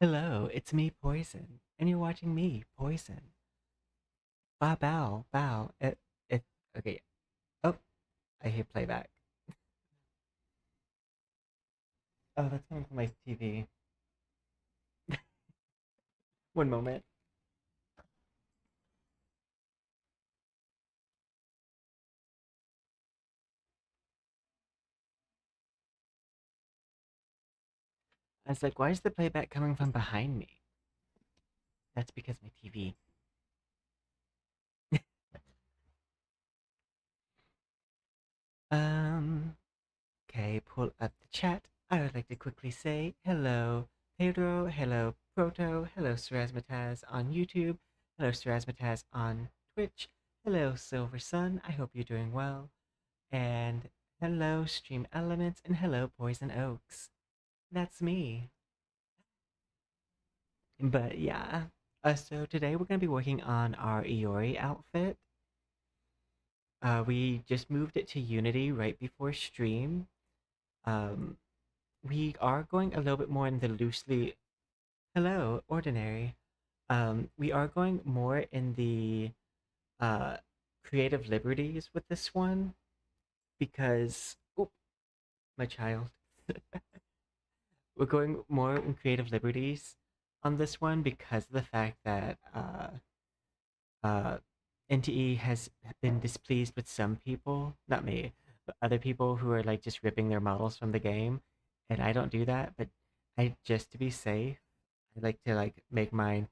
Hello, it's me, Poison, and you're watching me, Poison. Bow, bow, bow. Okay. Oh, I hear playback. Oh, that's coming from my TV. One moment. I was like, why is the playback coming from behind me? That's because my TV. Um, okay, pull up the chat. I would like to quickly say hello, Pedro, hello, Proto, hello, Serasmataz on YouTube, hello, Serasmataz on Twitch, hello, Silver Sun. I hope you're doing well. And hello, Stream Elements, and hello, Poison Oaks. That's me. But yeah, so today we're going to be working on our Iroi outfit. We just moved it to Unity right before stream. Um, we are going a little bit more in the loosely. Hello, Ordinary. We are going more in the uh, creative liberties with this one because, oh, my child. We're going more in creative liberties on this one because of the fact that uh, NTE has been displeased with some people, not me, but other people who are like just ripping their models from the game, and I don't do that. But I just to be safe, I like to like make mine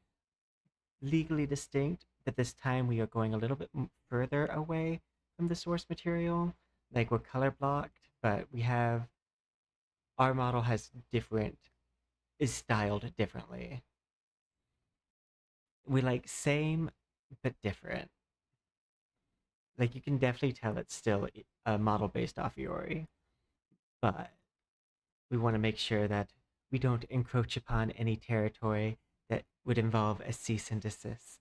legally distinct. But this time we are going a little bit further away from the source material. Like we're color blocked, but we have our model has different is styled differently. We like same but different. Like you can definitely tell it's still a model based off Iori, but we want to make sure that we don't encroach upon any territory that would involve a cease and desist.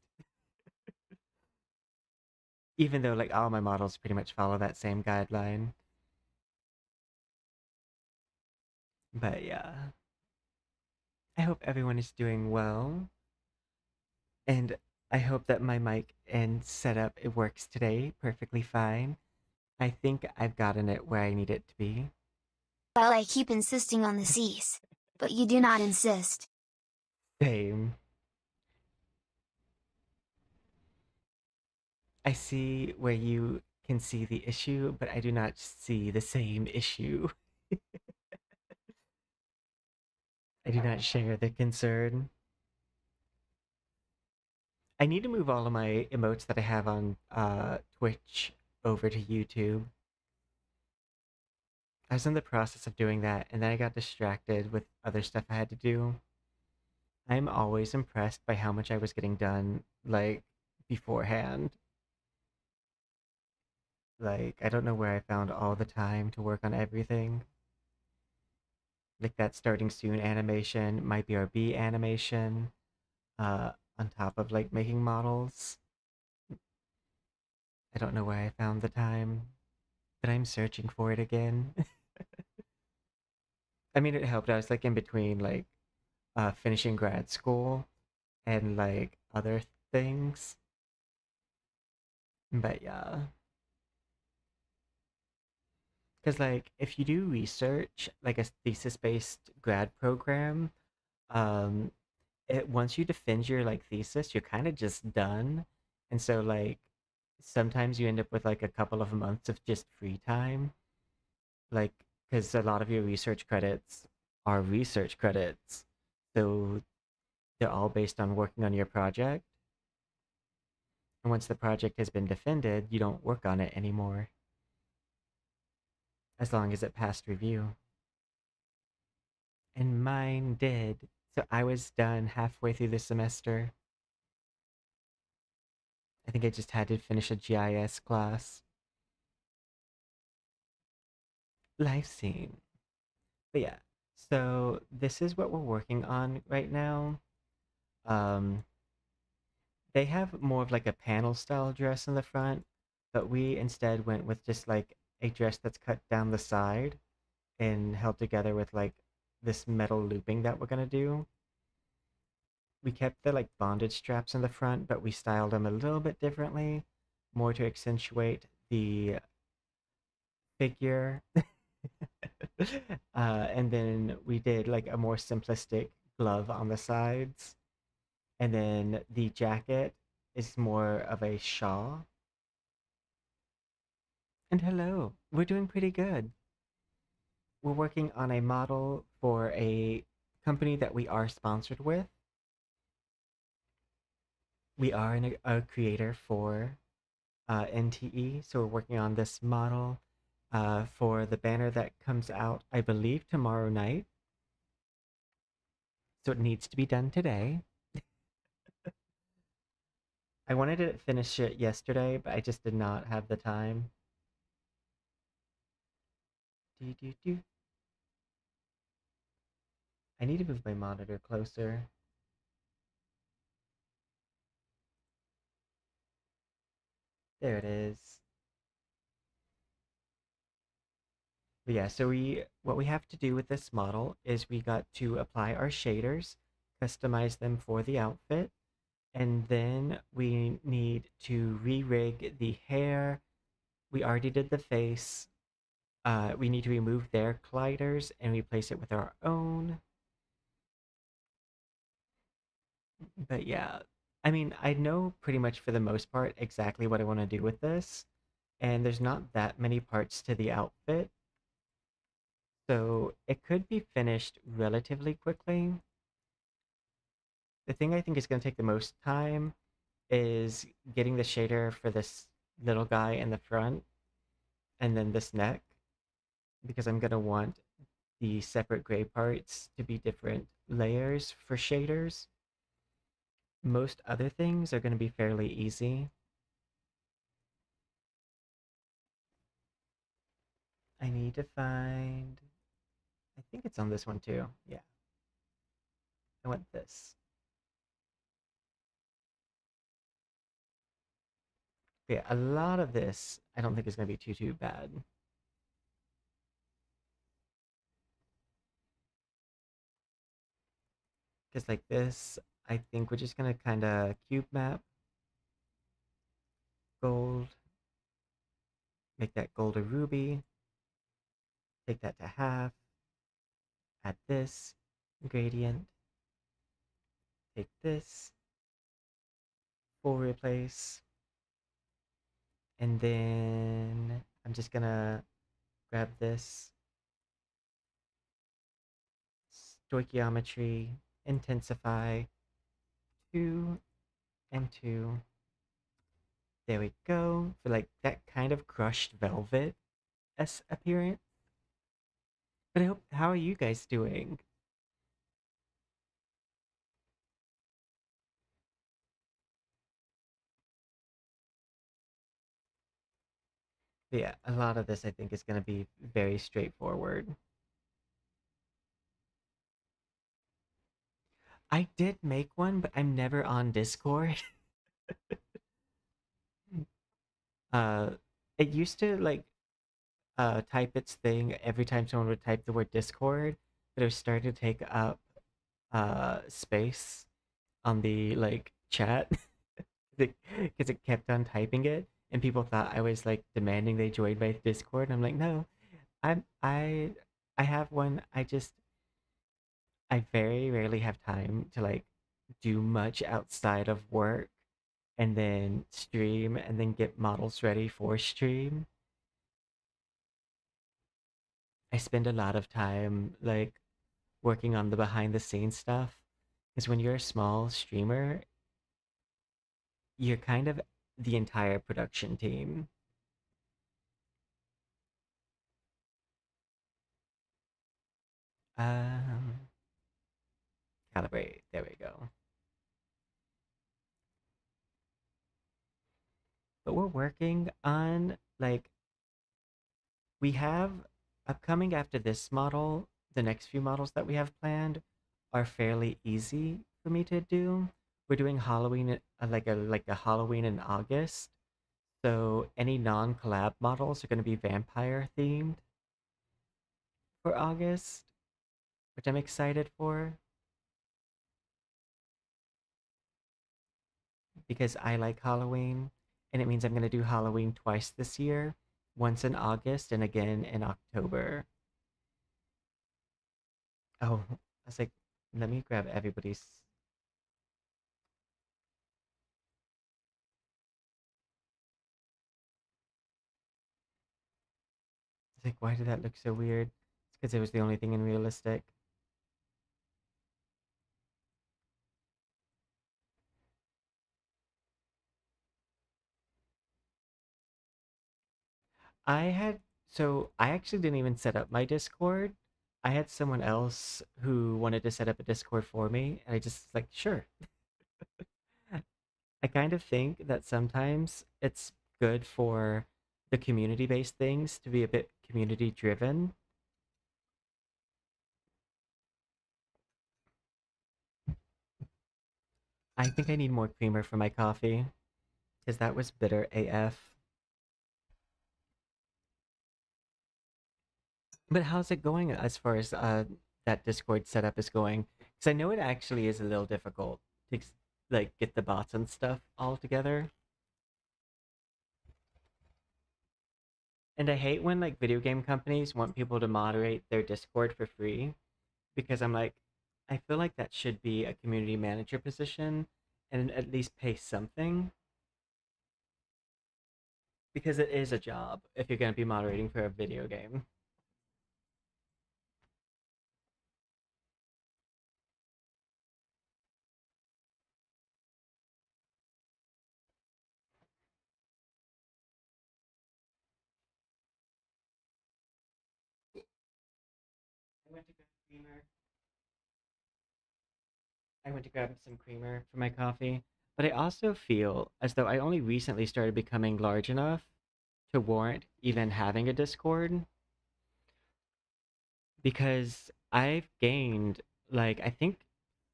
Even though like all my models pretty much follow that same guideline. But yeah, I hope everyone is doing well. And I hope that my mic and setup it works today perfectly fine. I think I've gotten it where I need it to be. Well, I keep insisting on the C's, but you do not insist. Same. I see where you can see the issue, but I do not see the same issue. I do not share the concern. I need to move all of my emotes that I have on Twitch over to YouTube. I was in the process of doing that, and then I got distracted with other stuff I had to do. I'm always impressed by how much I was getting done, like, beforehand. Like, I don't know where I found all the time to work on everything. Like that starting soon animation, my BRB animation, on top of like making models. I don't know where I found the time, but I'm searching for it again. I mean, it helped. I was like in between like finishing grad school and like other things. But yeah, because like if you do research, like a thesis-based grad program, um, once you defend your like thesis, you're kind of just done. And so like sometimes you end up with like a couple of months of just free time, like because a lot of your research credits are research credits, so they're all based on working on your project. And once the project has been defended, you don't work on it anymore as long as it passed review. And mine did. So I was done halfway through the semester. I think I just had to finish a GIS class. Life scene. But yeah, so this is what we're working on right now. Um, they have more of like a panel style dress in the front, but we instead went with just like a dress that's cut down the side and held together with like this metal looping that we're gonna do. we kept the like bondage straps in the front, but we styled them a little bit differently, more to accentuate the figure. And then we did like a more simplistic glove on the sides. And then the jacket is more of a shawl. And hello, we're doing pretty good. We're working on a model for a company that we are sponsored with. We are a creator for NTE, so we're working on this model for the banner that comes out, I believe, tomorrow night. So it needs to be done today. I wanted to finish it yesterday, but I just did not have the time. Do, do, do. I need to move my monitor closer. There it is. But yeah, so what we have to do with this model is we got to apply our shaders, customize them for the outfit, and then we need to re-rig the hair. We already did the face. We need to remove their colliders and replace it with our own. But yeah, I mean, I know pretty much for the most part exactly what I want to do with this, and there's not that many parts to the outfit, so it could be finished relatively quickly. The thing I think is going to take the most time is getting the shader for this little guy in the front and then this neck, because I'm going to want the separate gray parts to be different layers for shaders. Most other things are going to be fairly easy. I need to find, I think it's on this one too. Yeah, I want this. Yeah, a lot of this I don't think is going to be too bad. Because like this, I think we're just going to kind of cube map gold, make that gold a ruby, take that to half, add this gradient, take this, full replace, and then I'm just gonna grab this stoichiometry, intensify, 2 and 2. There we go, for like that kind of crushed velvet appearance. But I hope, how are you guys doing? But yeah, a lot of this I think is gonna be very straightforward. I did make one, but I'm never on Discord. uh, it used to like type its thing every time someone would type the word Discord, but it was starting to take up space on the like chat because it kept on typing it, and people thought I was like demanding they join my Discord. I'm like, no, I'm I have one. I very rarely have time to like do much outside of work and then stream and then get models ready for stream. I spend a lot of time like working on the behind the scenes stuff because when you're a small streamer, you're kind of the entire production team. Um, Calibrate. There we go. But we're working on like we have upcoming after this model, the next few models that we have planned are fairly easy for me to do. We're doing Halloween like a Halloween in August. So any non-collab models are going to be vampire themed for August, which I'm excited for. because I like Halloween, and it means I'm gonna do Halloween twice this year, once in August and again in October. Oh, I was like, let me grab everybody's. It's like, why did that look so weird? It's because it was the only thing in realistic. I had I actually didn't even set up my Discord. I had someone else who wanted to set up a Discord for me, and I just like, sure. I kind of think that sometimes it's good for the community-based things to be a bit community driven. I think I need more creamer for my coffee because that was bitter AF. But how's it going as far as that Discord setup is going? Because I know it actually is a little difficult to like get the bots and stuff all together. And I hate when like video game companies want people to moderate their Discord for free because I'm like, I feel like that should be a community manager position and at least pay something because it is a job if you're going to be moderating for a video game. I went to grab creamer. I went to grab some creamer for my coffee, but I also feel as though I only recently started becoming large enough to warrant even having a Discord because I've gained like I think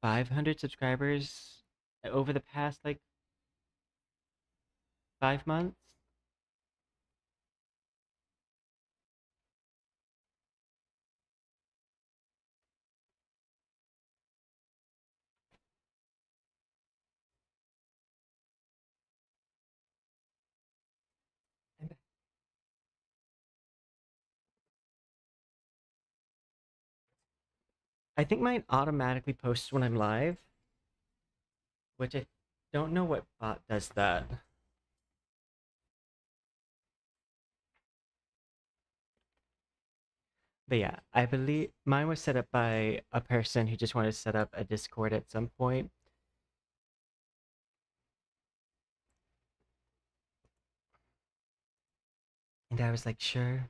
500 subscribers over the past like 5 months. And I think mine automatically posts when I'm live, which I don't know what bot does that. But yeah, I believe mine was set up by a person who just wanted to set up a Discord at some point. And I was like, sure.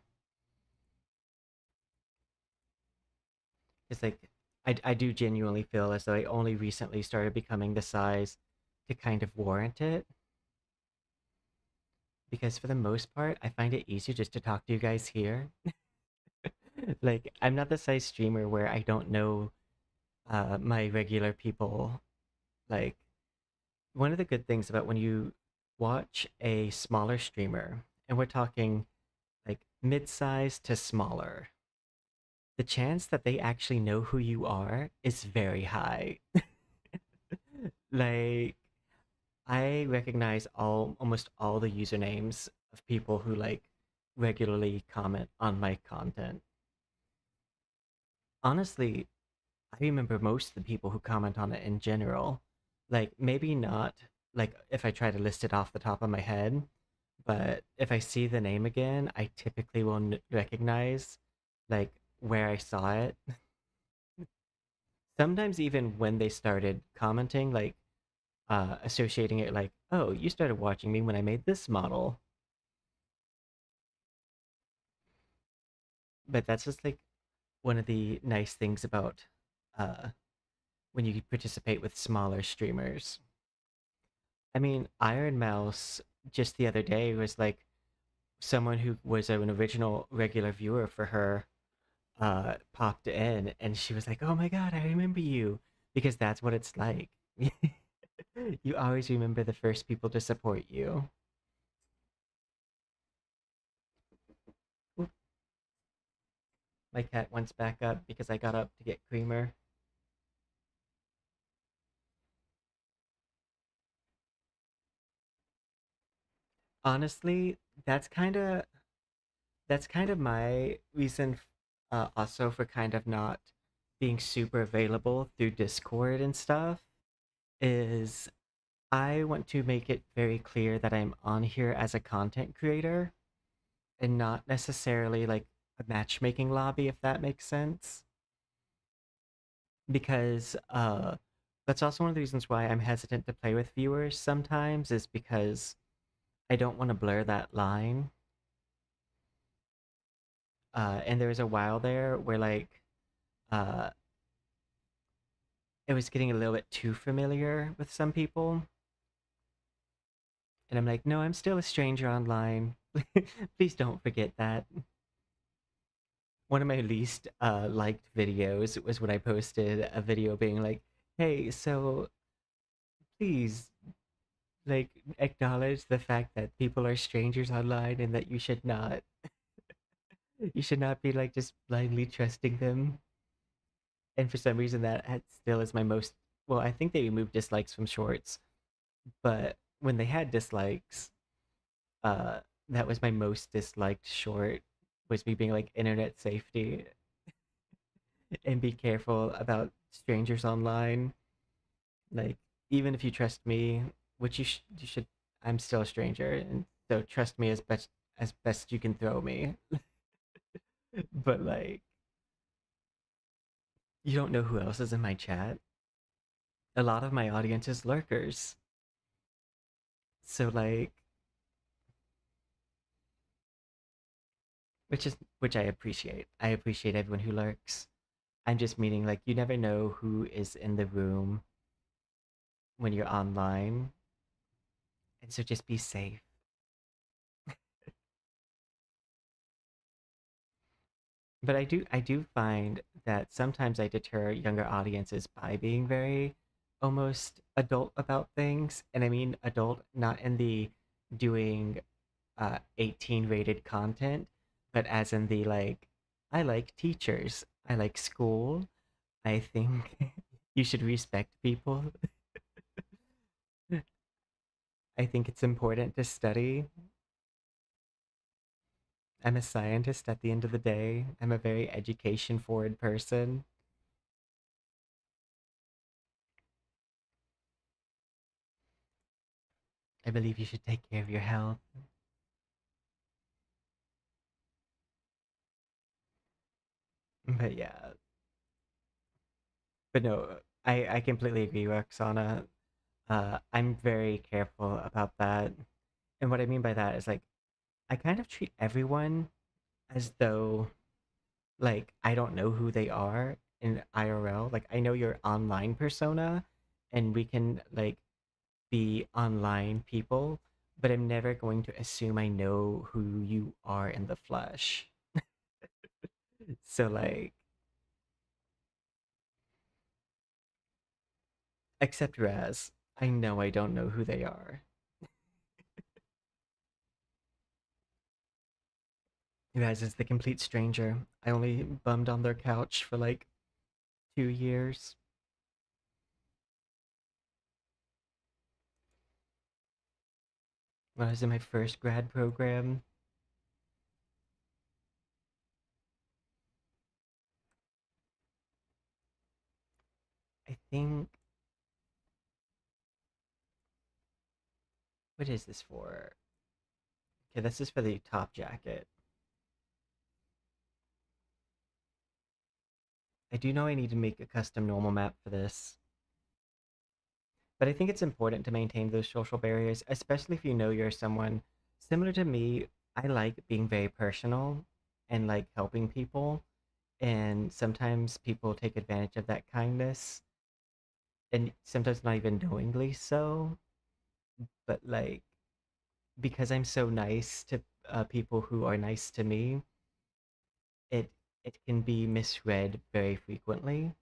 It's like, I do genuinely feel as though I only recently started becoming the size to kind of warrant it. Because for the most part, I find it easier just to talk to you guys here. Like, I'm not the size streamer where I don't know my regular people. Like, one of the good things about when you watch a smaller streamer, and we're talking like mid-size to smaller, the chance that they actually know who you are is very high. Like, I recognize almost all the usernames of people who like regularly comment on my content. Honestly, I remember most of the people who comment on it in general. Like, maybe not like if I try to list it off the top of my head, but if I see the name again, I typically will recognize like where I saw it. Sometimes even when they started commenting, like associating it like, oh, you started watching me when I made this model. But that's just like one of the nice things about uh when you participate with smaller streamers. I mean, Iron Mouse just the other day was like someone who was an original regular viewer for her popped in and she was like, "Oh my god, I remember you." Because that's what it's like. You always remember the first people to support you. Oop, my cat wants back up because I got up to get creamer. Honestly, that's kind of that's kind of my reason, also for kind of not being super available through Discord and stuff. Is I want to make it very clear that I'm on here as a content creator and not necessarily like a matchmaking lobby, if that makes sense. Because that's also one of the reasons why I'm hesitant to play with viewers sometimes, is because I don't want to blur that line. And there was a while there where like uh, it was getting a little bit too familiar with some people, and I'm like, no, I'm still a stranger online. Please don't forget that. One of my least liked videos was when I posted a video being like, hey, so please, like, acknowledge the fact that people are strangers online and that you should not be like just blindly trusting them. And for some reason still is my most, well, I think they removed dislikes from shorts, but when they had dislikes, uh that was my most disliked short, was me being like, internet safety and be careful about strangers online. Like, even if you trust me, which you should, I'm still a stranger, and so trust me as best you can throw me. But like, you don't know who else is in my chat. A lot of my audience is lurkers. So like, which I appreciate. I appreciate everyone who lurks. I'm just meaning like, you never know who is in the room when you're online, and so just be safe. But I do find that sometimes I deter younger audiences by being very almost adult about things. And I mean adult not in the doing 18 rated content, but as in the like, I like teachers, I like school, I think you should respect people. I think it's important to study. I'm a scientist at the end of the day. I'm a very education forward person. I believe you should take care of your health. But yeah, but no, I completely agree, Roxana. I'm very careful about that. And what I mean by that is like, I kind of treat everyone as though like I don't know who they are in IRL. Like, I know your online persona and we can like be online people, but I'm never going to assume I know who you are in the flesh. So like, except Raz, I know I don't know who they are. Raz is the complete stranger. I only bummed on their couch for like 2 years when I was in my first grad program. I think, what is this for? Okay, this is for the top jacket. I do know I need to make a custom normal map for this, but I think it's important to maintain those social barriers, especially if you know you're someone similar to me. I like being very personal and like helping people, and sometimes people take advantage of that kindness, and sometimes not even knowingly so. But like, because I'm so nice to people who are nice to me, it it can be misread very frequently.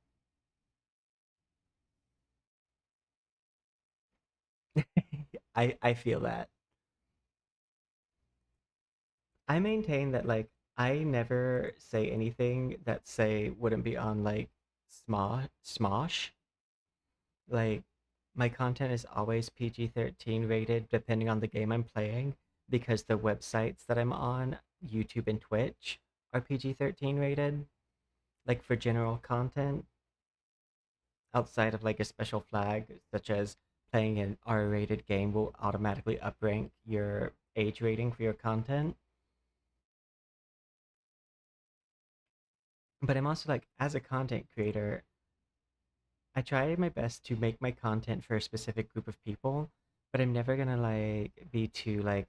I feel that. I maintain that like, I never say anything that say wouldn't be on like Smosh. Like, my content is always PG-13 rated depending on the game I'm playing, because the websites that I'm on, YouTube and Twitch, are PG-13 rated, like for general content, outside of like a special flag, such as playing an R-rated game will automatically uprank your age rating for your content. But I'm also like, as a content creator, I try my best to make my content for a specific group of people, but I'm never gonna like be too like,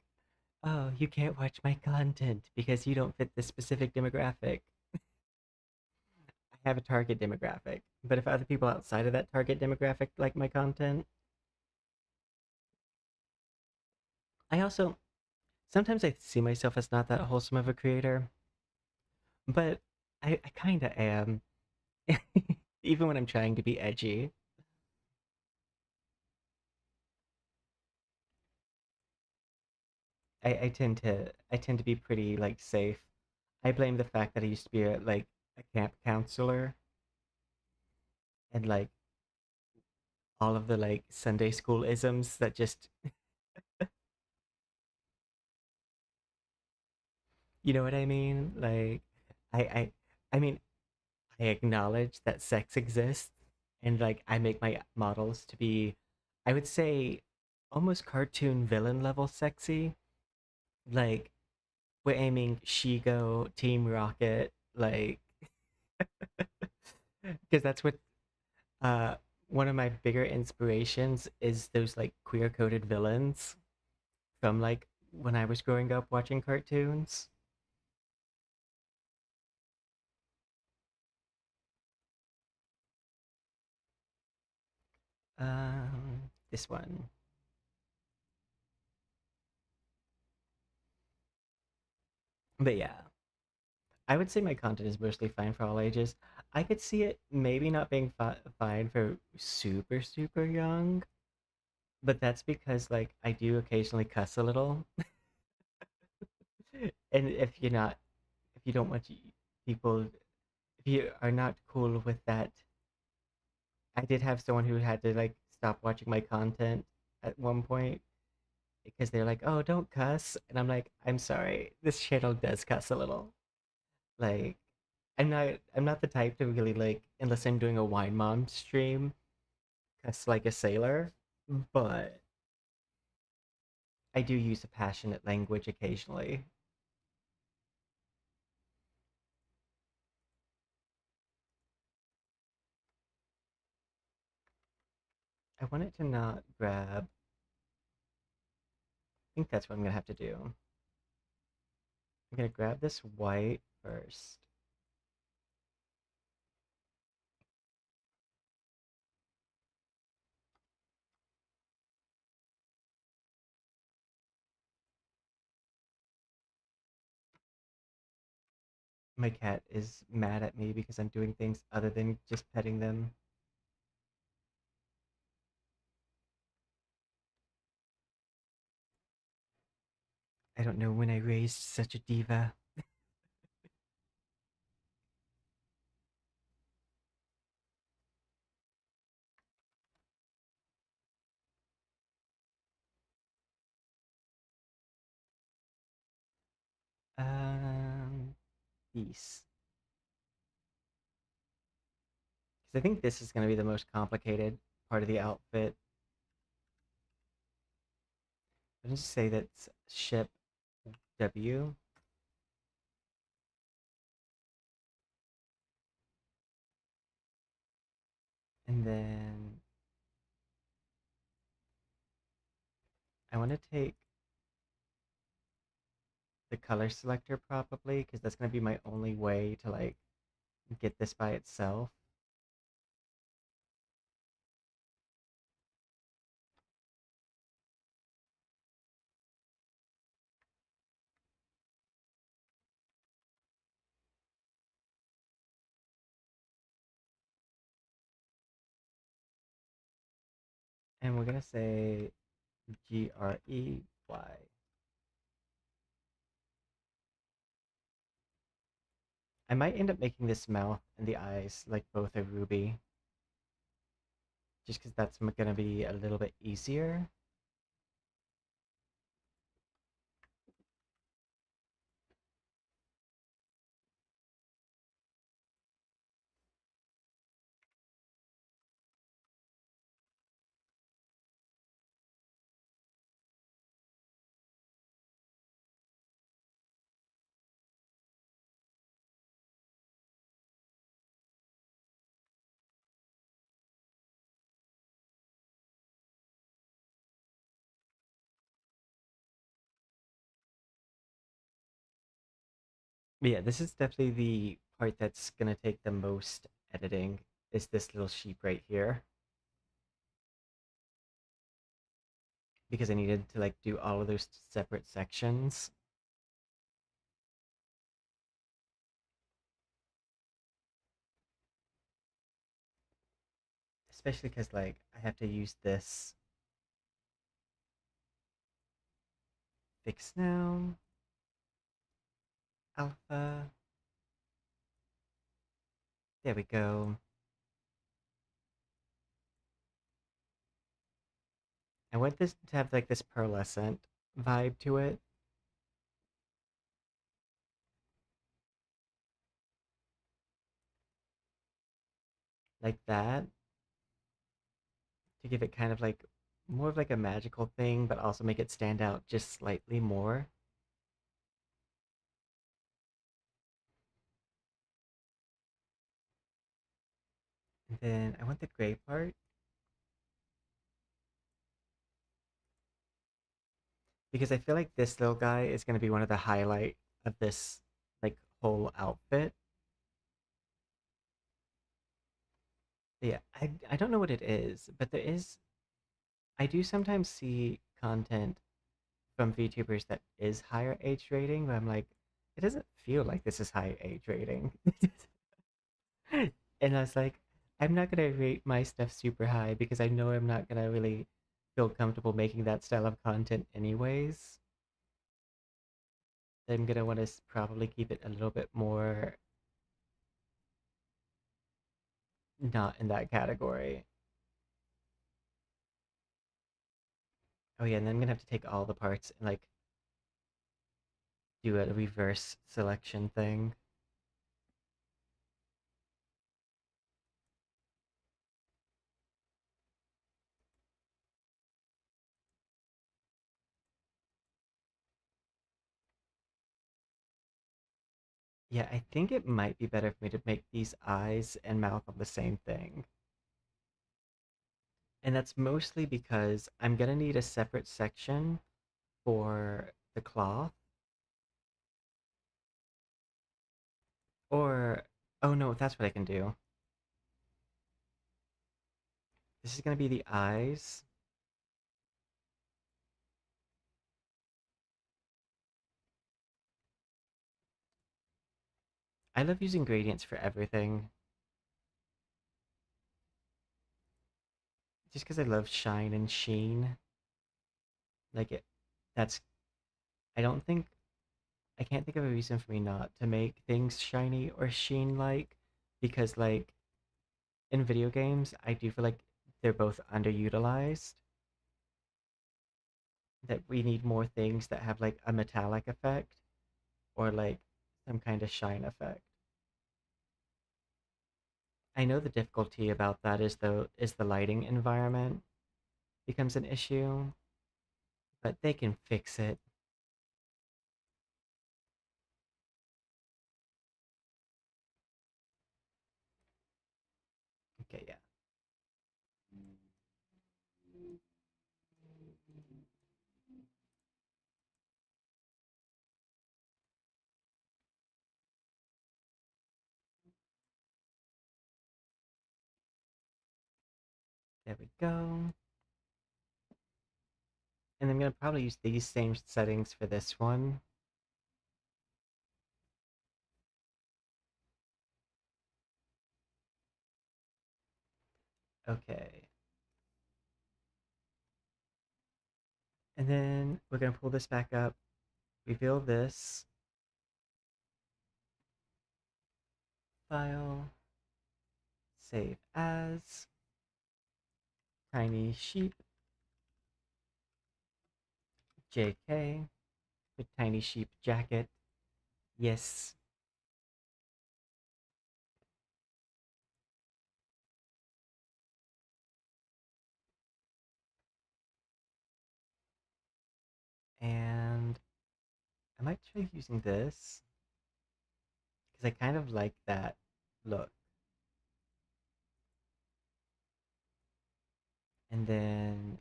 oh, you can't watch my content because you don't fit this specific demographic. I have a target demographic, but if other people outside of that target demographic like my content, I also sometimes I see myself as not that wholesome of a creator, but I kind of am, even when I'm trying to be edgy. I tend to be pretty like safe. I blame the fact that I used to be a camp counselor and like all of the like Sunday school isms that just you know what I mean? Like I I I mean I acknowledge that sex exists and like I make my models to be I would say almost cartoon villain level sexy. Like we're aiming Shigo, Team Rocket, like because that's what uh one of my bigger inspirations is those like queer coded villains from like when I was growing up watching cartoons. This one. But yeah, I would say my content is mostly fine for all ages. I could see it maybe not being fine for super, super young, but that's because like I do occasionally cuss a little. And if you don't want people, if you are not cool with that, I did have someone who had to like stop watching my content at one point because they're like, "Oh, don't cuss," and I'm like, "I'm sorry, this channel does cuss a little." Like, I'm not the type to really like unless I'm doing a wine mom stream, cuss like a sailor, but I do use a passionate language occasionally. I want it to not grab. I think that's what I'm gonna have to do. I'm gonna grab this white first. My cat is mad at me because I'm doing things other than just petting them. I don't know when I raised such a diva. Um, Peace. Because I think this is going to be the most complicated part of the outfit. I'm just say that's ship W, and then I want to take the color selector probably because that's going to be my only way to like get this by itself. And we're going to say Grey. I might end up making this mouth and the eyes like both a ruby just because that's going to be a little bit easier. But yeah, this is definitely the part that's gonna take the most editing, is this little sheep right here. Because I needed to like do all of those separate sections. Especially because like I have to use this fix now, alpha. There we go. I want this to have like this pearlescent vibe to it, like that, to give it kind of like more of like a magical thing, but also make it stand out just slightly more. And then I want the gray part because I feel like this little guy is going to be one of the highlight of this like whole outfit. Yeah, I don't know what it is, but there is I do sometimes see content from VTubers that is higher age rating, but I'm like, it doesn't feel like this is high age rating. And I was like, I'm not gonna rate my stuff super high because I know I'm not gonna really feel comfortable making that style of content anyways. I'm gonna want to probably keep it a little bit more not in that category. Oh yeah, and then I'm gonna have to take all the parts and like do a reverse selection thing. Yeah, I think it might be better for me to make these eyes and mouth on the same thing. And that's mostly because I'm gonna need a separate section for the cloth. Or, oh no, that's what I can do. This is gonna be the eyes. I love using gradients for everything. Just because I love shine and sheen. Like it, that's, I don't think, I can't think of a reason for me not to make things shiny or sheen like. Because like in video games, I do feel like they're both underutilized. That we need more things that have like a metallic effect or like some kind of shine effect. I know the difficulty about that is the lighting environment becomes an issue, but they can fix it. Okay, yeah. There we go. And I'm gonna probably use these same settings for this one. Okay. And then we're gonna pull this back up, reveal this, file, save as, tiny sheep, JK, with tiny sheep jacket. Yes. And I might try using this because I kind of like that look. And then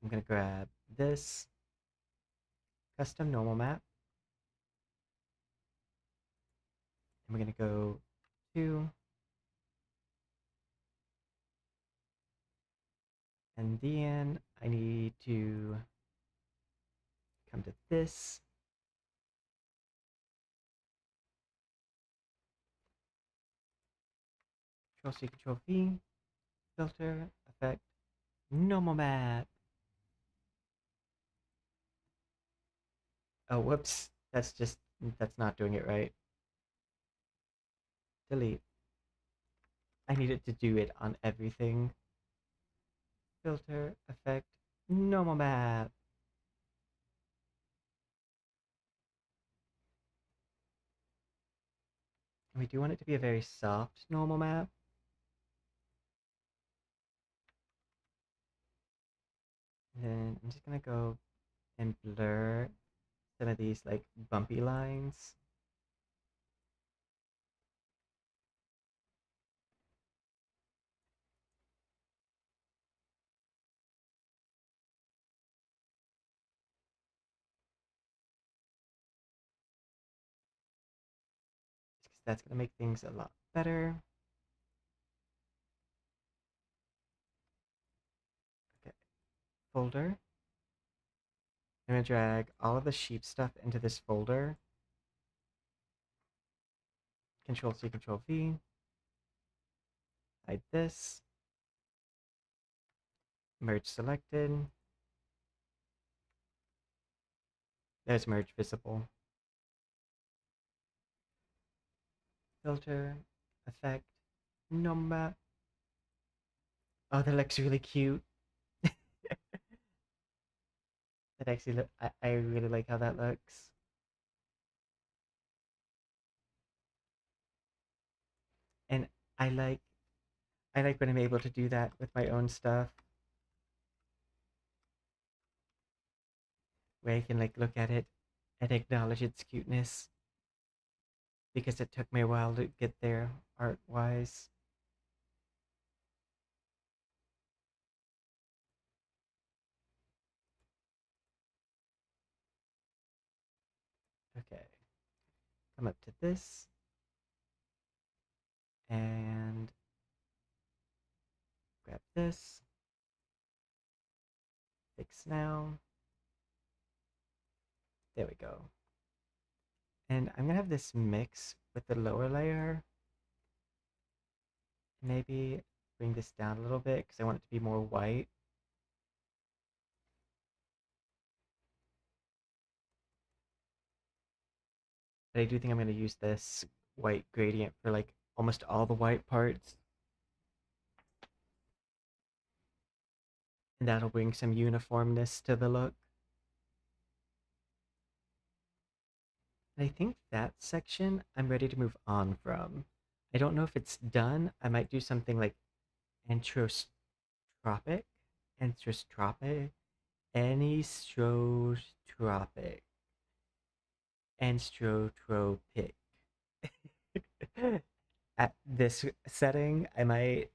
I'm gonna grab this custom normal map, And we're gonna go to, and then I need to come to this, Control C, Control V, filter, effect, normal map. Oh, whoops. That's not doing it right. Delete. I needed to do it on everything. Filter, effect, normal map. And we do want it to be a very soft normal map. And then I'm just gonna go and blur some of these like bumpy lines. Because that's gonna make things a lot better. Okay, folder. I'm gonna drag all of the sheep stuff into this folder. Control C, Control V. Hide this. Merge selected. There's merge visible. Filter, effect, number. Oh, that looks really cute. That actually look, I really like how that looks. And I like I like when I'm able to do that with my own stuff. Where I can like look at it and acknowledge its cuteness. Because it took me a while to get there art wise. Okay. Come up to this and grab this. Fix now. There we go. And I'm gonna have this mix with the lower layer. Maybe bring this down a little bit because I want it to be more white. But I do think I'm gonna use this white gradient for like almost all the white parts. And that'll bring some uniformness to the look. And I think that section I'm ready to move on from. I don't know if it's done. I might do something like anthrotropic, anthrotropic, anisotropic, anthrotropic. At this setting, I might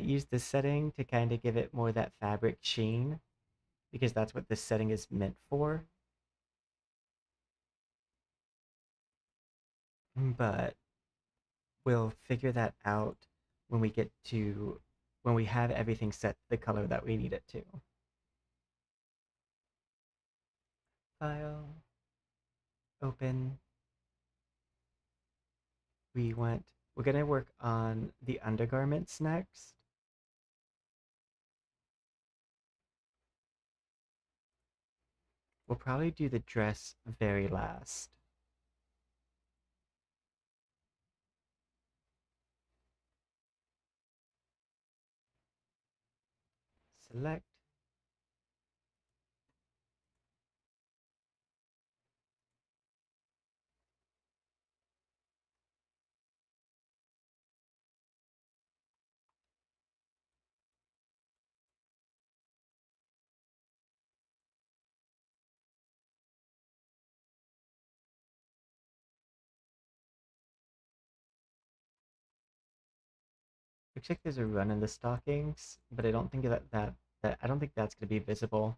use this setting to kind of give it more that fabric sheen because that's what this setting is meant for. But we'll figure that out when we get to when we have everything set to the color that we need it to. File, open. We're gonna work on the undergarments next. We'll probably do the dress very last. Select. Looks like there's a run in the stockings, but I don't think that I don't think that's gonna be visible.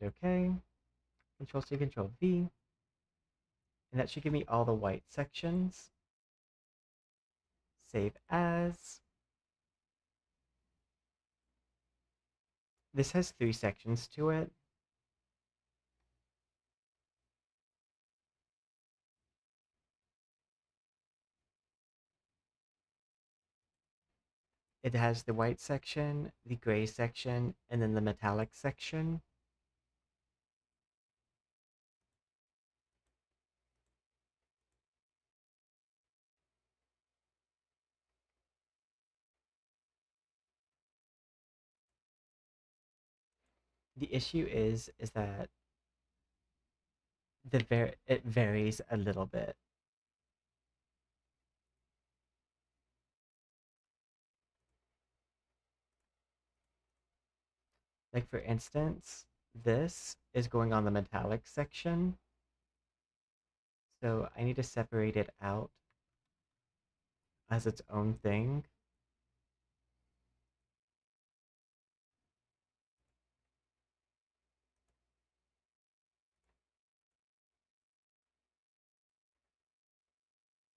OK. Control C, Control V. And that should give me all the white sections. Save as. This has 3 sections to it. It has the white section, the gray section, and then the metallic section. The issue is that it varies a little bit. Like for instance, this is going on the metallic section, so I need to separate it out as its own thing.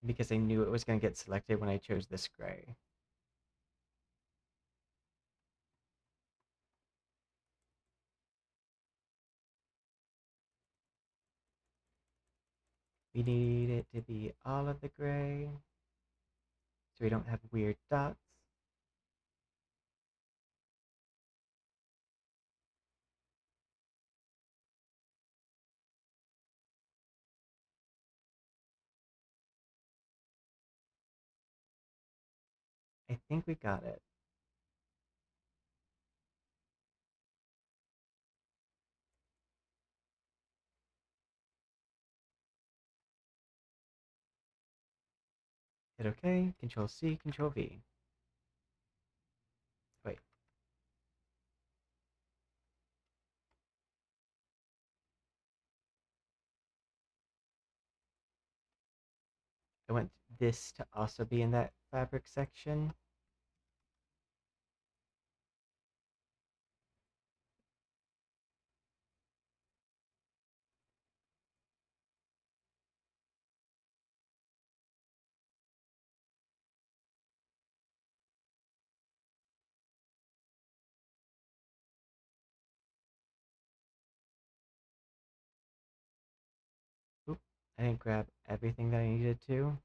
Because I knew it was going to get selected when I chose this gray. We need it to be all of the gray, so we don't have weird dots. I think we got it. Hit OK, Control C, Control V. Wait. I want this to also be in that fabric section. Oop, I didn't grab everything that I needed to.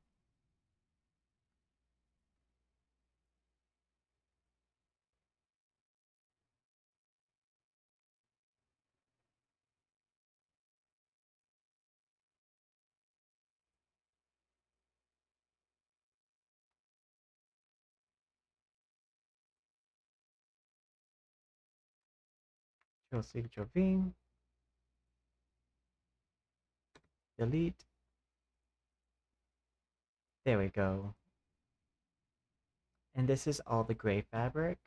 Control C, Control V. Delete. There we go. And this is all the gray fabric.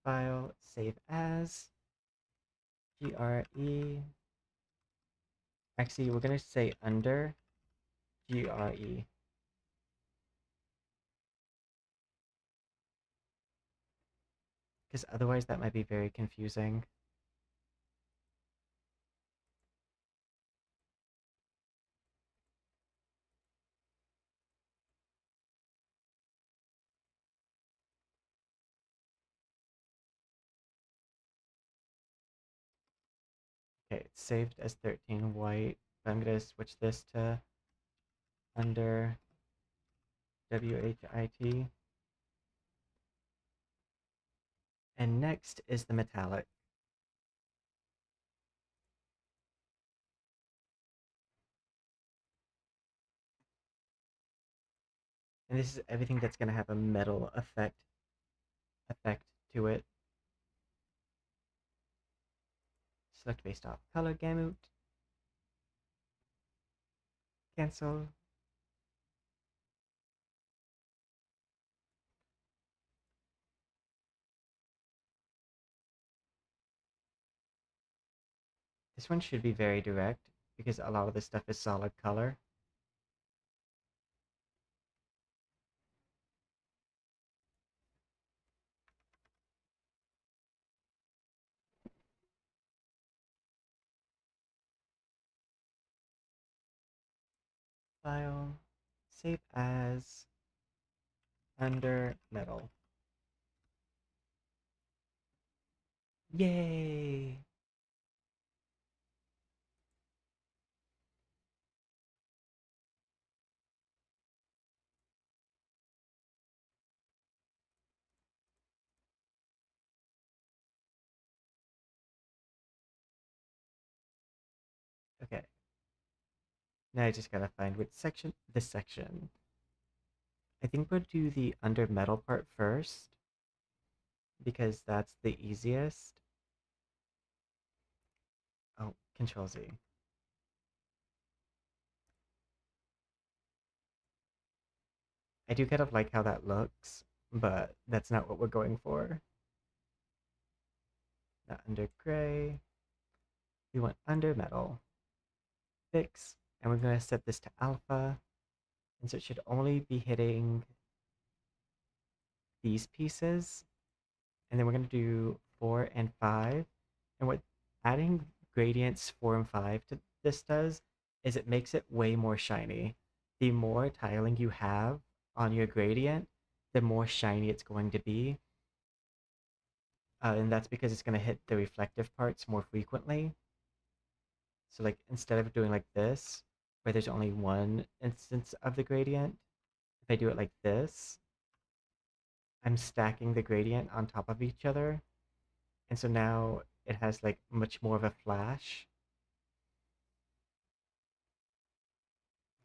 File, save as. GRE. Actually, we're going to say under GRE. Because otherwise that might be very confusing. Okay, it's saved as 13 white, but I'm going to switch this to under WHIT. And next is the metallic. And this is everything that's going to have a metal effect to it. Select based off color gamut. Cancel. This one should be very direct because a lot of this stuff is solid color. file, save as under metal. Yay! Okay, now I just gotta find which section, this section. I think we'll do the under metal part first because that's the easiest. Oh, Control Z. I do kind of like how that looks, but that's not what we're going for. Not under gray. We want under metal. Fix. And we're going to set this to alpha. And so it should only be hitting these pieces. And then we're going to do 4 and 5. And what adding gradients 4 and 5 to this does is it makes it way more shiny. The more tiling you have on your gradient, the more shiny it's going to be. And that's because it's going to hit the reflective parts more frequently. So like instead of doing like this, where there's only one instance of the gradient, if I do it like this, I'm stacking the gradient on top of each other. And so now it has like much more of a flash.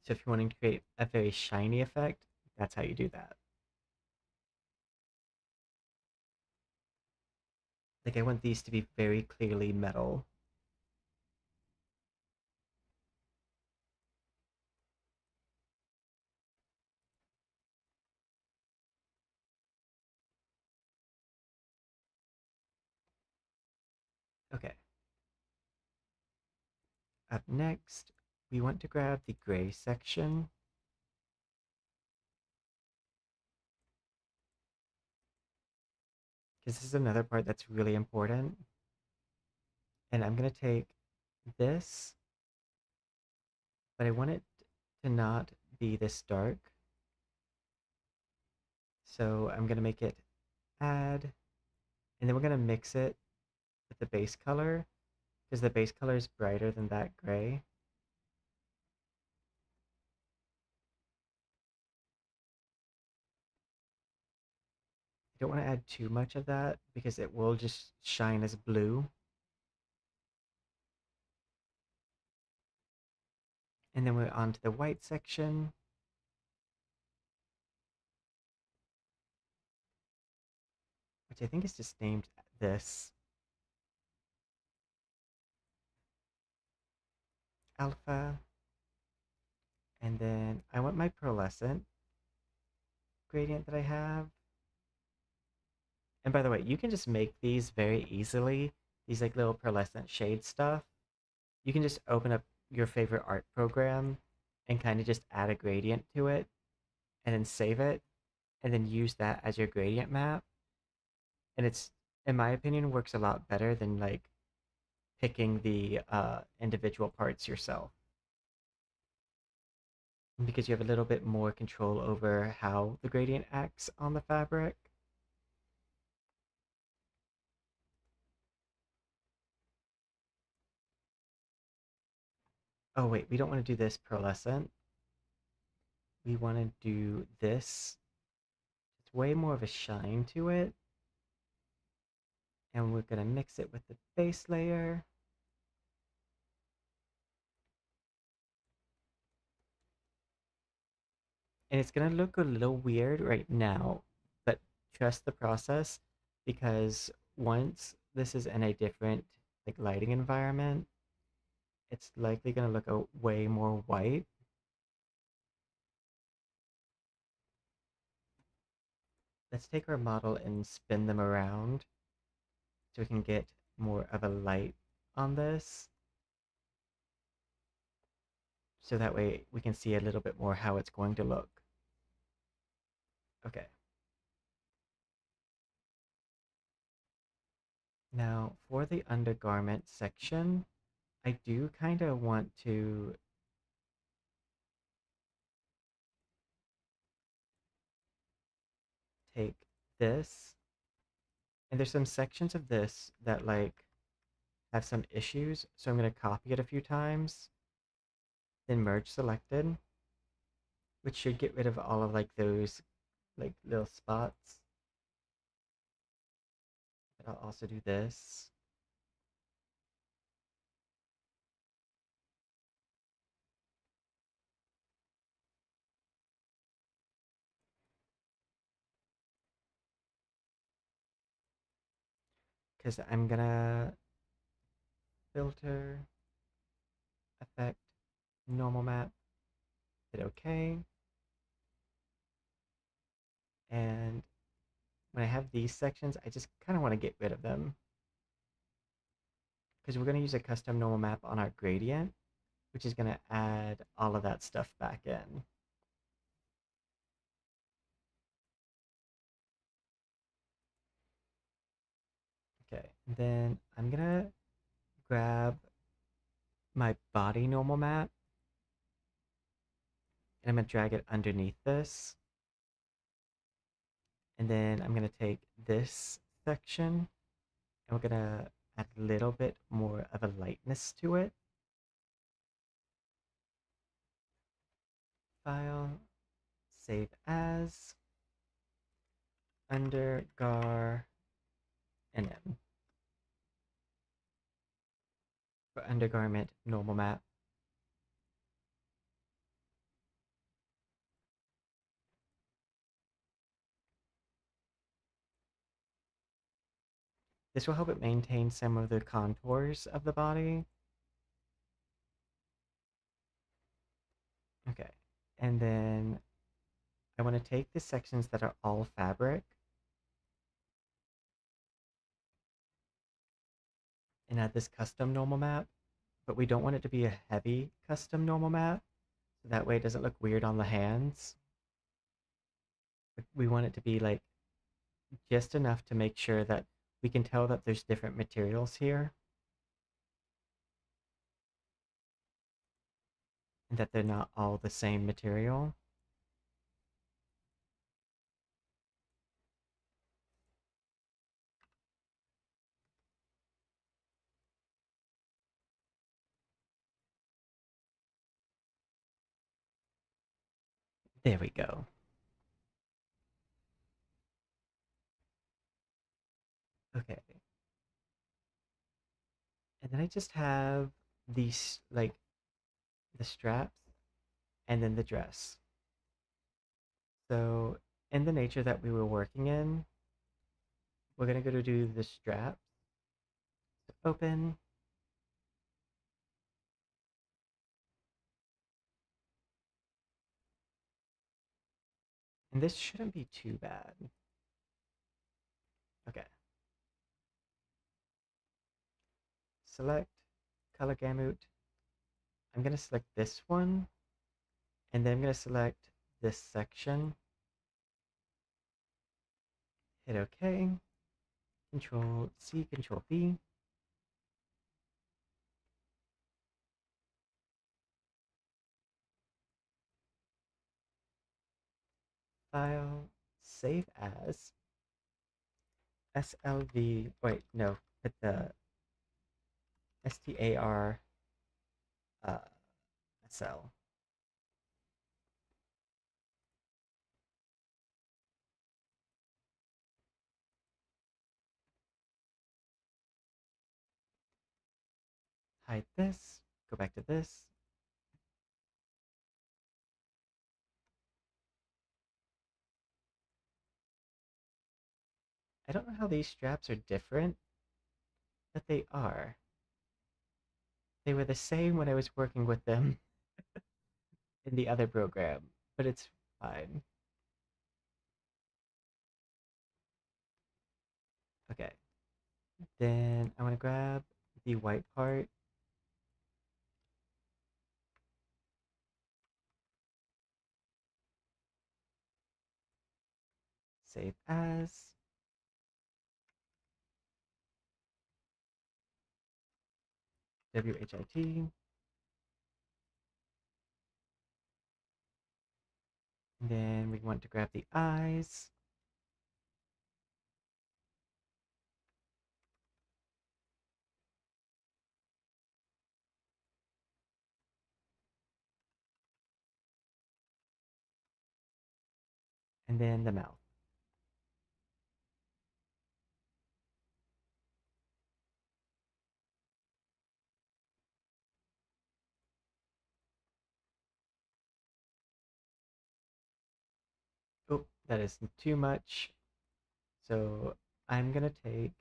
So if you want to create a very shiny effect, that's how you do that. Like I want these to be very clearly metal. Okay. Up next, we want to grab the gray section. Because this is another part that's really important. And I'm going to take this, but I want it to not be this dark. So I'm going to make it add, and then we're going to mix it with the base color because the base color is brighter than that gray. I don't want to add too much of that because it will just shine as blue. And then we're on to the white section. Which I think is just named this. Alpha. And then I want my pearlescent gradient that I have. And by the way, you can just make these very easily. These like little pearlescent shade stuff. You can just open up your favorite art program and kind of just add a gradient to it and then save it and then use that as your gradient map. And it's, in my opinion, works a lot better than like picking the individual parts yourself because you have a little bit more control over how the gradient acts on the fabric. Oh wait, we don't want to do this pearlescent. We want to do this. It's way more of a shine to it. And we're going to mix it with the base layer. And it's going to look a little weird right now, but trust the process because once this is in a different like lighting environment, it's likely going to look a way more white. Let's take our model and spin them around so we can get more of a light on this. So that way we can see a little bit more how it's going to look. Okay. Now for the undergarment section, I do kind of want to take this, and there's some sections of this that like have some issues, so I'm going to copy it a few times, then merge selected, which should get rid of all of like those like little spots. But I'll also do this. Because I'm gonna filter, effect, normal map, hit OK. And when I have these sections, I just kind of want to get rid of them because we're going to use a custom normal map on our gradient, which is going to add all of that stuff back in. Okay, then I'm going to grab my body normal map and I'm going to drag it underneath this. And then I'm going to take this section and we're going to add a little bit more of a lightness to it. File, save as, undergar nm. For undergarment normal map. This will help it maintain some of the contours of the body. Okay, and then I want to take the sections that are all fabric and add this custom normal map, but we don't want it to be a heavy custom normal map, so that way it doesn't look weird on the hands. We want it to be like just enough to make sure that we can tell that there's different materials here and that they're not all the same material. There we go. Okay. And then I just have these like the straps and then the dress. So in the nature that we were working in, we're gonna go to do the straps. Open. And this shouldn't be too bad. Okay. Select color gamut. I'm gonna select this one, and then I'm gonna select this section. Hit OK. Control C, Control V. File, save as SLV. Wait, no, put the STAR SL. Hide this. Go back to this. I don't know how these straps are different, but they are. They were the same when I was working with them in the other program, but it's fine. Okay. Then I want to grab the white part. Save as. WHIT. And then we want to grab the eyes. and then the mouth. Oh, that is too much. So I'm gonna take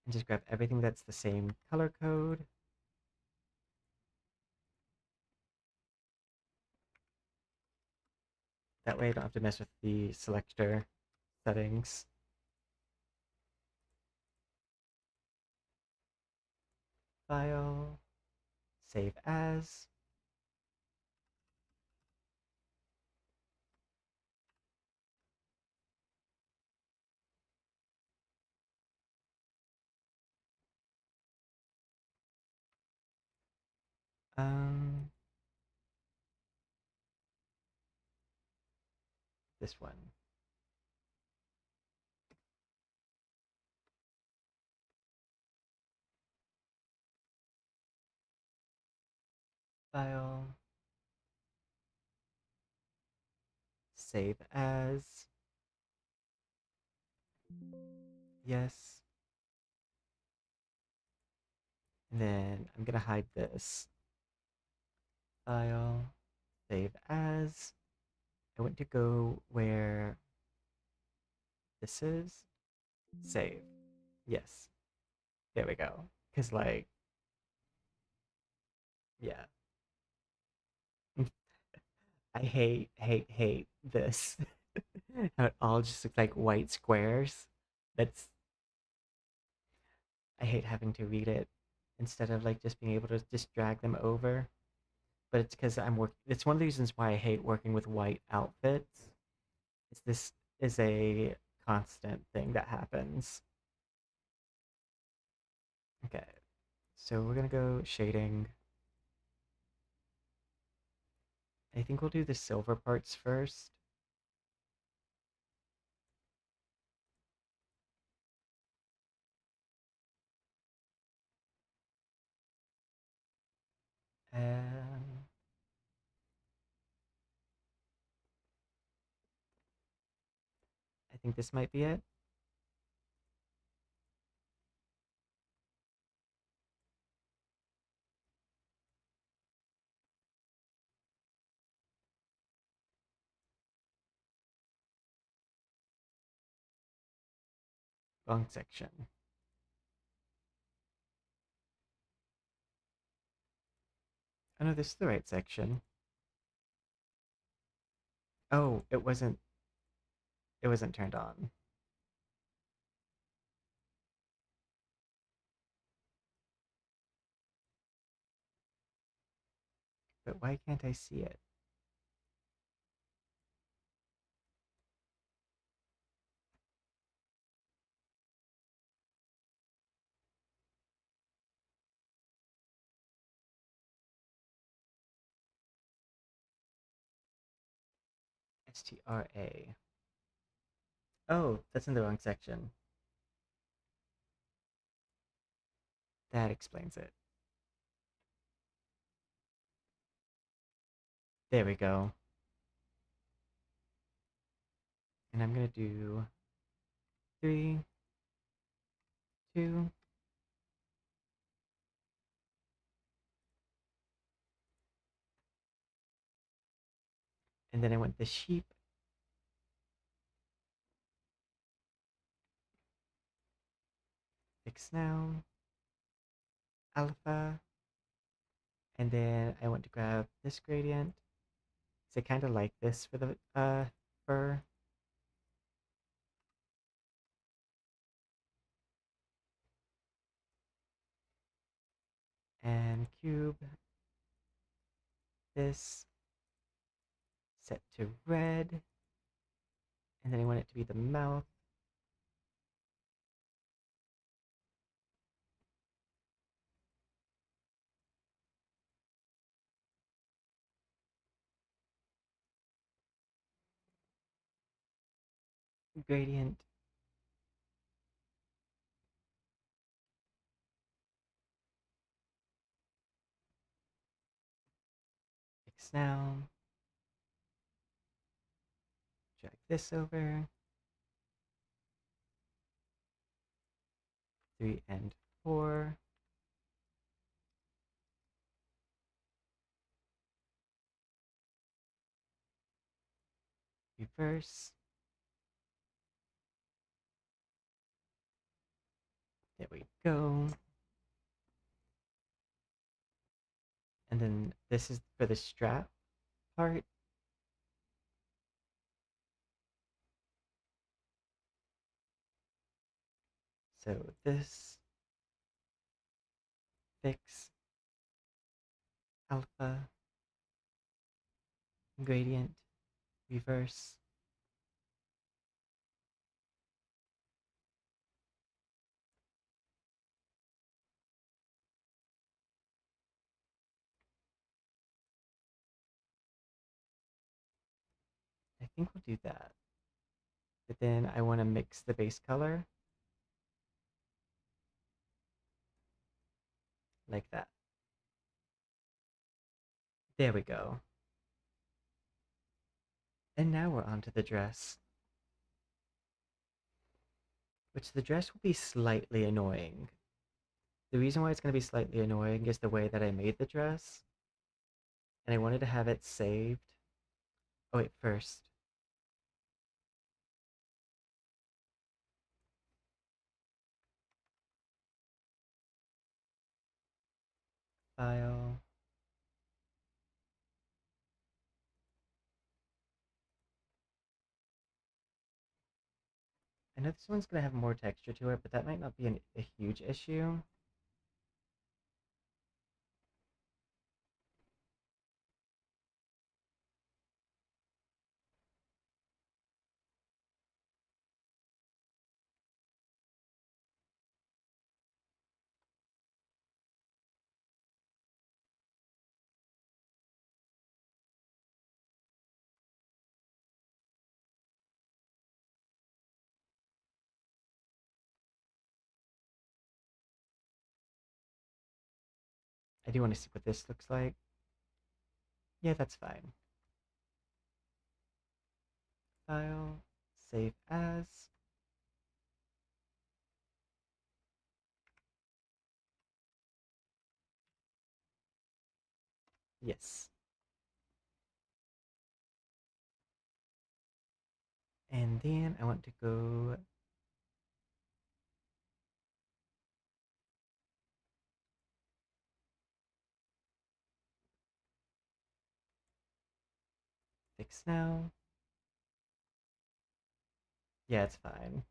and just grab everything that's the same color code. That way I don't have to mess with the selector settings. File, save as. Um, this one. File, save as. Yes. And then I'm gonna hide this. File, save as. I want to go where this is. Save. Yes. There we go. Because, like, yeah. I hate this. How it all just looks like white squares. That's, I hate having to read it instead of like just being able to just drag them over. But it's because I'm working. It's one of the reasons why I hate working with white outfits. Is this is a constant thing that happens. Okay, so we're gonna go shading. I think we'll do the silver parts first. And I think this might be it. Wrong section. Oh no, this is the right section. Oh, it wasn't turned on. But why can't I see it? STRA. Oh, that's in the wrong section. That explains it. There we go. And I'm gonna do 3, 2, and then I want the sheep, fix now, alpha, and then I want to grab this gradient. So I kind of like this for the fur. And cube this, set to red, and then I want it to be the mouth. Gradient, fix now, this over. 3 and 4. Reverse. There we go. And then this is for the strap part. So this, fix, alpha, gradient, reverse. I think we'll do that. But then I want to mix the base color like that. There we go. And now we're onto the dress. Which the dress will be slightly annoying. The reason why it's going to be slightly annoying is the way that I made the dress. And I wanted to have it saved. Oh wait, first. File. I know this one's going to have more texture to it, but that might not be a huge issue. I do want to see what this looks like. Yeah, that's fine. File, save as. Yes. And then I want to go fix now. Yeah, it's fine.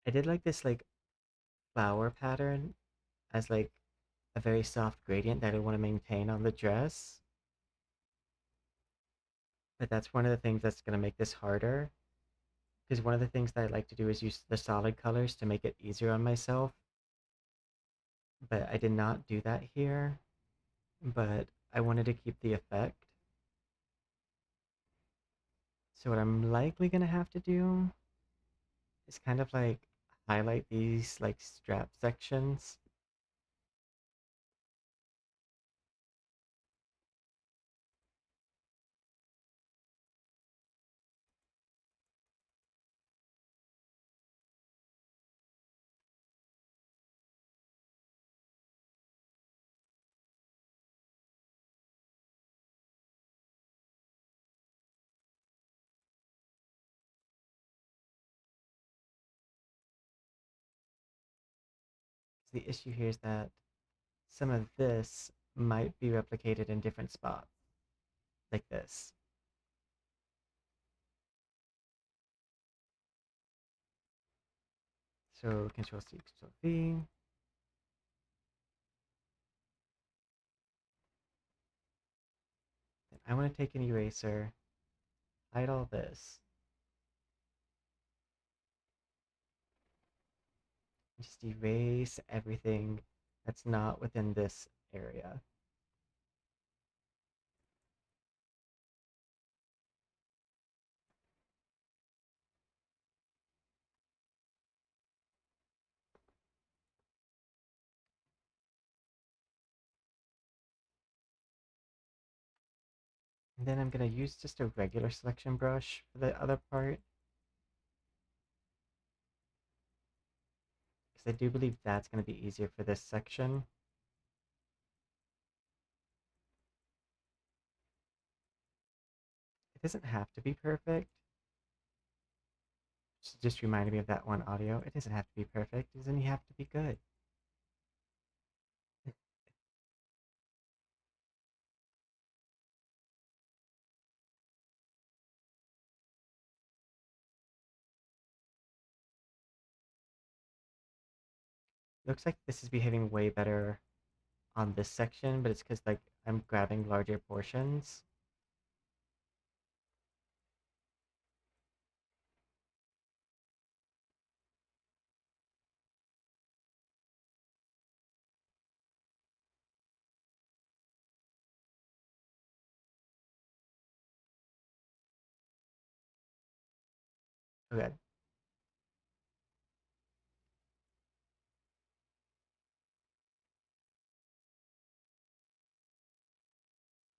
I did like this like flower pattern as like a very soft gradient that I want to maintain on the dress. But that's one of the things that's going to make this harder. Because one of the things that I like to do is use the solid colors to make it easier on myself. But I did not do that here. But I wanted to keep the effect. So what I'm likely going to have to do is kind of like highlight these like strap sections. The issue here is that some of this might be replicated in different spots, like this. So Control C, Control V. Then I want to take an eraser, hide all this, and just erase everything that's not within this area. And then I'm going to use just a regular selection brush for the other part. Because I do believe that's going to be easier for this section. It doesn't have to be perfect. Just reminded me of that one audio. It doesn't have to be perfect. It doesn't have to be good. Looks like this is behaving way better on this section, but it's because like I'm grabbing larger portions. Okay,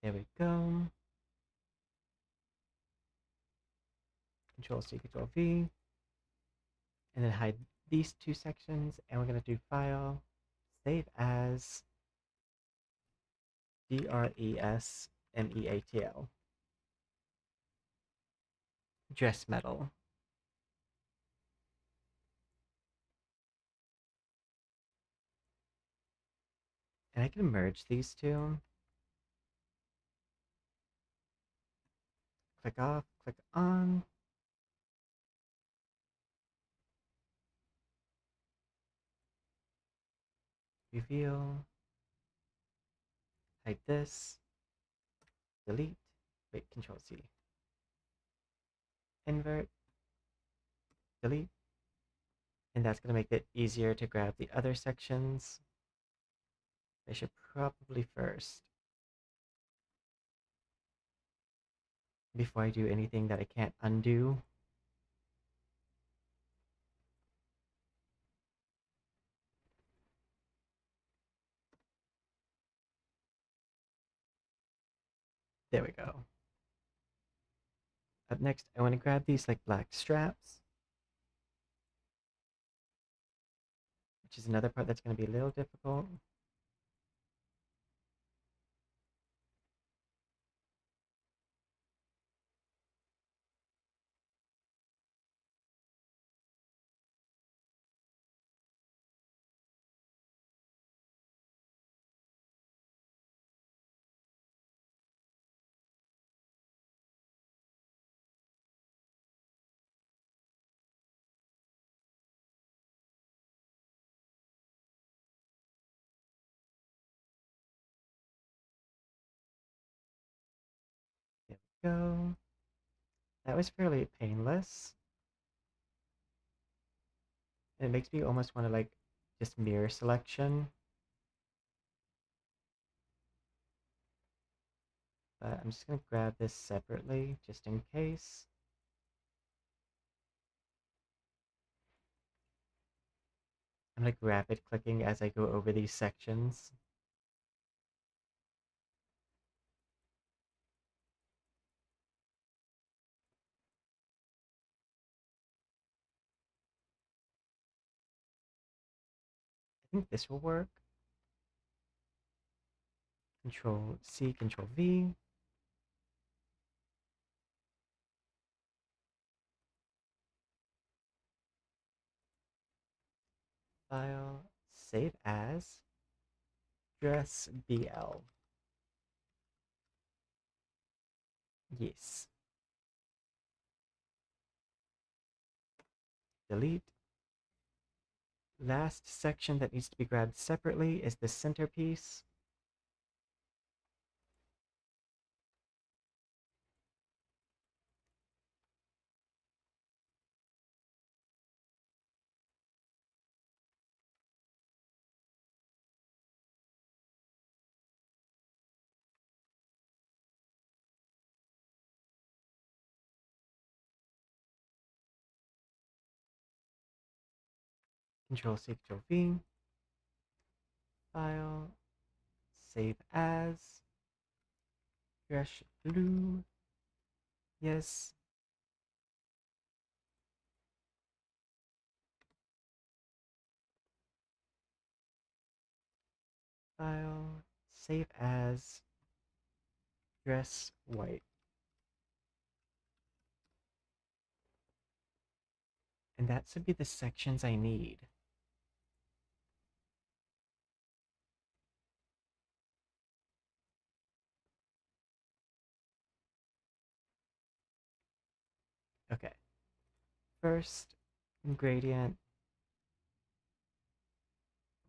there we go. Control C, Control V, and then hide these two sections. And we're gonna do File, Save as DRESMEATL. Dress Metal. And I can merge these two. Click off, click on, reveal, hide this, delete, wait, Control C, invert, delete, and that's going to make it easier to grab the other sections. I should probably first, before I do anything that I can't undo, there we go. Up next, I want to grab these like black straps, which is another part that's going to be a little difficult. There we go. That was fairly painless. And it makes me almost want to like just mirror selection. But I'm just going to grab this separately just in case. I'm like rapid clicking as I go over these sections. I think this will work. Control C, Control V. File, save as, dress BL. Yes. Delete. Last section that needs to be grabbed separately is the centerpiece. Control C, Control V. File, save as, Fresh blue. Yes. File. Save as dress white. And that should be the sections I need. Okay. First gradient.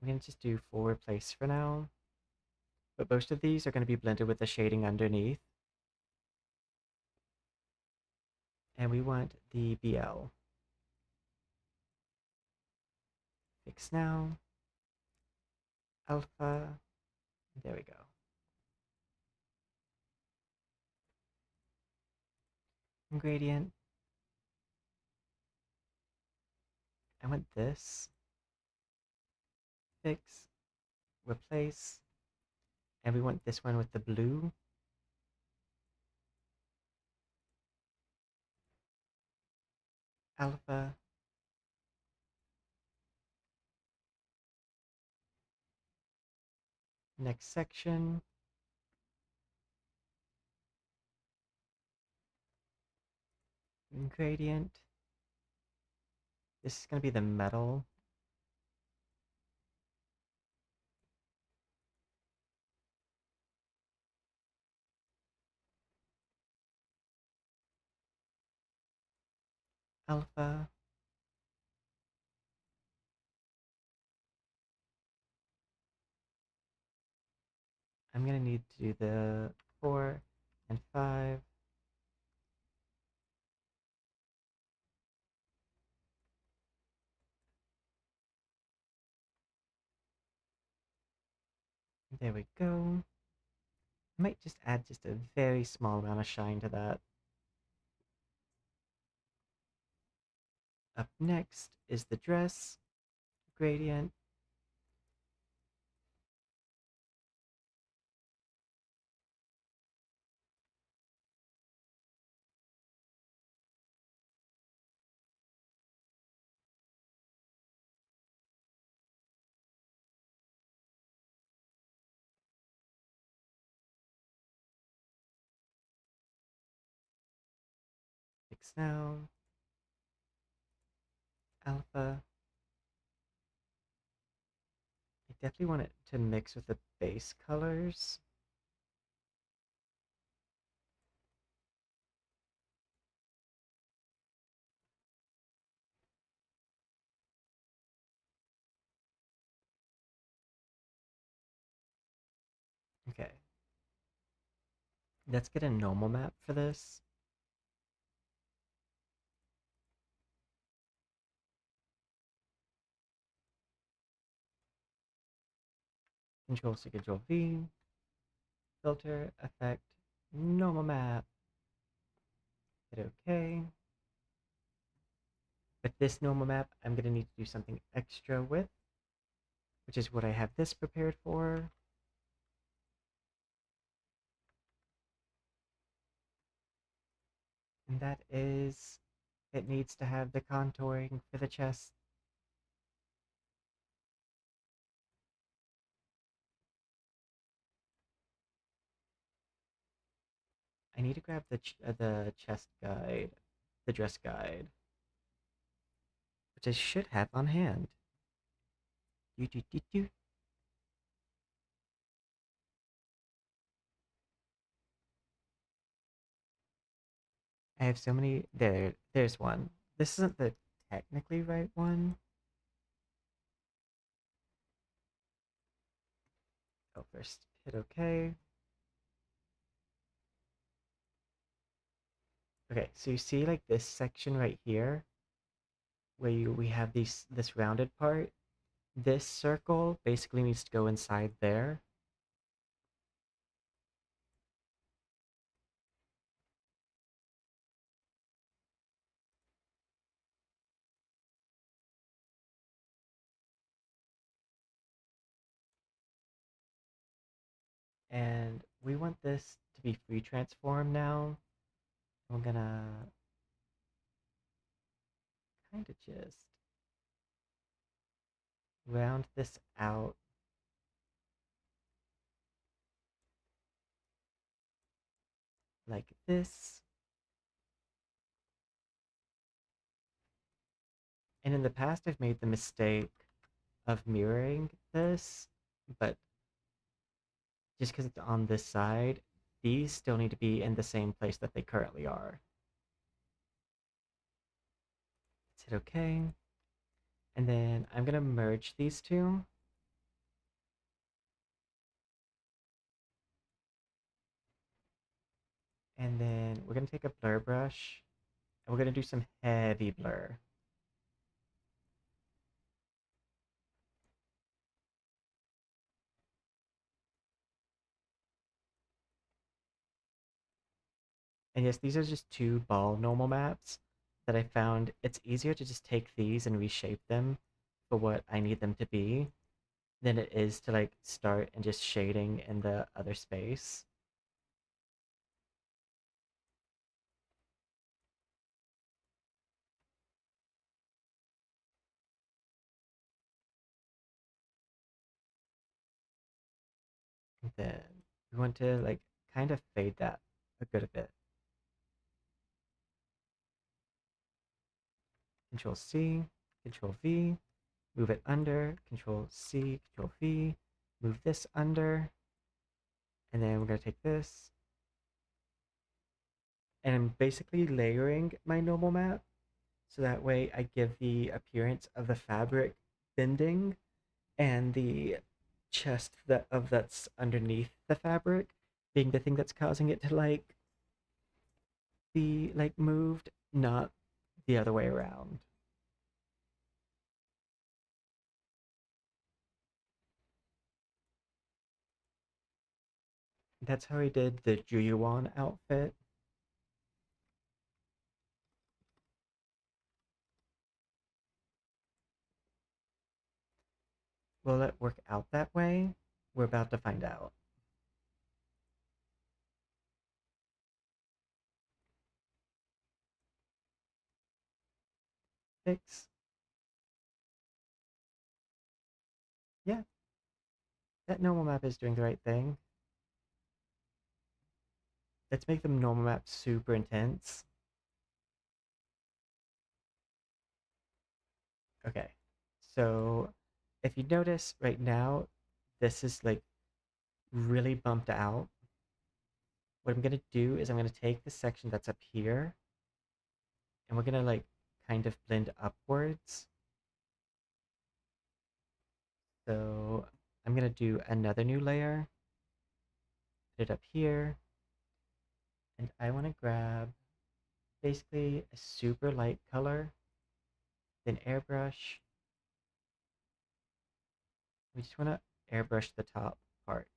I'm going to just do forward place for now. But most of these are going to be blended with the shading underneath. And we want the BL. Fix now. Alpha. There we go. Gradient. I want this. Fix. Replace. And we want this one with the blue. Alpha. Next section. Gradient. This is going to be the metal. Alpha. I'm going to need to do the 4 and 5. There we go. I might just add just a very small amount of shine to that. Up next is the dress. Gradient. Fix now. Alpha. I definitely want it to mix with the base colors. Okay. Let's get a normal map for this. Control C, Control V. Filter, effect, normal map. Hit OK. With this normal map, I'm going to need to do something extra with, which is what I have this prepared for. And that is, it needs to have the contouring for the chest. I need to grab the chest guide, the dress guide, which I should have on hand. Do, do, do, do. I have so many. There's one. This isn't the technically right one. Oh, first hit OK. Okay, so you see like this section right here, where we have this rounded part. This circle basically needs to go inside there. And we want this to be free transform now. I'm gonna kind of just round this out like this. And in the past, I've made the mistake of mirroring this, but just because it's on this side, these still need to be in the same place that they currently are. Let's hit OK. And then I'm going to merge these two. And then we're going to take a blur brush, and we're going to do some heavy blur. And yes, these are just two ball normal maps that I found it's easier to just take these and reshape them for what I need them to be than it is to like start and just shading in the other space. And then we want to like kind of fade that a good bit. Control C, Control V, move it under, Control C, Control V, move this under, and then we're going to take this, and I'm basically layering my normal map, so that way I give the appearance of the fabric bending and the chest that's underneath the fabric being the thing that's causing it to like be like moved, not the other way around. That's how I did the Jiuyuan outfit. Will it work out that way? We're about to find out. Fix. Yeah, that normal map is doing the right thing. Let's make the normal map super intense. Okay, so if you notice right now, this is like really bumped out. What I'm gonna do is I'm gonna take the section that's up here and we're gonna like kind of blend upwards. So I'm gonna do another new layer, put it up here, and I wanna grab basically a super light color, then airbrush. We just wanna airbrush the top part.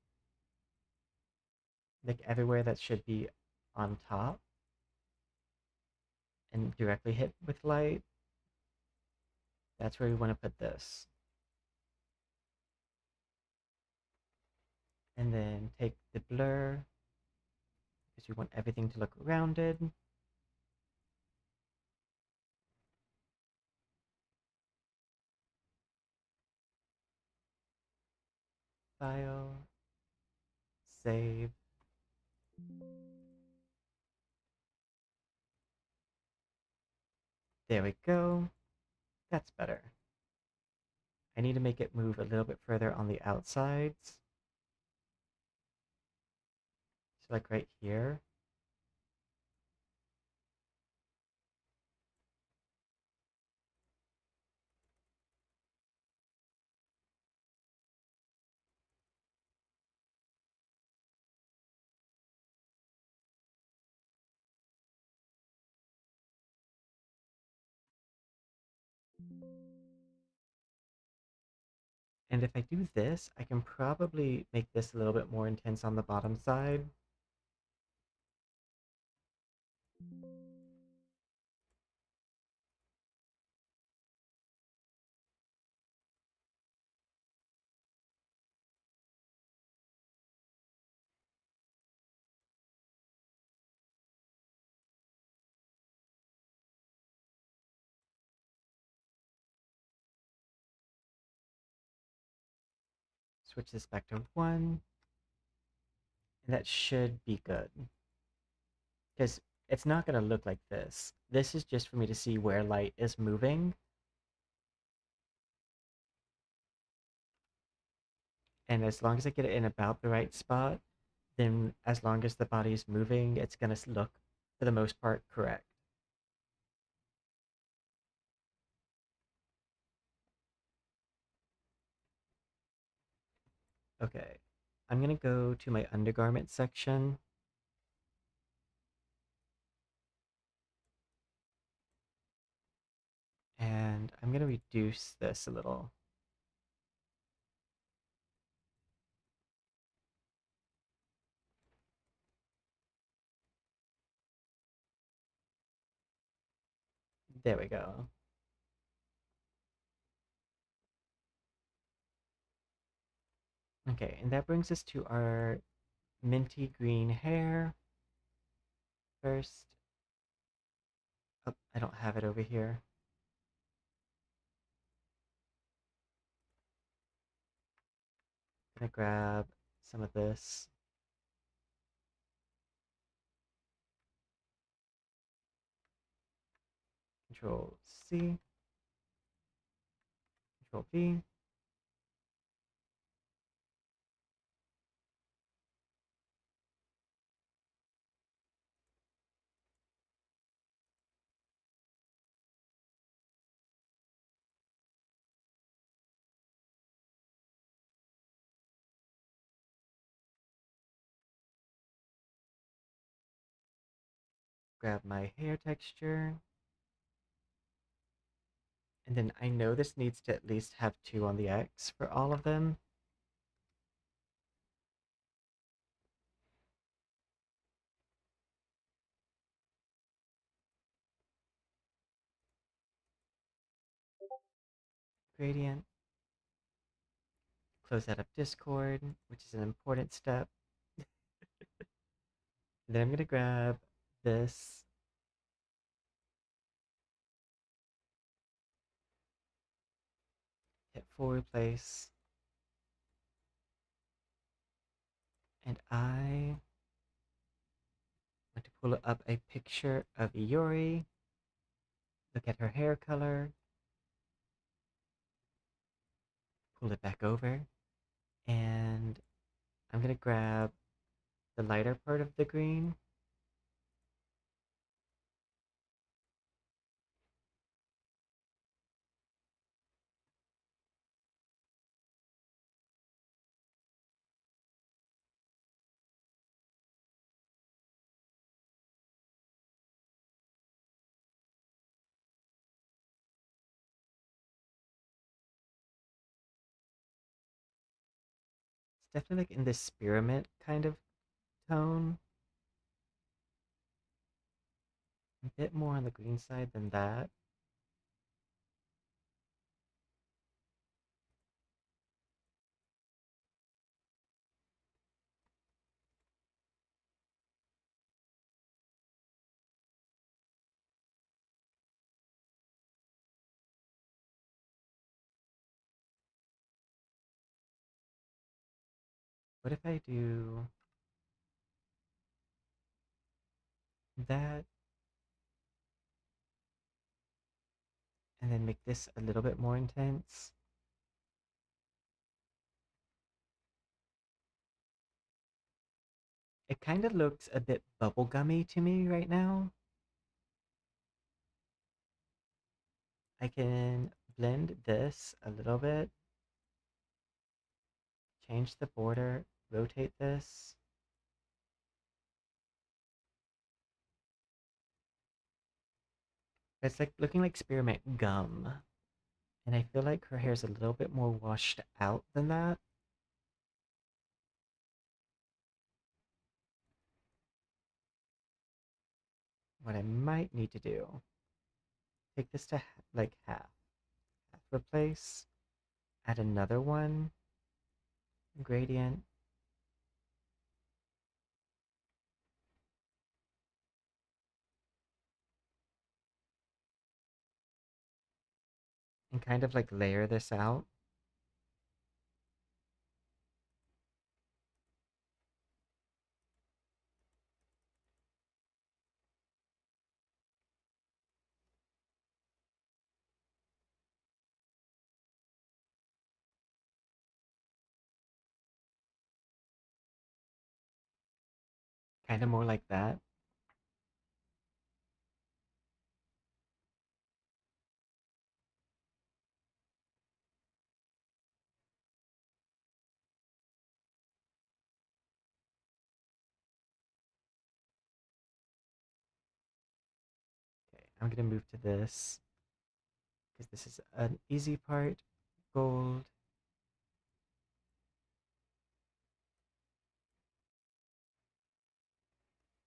Like everywhere that should be on top and directly hit with light, that's where we wanna put this. And then take the blur, because you want everything to look rounded. File, save. There we go. That's better. I need to make it move a little bit further on the outsides. So like right here. And if I do this, I can probably make this a little bit more intense on the bottom side. switch this back to 1. And that should be good. Because it's not going to look like this. This is just for me to see where light is moving. And as long as I get it in about the right spot, then as long as the body is moving, it's going to look, for the most part, correct. Okay, I'm going to go to my undergarment section. And I'm going to reduce this a little. There we go. Okay, and that brings us to our minty green hair. First, oh, I don't have it over here. I'm gonna grab some of this. Control C, Control V. Grab my hair texture. And then I know this needs to at least have 2 on the X for all of them. Gradient. Close out of Discord, which is an important step. Then I'm going to grab this. Hit full replace. And I want to pull up a picture of Iroi. Look at her hair color. Pull it back over. And I'm going to grab the lighter part of the green. It's definitely like in this spearmint kind of tone. A bit more on the green side than that. What if I do that and then make this a little bit more intense? It kind of looks a bit bubblegummy to me right now. I can blend this a little bit, change the border, rotate this. It's like looking like spearmint gum. And I feel like her hair's a little bit more washed out than that. What I might need to do, take this to like half replace, add another one, gradient, and kind of like layer this out. kind of more like that. Okay, I'm gonna move to this because this is an easy part. Gold.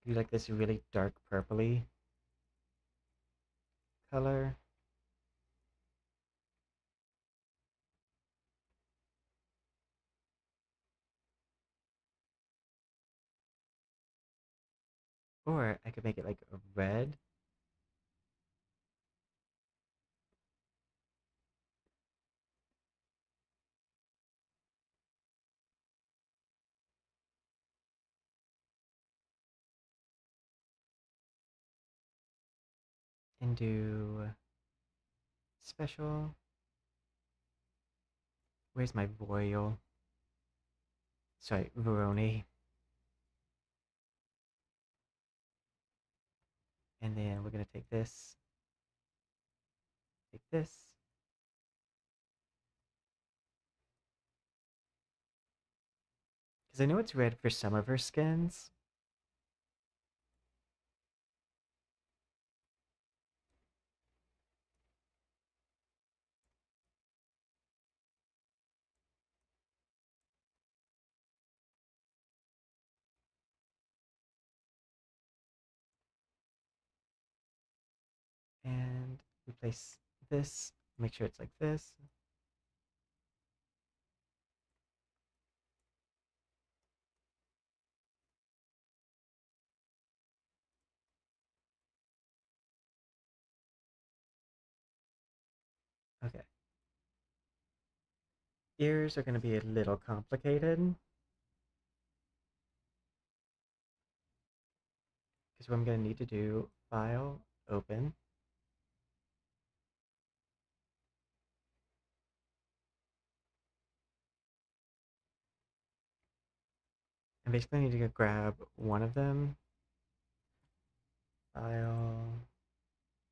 Do like this really dark purpley color. Or I could make it like a red. And do special. Where's my royal? Sorry, Veroni. And then we're gonna take this, take this. Because I know it's red for some of her skins. And we place this, make sure it's like this. Okay. Ears are going to be a little complicated because what I'm going to need to do, file, open. And basically I need to grab one of them, file,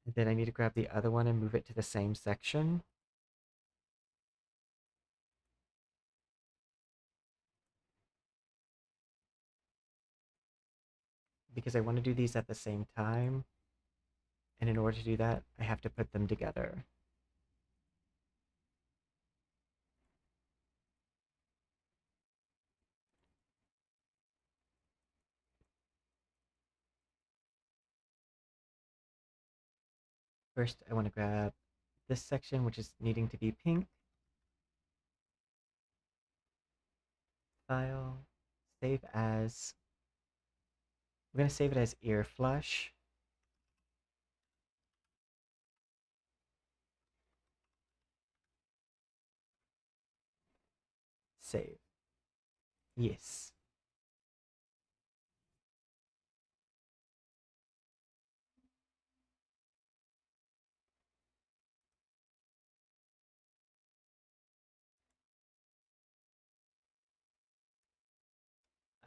and then I need to grab the other one and move it to the same section. Because I want to do these at the same time. And in order to do that, I have to put them together. First, I want to grab this section, which is needing to be pink. File, save as. I'm going to save it as ear flush. Save. Yes.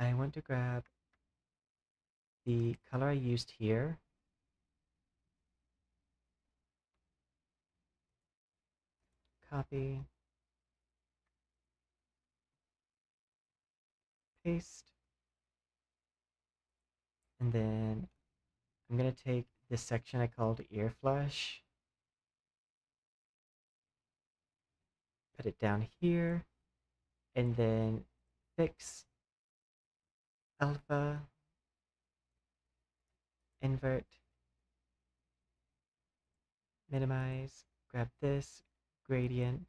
I want to grab the color I used here. Copy. Paste. And then I'm going to take this section I called ear flush. Put it down here. And then fix. Alpha. Invert. Minimize. Grab this. Gradient.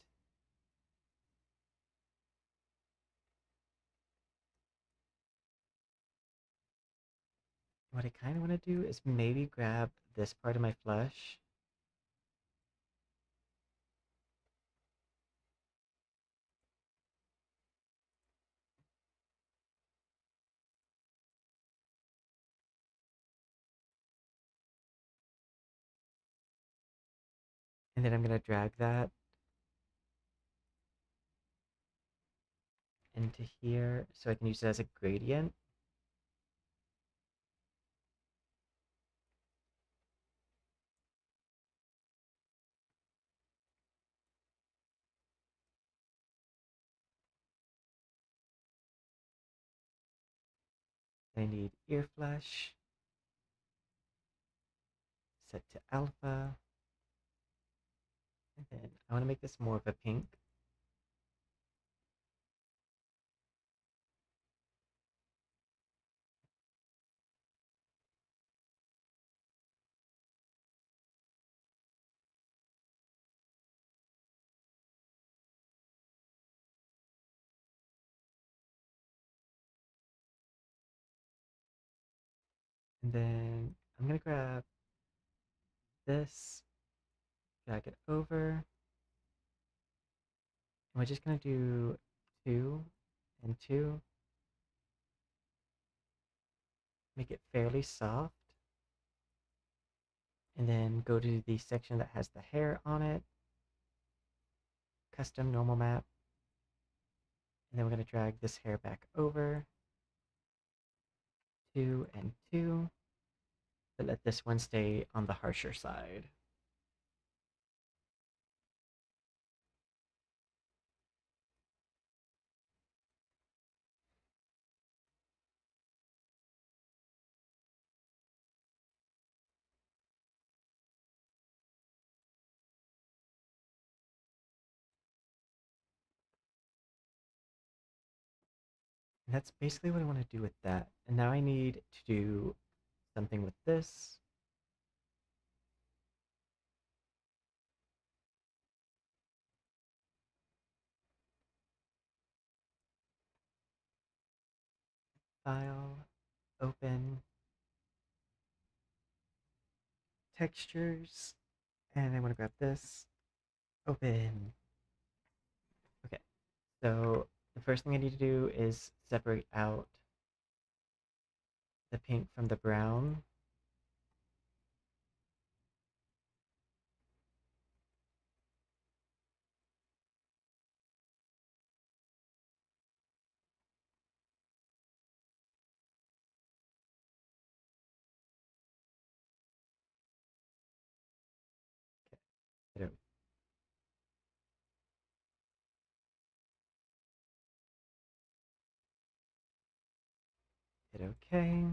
What I kind of want to do is maybe grab this part of my flush. And then I'm going to drag that into here so I can use it as a gradient. I need ear flush, set to alpha, and then I want to make this more of a pink. And then I'm gonna grab this, drag it over, and we're just gonna do 2 and 2, make it fairly soft, and then go to the section that has the hair on it, custom normal map, and then we're gonna drag this hair back over, 2 and 2, but let this one stay on the harsher side. And that's basically what I want to do with that. And now I need to do something with this. File, open, textures, and I want to grab this, open. Okay, so the first thing I need to do is separate out the pink from the brown. Okay, hit OK,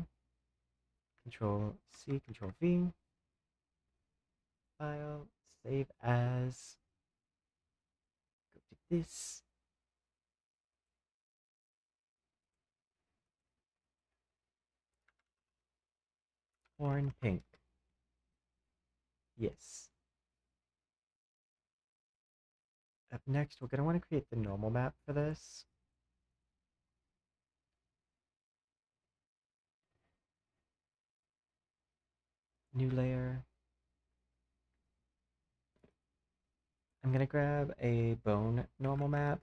Control C, Control V, file, save as, go to this, horn pink. Yes. Up next, we're going to want to create the normal map for this. New layer. I'm going to grab a bone normal map.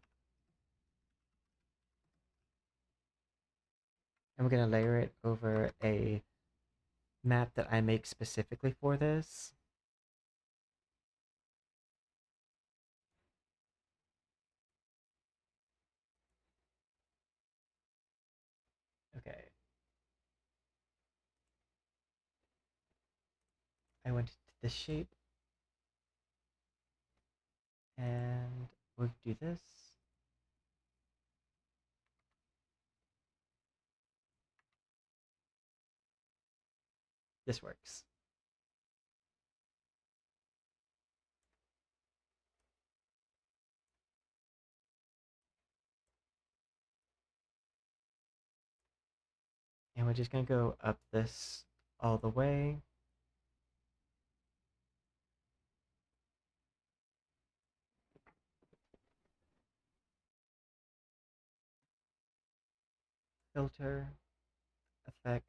And we're going to layer it over a map that I make specifically for this. Okay. I went to the shape. And we'll do this. This works. And we're just going to go up this all the way. Filter, effect,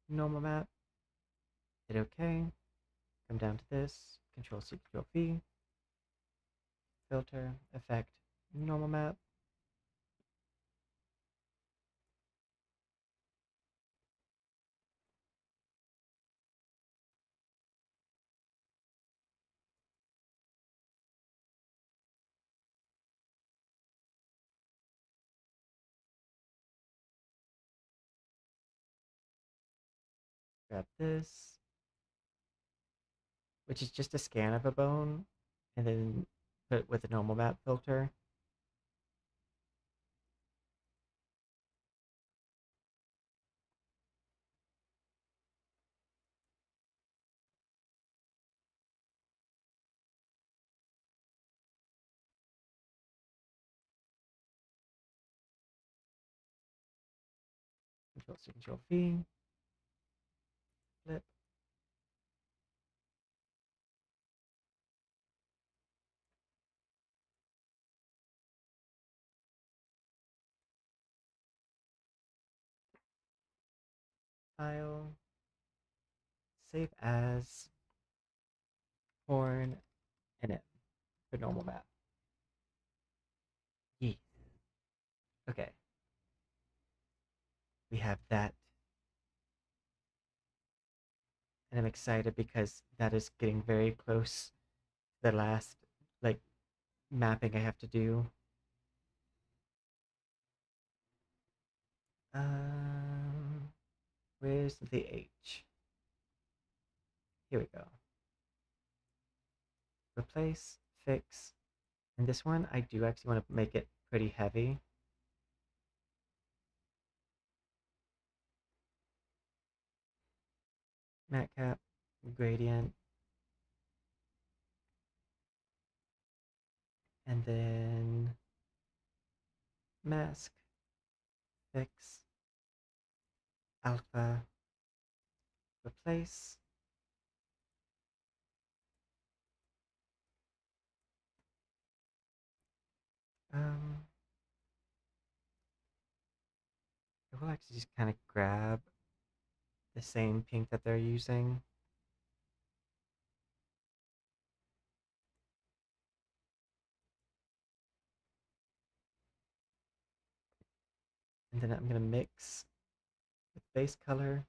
normal map. Hit OK. Come down to this. Control C, Control V. Filter, effect, normal map. Grab this, which is just a scan of a bone, and then put it with a normal map filter. Control-C, Control-V, flip. File, save as, horn, and M for normal map. Yeet. Okay, we have that. And I'm excited because that is getting very close to the last, like, mapping I have to do. Um, where's the H? Here we go. Replace, fix. And this one, I do actually want to make it pretty heavy. Matte cap, gradient. And then mask, fix, alpha, replace. Um, I will actually just kind of grab the same pink that they're using. And then I'm going to mix with base color.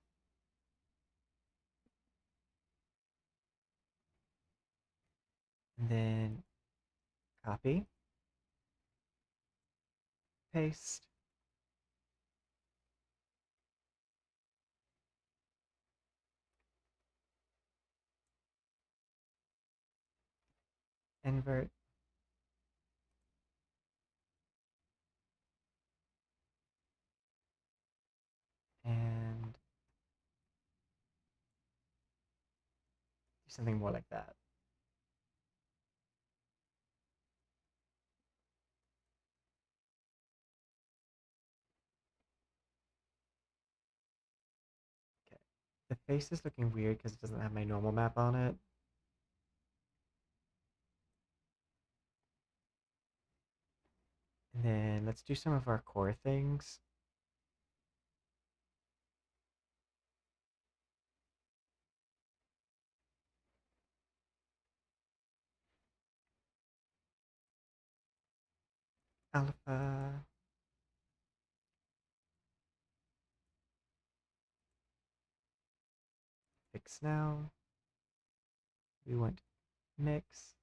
And then copy, paste, invert, and do something more like that. Okay. The face is looking weird because it doesn't have my normal map on it. And then let's do some of our core things. Alpha, fix now. We want mix.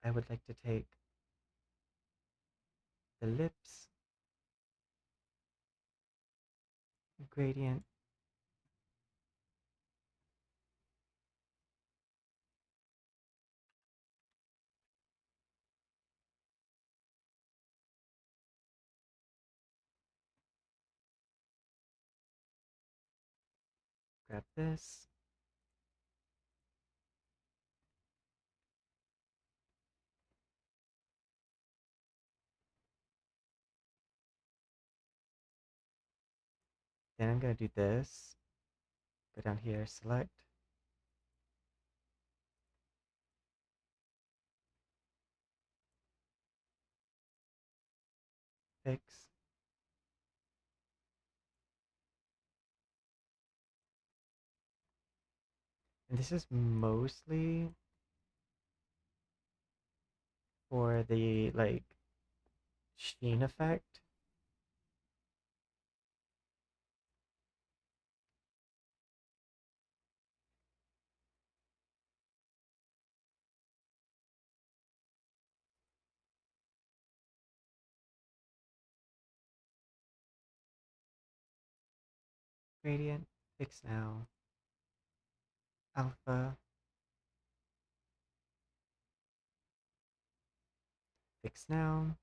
I would like to take the lips, gradient, grab this, then I'm going to do this, go down here, select, fix, and this is mostly for the, like, sheen effect. Gradient, fix now, alpha, fix now,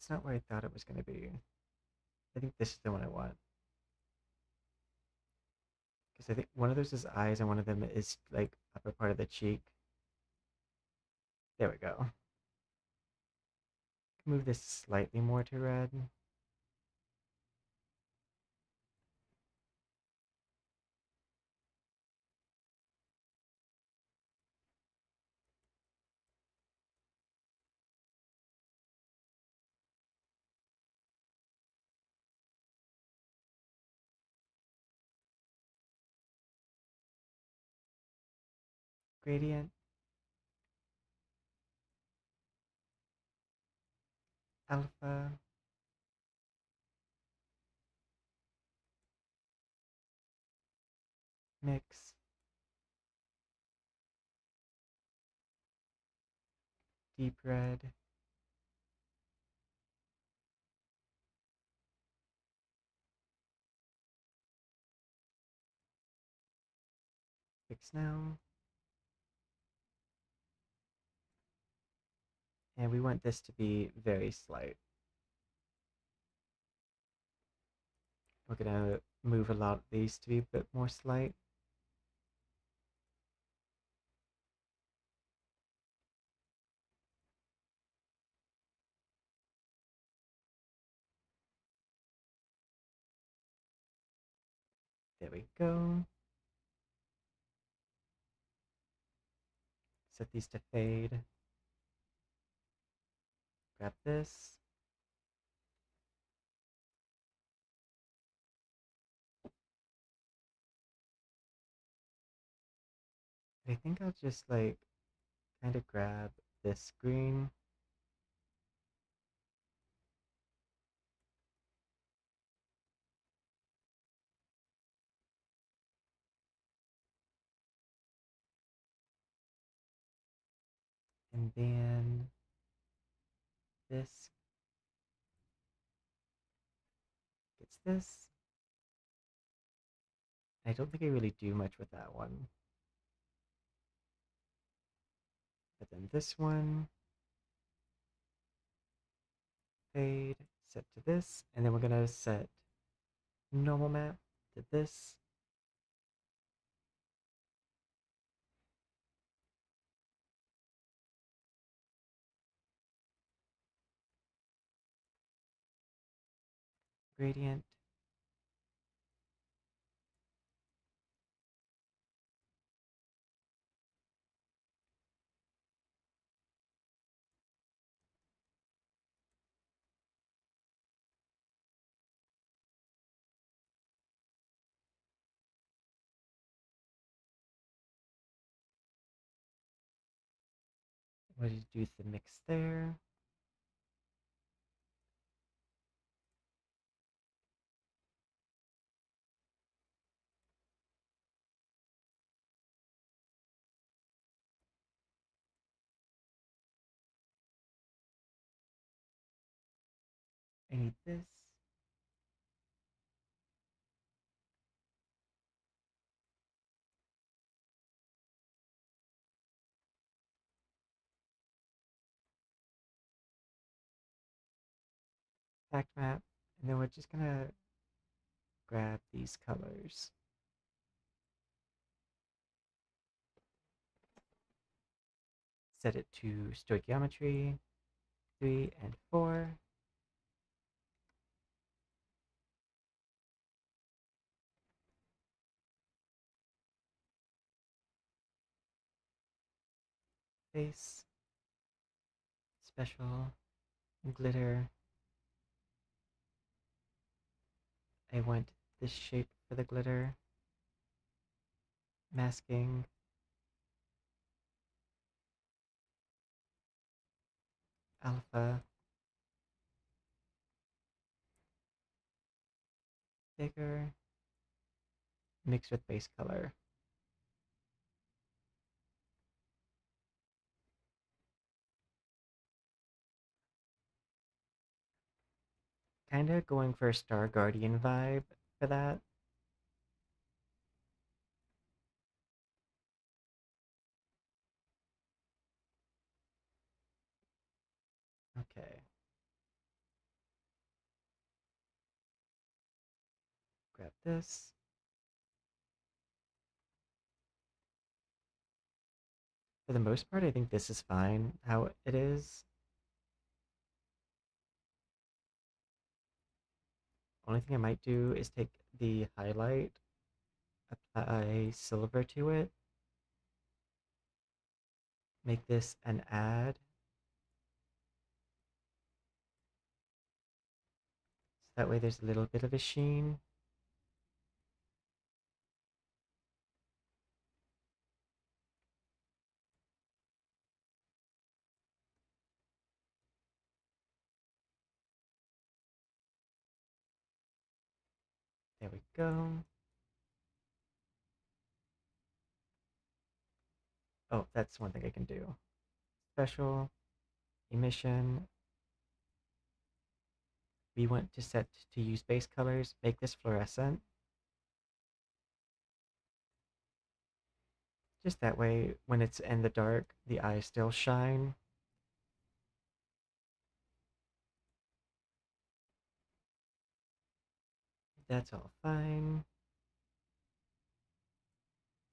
That's not where I thought it was going to be. I think this is the one I want. Because I think one of those is eyes and one of them is like upper part of the cheek. There we go. Move this slightly more to red. Gradient. Alpha. Mix. Deep red. Fix now. And we want this to be very slight. We're gonna move a lot of these to be a bit more slight. There we go. Set these to fade. Grab this. I think I'll just like kind of grab this green. And then this gets this. I don't think I really do much with that one. But then this one, fade, set to this, and then we're gonna set normal map to this. Gradient. What do you do with the mix there? I need this. Fact map. And then we're just gonna grab these colors. Set it to stoichiometry 3 and 4. Face, special, glitter. I want this shape for the glitter. Masking. Alpha. Bigger. Mix with base color. Kind of going for a Star Guardian vibe for that. Okay. grab this. For the most part, I think this is fine how it is. Only thing I might do is take the highlight, apply silver to it, make this an add. So that way there's a little bit of a sheen. There we go. Oh, that's one thing I can do. Special, emission. We want to set to use base colors, make this fluorescent. Just that way, when it's in the dark, the eyes still shine. That's all fine.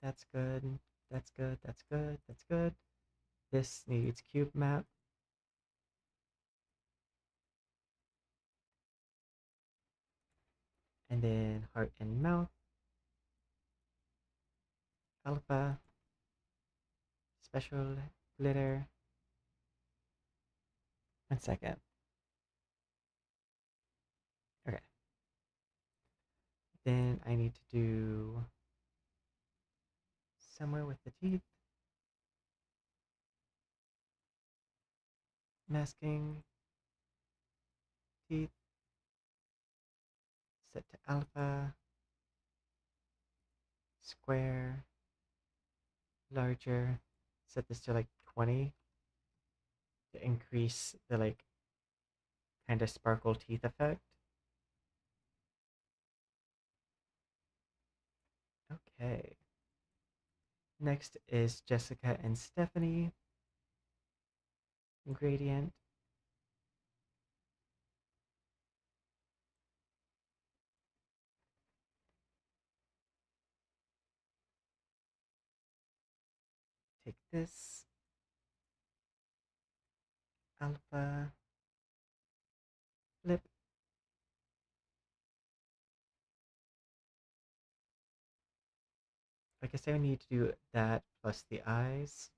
That's good. That's good. That's good. That's good. This needs cube map. And then heart and mouth. Alpha. Special glitter. 1 second. Okay. Then I need to do somewhere with the teeth. Masking. Teeth. Set to alpha. Square. Larger. Set this to like 20 to increase the like kind of sparkle teeth effect. Okay. Next is Jessica and Stephanie. Gradient. Take this. Alpha. Flip. I guess I need to do that plus the eyes.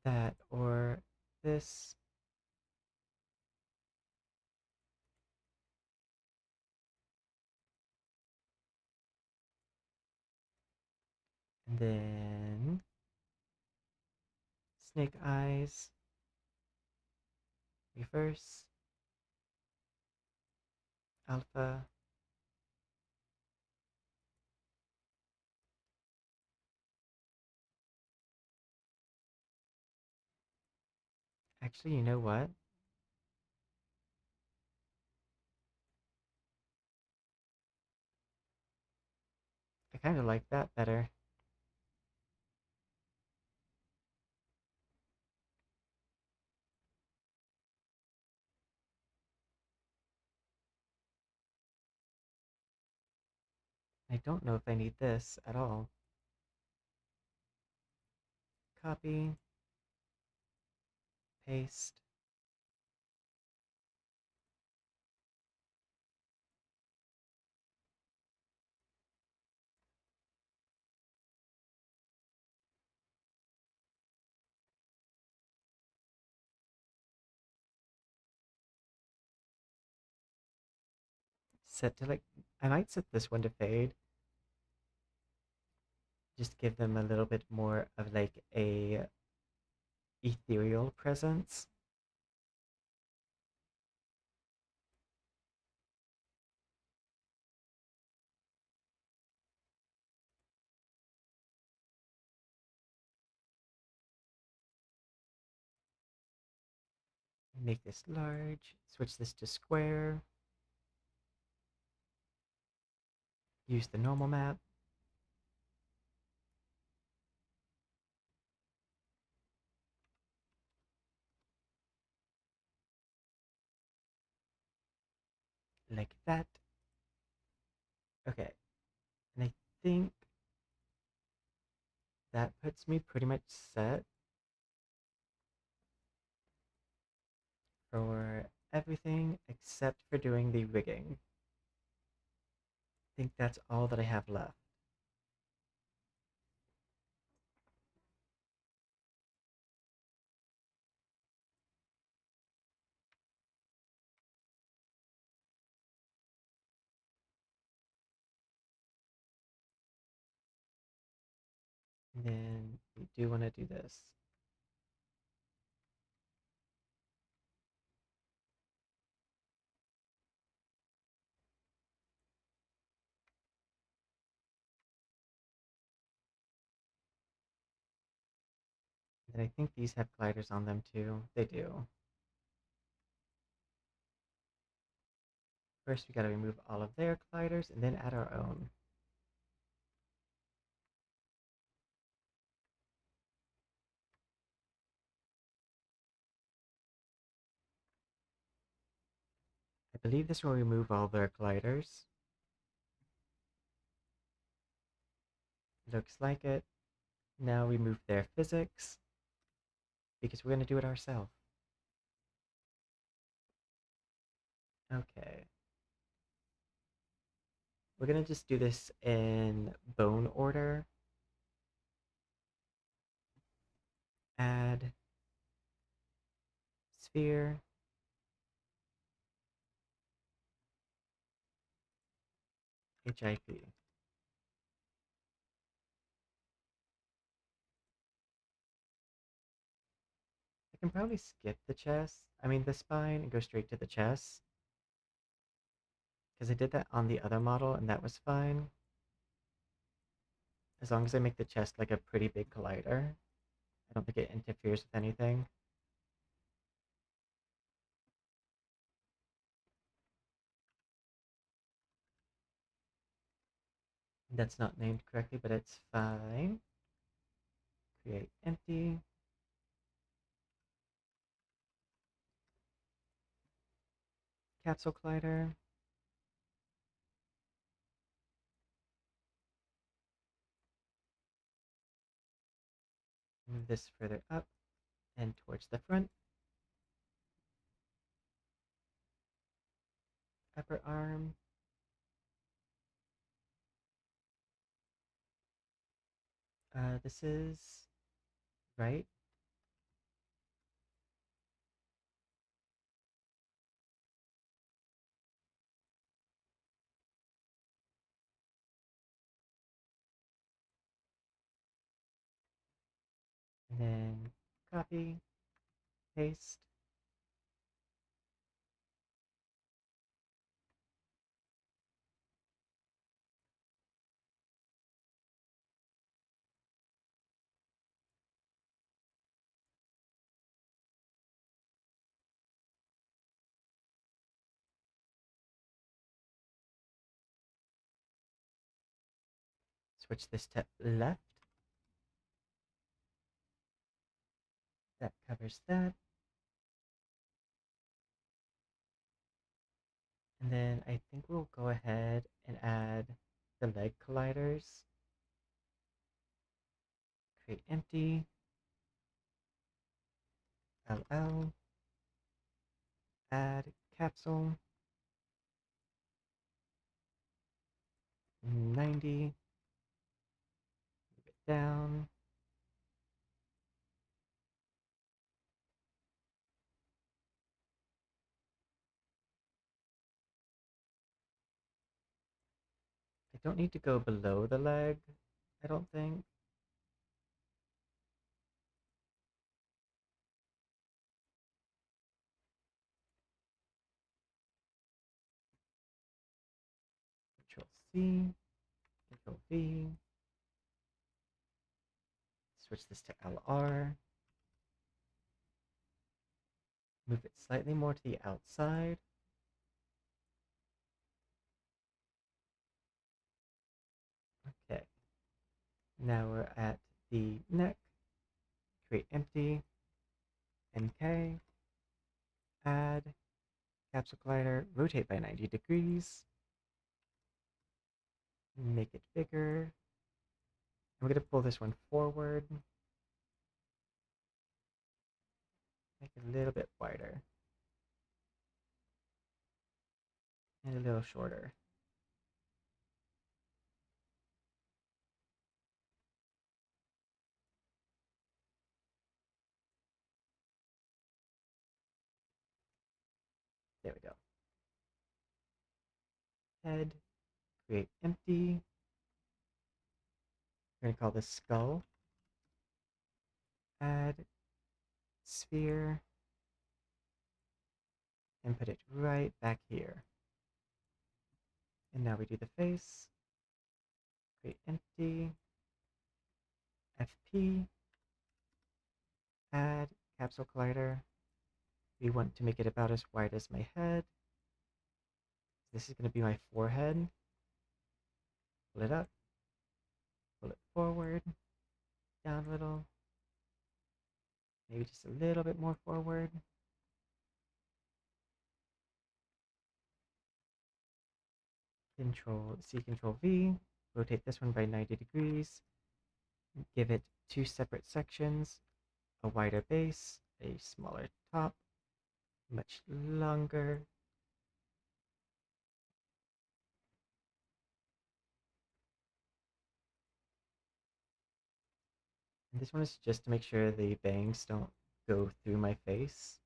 That or this. And then snake eyes. Reverse. Alpha. Actually, you know what? I kind of like that better. I don't know if I need this at all. Copy. Paste. Set to like, I might set this one to fade. Just give them a little bit more of like a ethereal presence. Make this large. Switch this to square. Use the normal map. Like that. Okay, and I think that puts me pretty much set for everything except for doing the rigging. I think that's all that I have left. And then we do want to do this. And I think these have gliders on them too. They do. First, we got to remove all of their gliders and then add our own. I believe this will remove all their gliders. Looks like it. Now remove their physics because we're going to do it ourselves. Okay. We're going to just do this in bone order. Add sphere. HIP. I can probably skip the chest. I mean the spine and go straight to the chest. Because I did that on the other model and that was fine. As long as I make the chest like a pretty big collider. I don't think it interferes with anything. That's not named correctly, but it's fine. Create empty. Capsule collider. Move this further up and towards the front. Upper arm. This is right. And then copy, paste. Switch this to left. That covers that. And then I think we'll go ahead and add the leg colliders. Create empty. LL. Add capsule. 90. Move it down. I don't need to go below the leg, I don't think. Control C, Control V. Switch this to LR. Move it slightly more to the outside. Okay. Now we're at the neck. Create empty. NK. Add capsule collider. Rotate by 90 degrees. make it bigger. I'm going to pull this one forward, make it a little bit wider, and a little shorter. There we go. Head, create empty. We're going to call this skull. Add sphere, and put it right back here. And now we do the face, create empty, FP, add capsule collider. We want to make it about as wide as my head. This is going to be my forehead. Pull it up, pull it forward, down a little, maybe just a little bit more forward. Control C, Control V, rotate this one by 90 degrees, give it two separate sections, a wider base, a smaller top, much longer. And this one is just to make sure the bangs don't go through my face.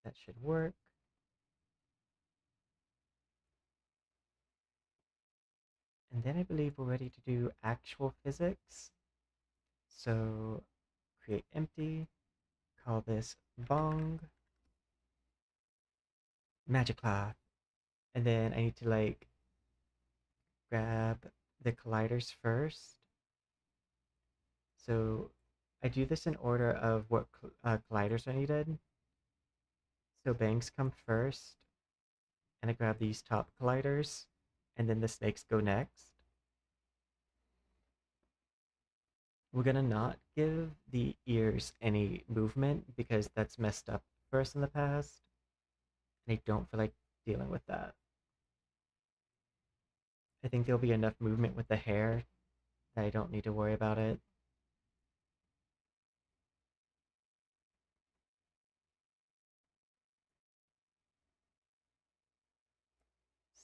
That should work. And then I believe we're ready to do actual physics. So create empty, call this bong, magic cloth. And then I need to like grab the colliders first. So I do this in order of what colliders are needed. So bangs come first, and I grab these top colliders, and then the snakes go next. We're gonna not give the ears any movement because that's messed up for us in the past, and I don't feel like dealing with that. I think there'll be enough movement with the hair that I don't need to worry about it.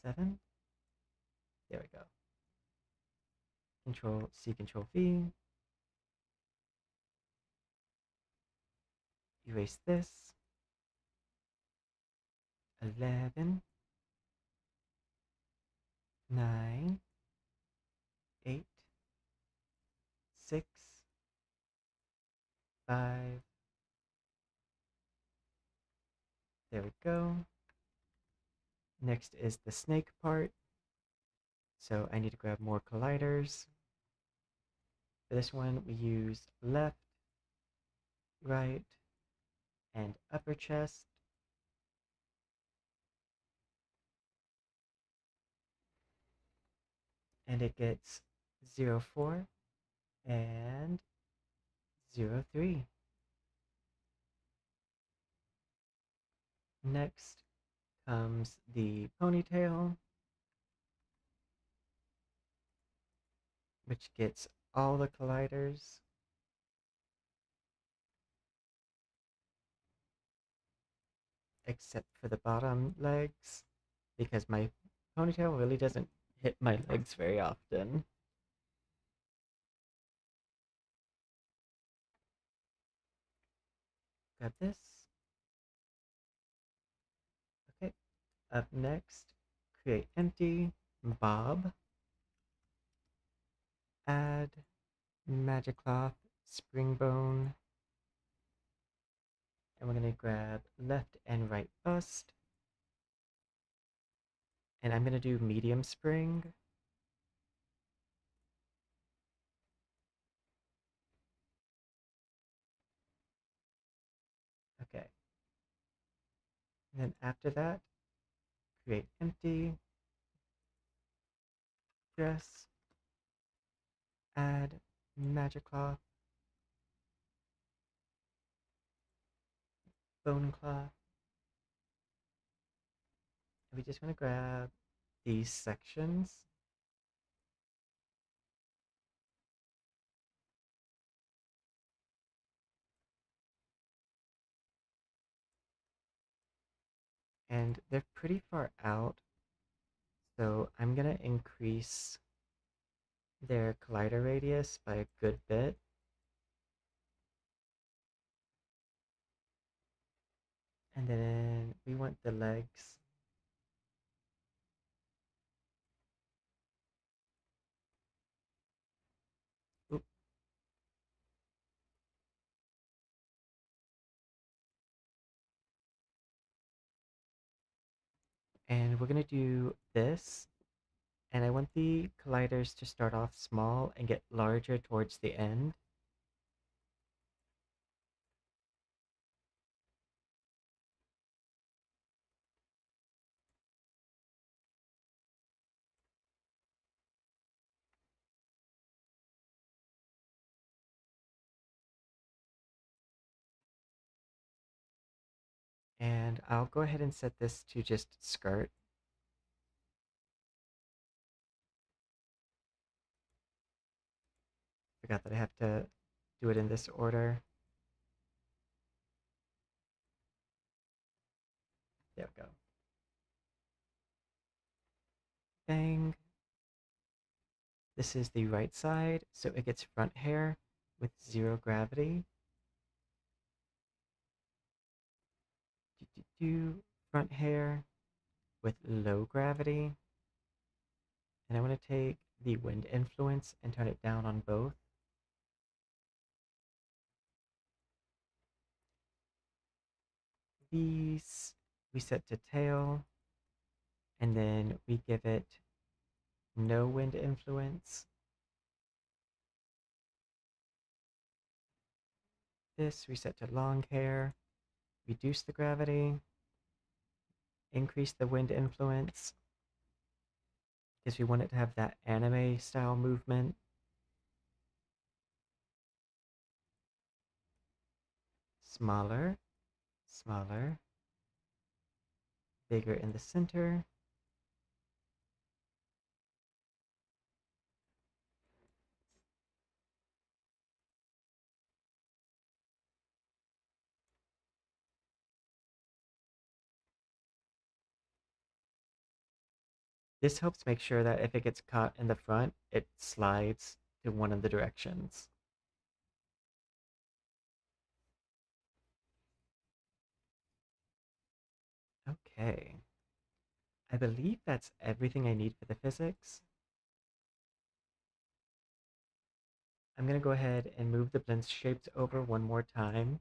Seven. There we go. Control C, Control V. Erase this. 11. 9. 8. 6. 5. There we go. Next is the snake part. So I need to grab more colliders. For this one, we use left, right, and upper chest. And it gets 0.4 and 0.3. Next comes the ponytail, which gets all the colliders except for the bottom legs, because my ponytail really doesn't hit my legs very often. Grab this. Okay, up next, create empty, bob, add magic cloth, spring bone, and we're going to grab left and right bust, and I'm going to do medium spring. Okay. And then after that, create empty, dress, add magic cloth, bone cloth. And we just want to grab these sections and they're pretty far out. So I'm going to increase their collider radius by a good bit. And then we want the legs. Oop. And we're going to do this. And I want the colliders to start off small and get larger towards the end. And I'll go ahead and set this to just skirt. Forgot that I have to do it in this order. There we go. Bang. This is the right side, so it gets front hair with 0 gravity. Front hair with low gravity. And I want to take the wind influence and turn it down on both. These we set to tail, and then we give it no wind influence. This we set to long hair, reduce the gravity, increase the wind influence, because we want it to have that anime style movement. Smaller, smaller, bigger in the center. This helps make sure that if it gets caught in the front, it slides to one of the directions. Okay. I believe that's everything I need for the physics. I'm going to go ahead and move the blend shapes over one more time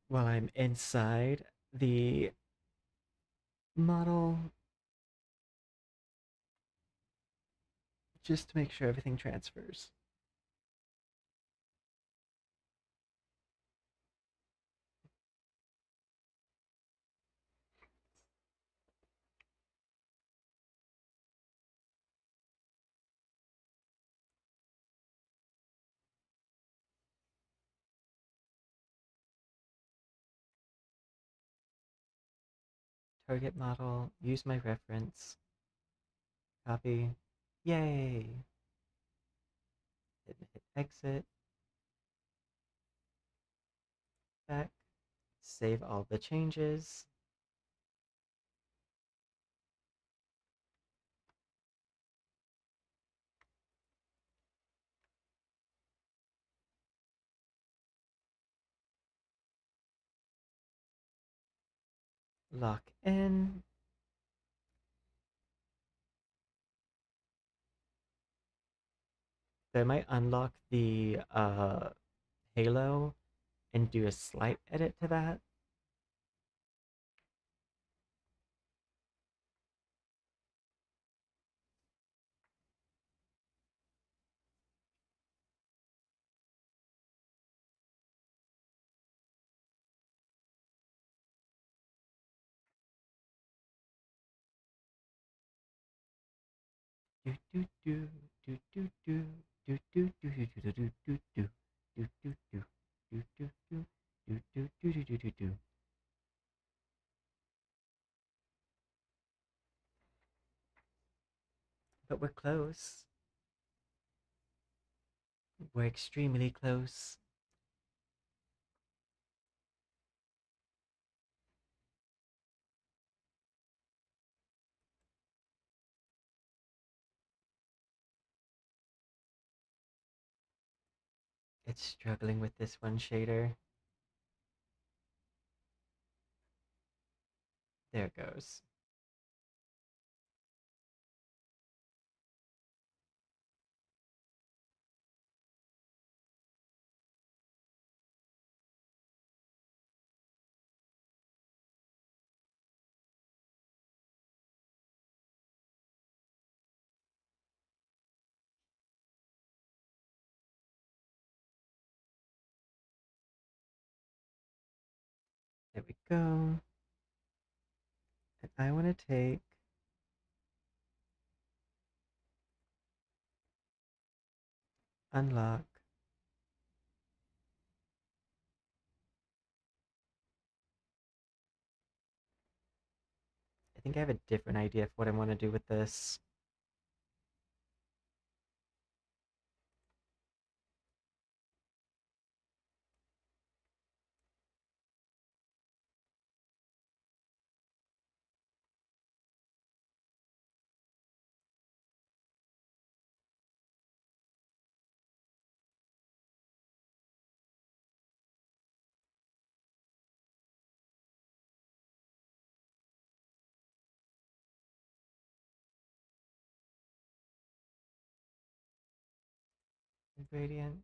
while I'm inside the model, just to make sure everything transfers. Target model, use my reference, copy, yay! Hit exit, back, save all the changes. Lock in. So I might unlock the halo and do a slight edit to that. But we're close. We're extremely close. It's struggling with this one shader. There it goes. There we go. And I want to take unlock. I think I have a different idea of what I want to do with this. Gradient,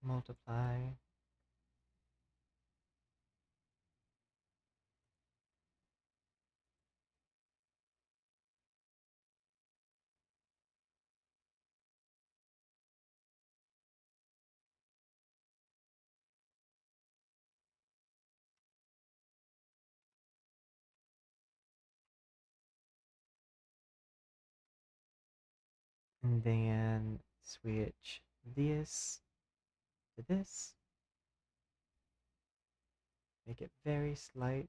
multiply. And then switch this to this. Make it very slight.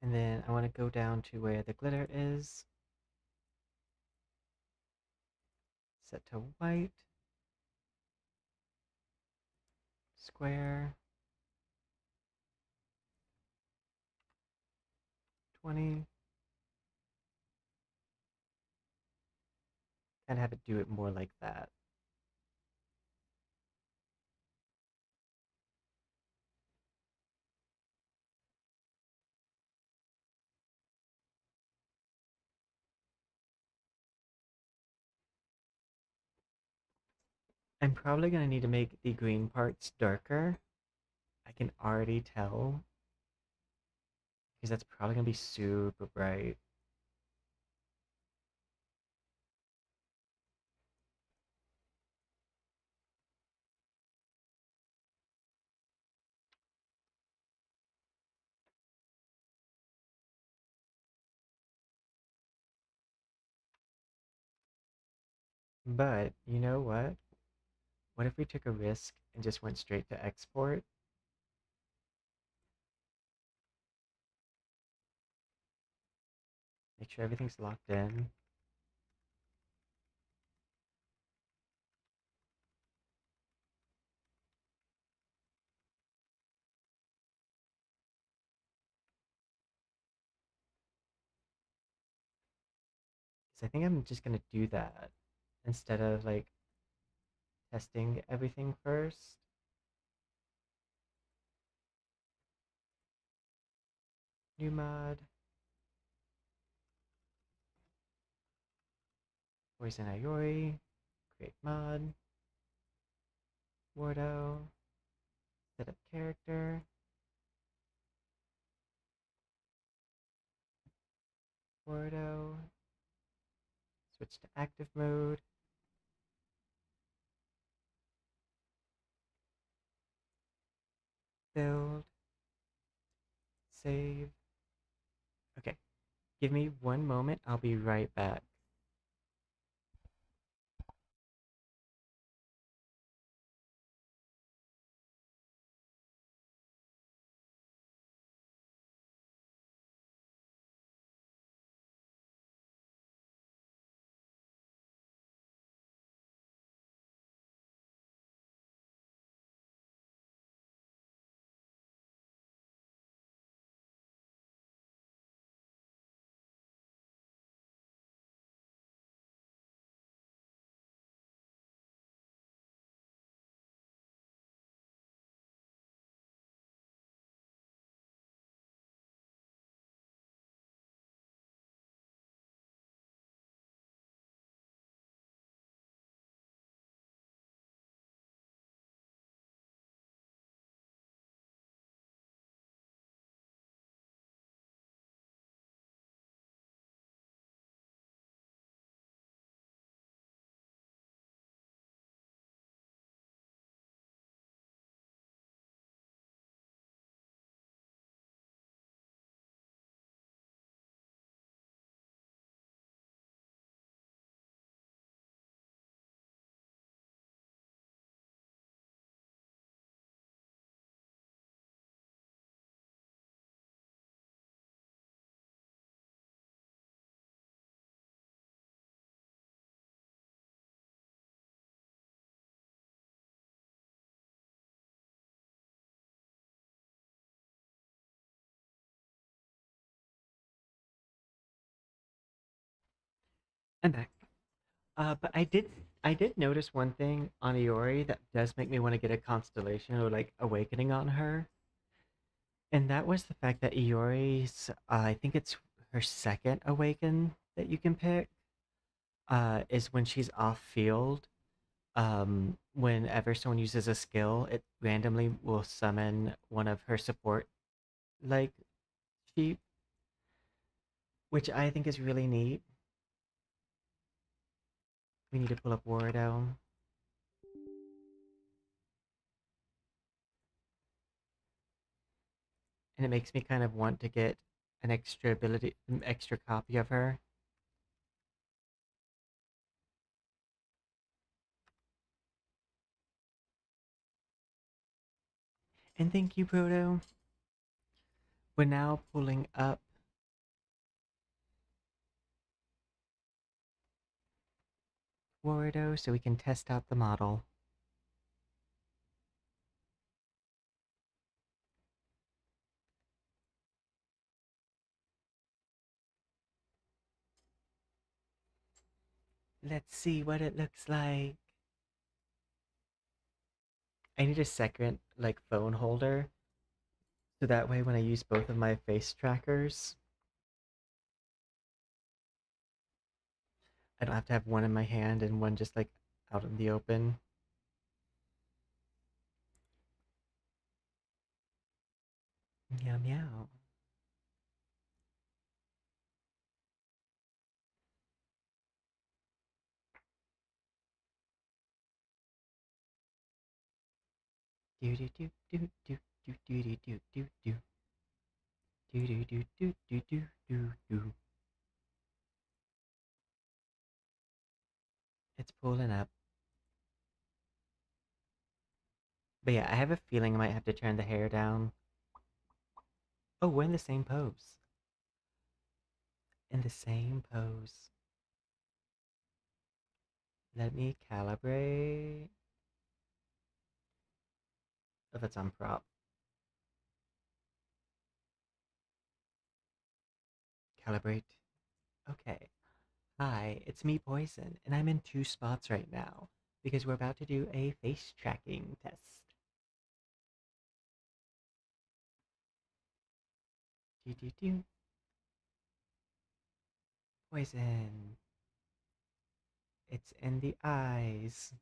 And then I want to go down to where the glitter is. Set to white. Square. 20. Kind of have it do it more like that. I'm probably going to need to make the green parts darker. I can already tell. Because that's probably going to be super bright. But, you know what? What if we took a risk and just went straight to export? Make sure everything's locked in. Because I think I'm just going to do that instead of like testing everything first. New mod. Poison Iroi. Create mod. Wardo. Set up character. Wardo. Switch to active mode. Build. Save. Okay. Give me one moment. I'll be right back. I'm back. But I did notice one thing on Iori that does make me want to get a constellation or like awakening on her, and that was the fact that Iori's I think it's her second awaken that you can pick. Is when she's off field. Whenever someone uses a skill, it randomly will summon one of her support like sheep, which I think is really neat. We need to pull up Wardo. And it makes me kind of want to get an extra copy of her. And thank you, Proto. We're now pulling up Wardo so we can test out the model. Let's see what it looks like. I need a second like phone holder so that way when I use both of my face trackers, I don't have to have one in my hand and one just like out in the open. Meow meow. Do do do do do do do do do do do do do do do do do do do. It's pulling up. But yeah, I have a feeling I might have to turn the hair down. Oh, we're in the same pose. In the same pose. Let me calibrate. If it's on prop. Calibrate. Okay. Hi, it's me, Poison, and I'm in two spots right now because we're about to do a face tracking test. Do do do. Poison. It's in the eyes.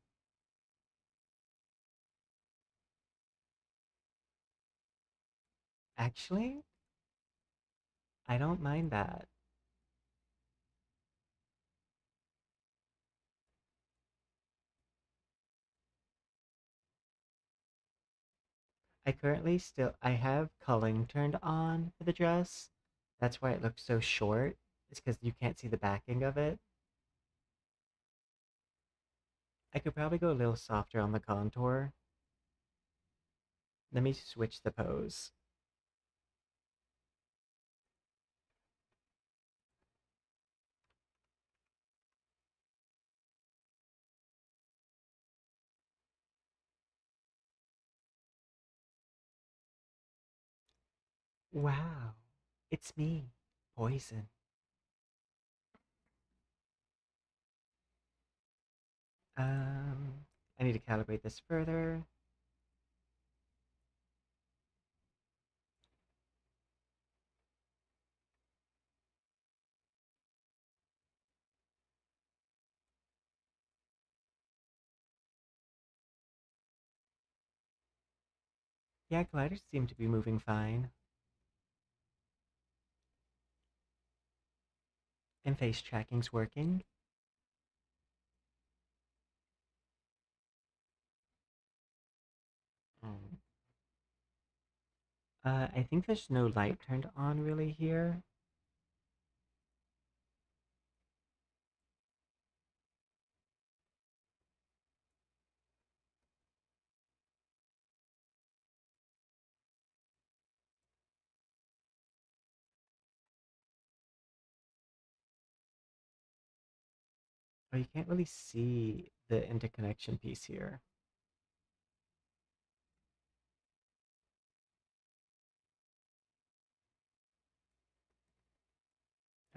Actually, I don't mind that. I have culling turned on for the dress. That's why it looks so short. It's because you can't see the backing of it. I could probably go a little softer on the contour. Let me switch the pose. Wow, it's me, Poison. I need to calibrate this further. Yeah, gliders seem to be moving fine. And face tracking's working. Mm. I think there's no light turned on really here. Oh, you can't really see the interconnection piece here.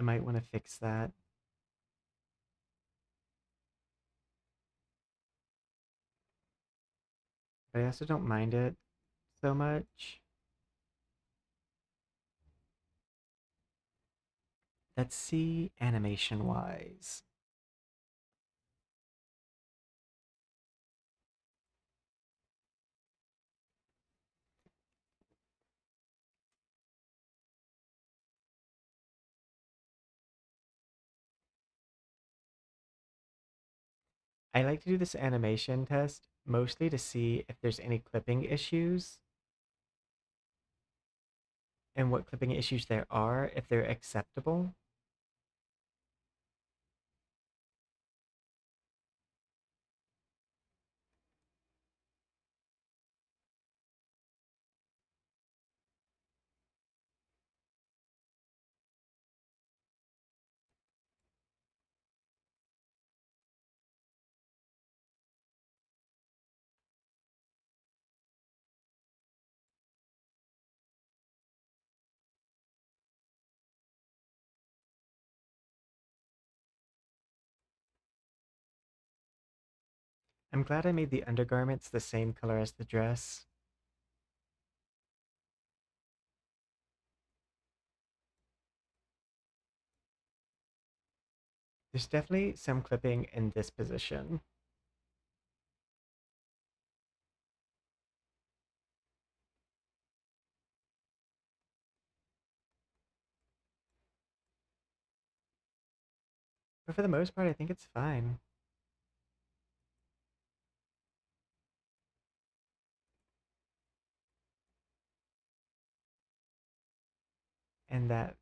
I might want to fix that. But I also don't mind it so much. Let's see animation wise. I like to do this animation test mostly to see if there's any clipping issues and what clipping issues there are, if they're acceptable. I'm glad I made the undergarments the same color as the dress. There's definitely some clipping in this position. But for the most part, I think it's fine. And that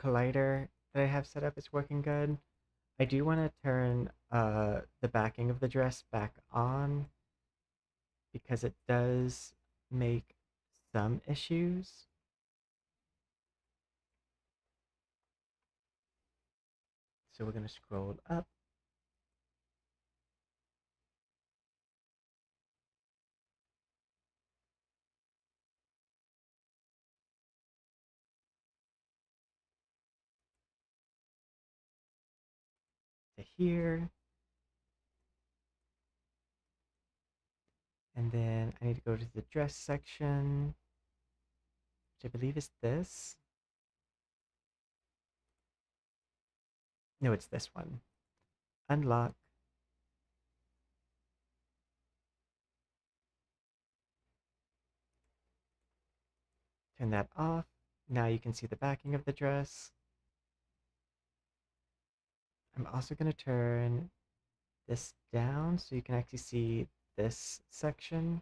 collider that I have set up is working good. I do want to turn the backing of the dress back on because it does make some issues. So we're going to scroll up to here. And then I need to go to the dress section, which I believe is this. No, it's this one. Unlock. Turn that off. Now you can see the backing of the dress. I'm also going to turn this down so you can actually see this section.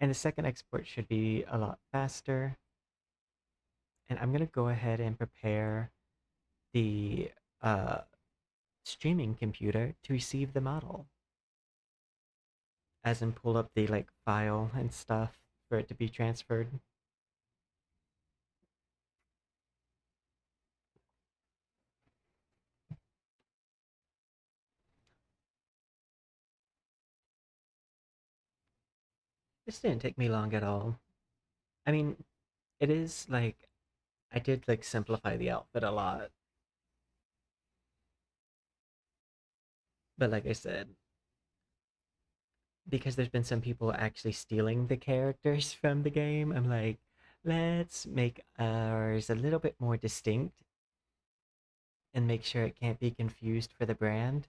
And the second export should be a lot faster. And I'm going to go ahead and prepare the uh, streaming computer to receive the model, as in pull up the like file and stuff for it to be transferred. This didn't take me long at all. I mean, it is like I did like simplify the outfit a lot, but like I said, because there's been some people actually stealing the characters from the game, I'm like, let's make ours a little bit more distinct and make sure it can't be confused for the brand.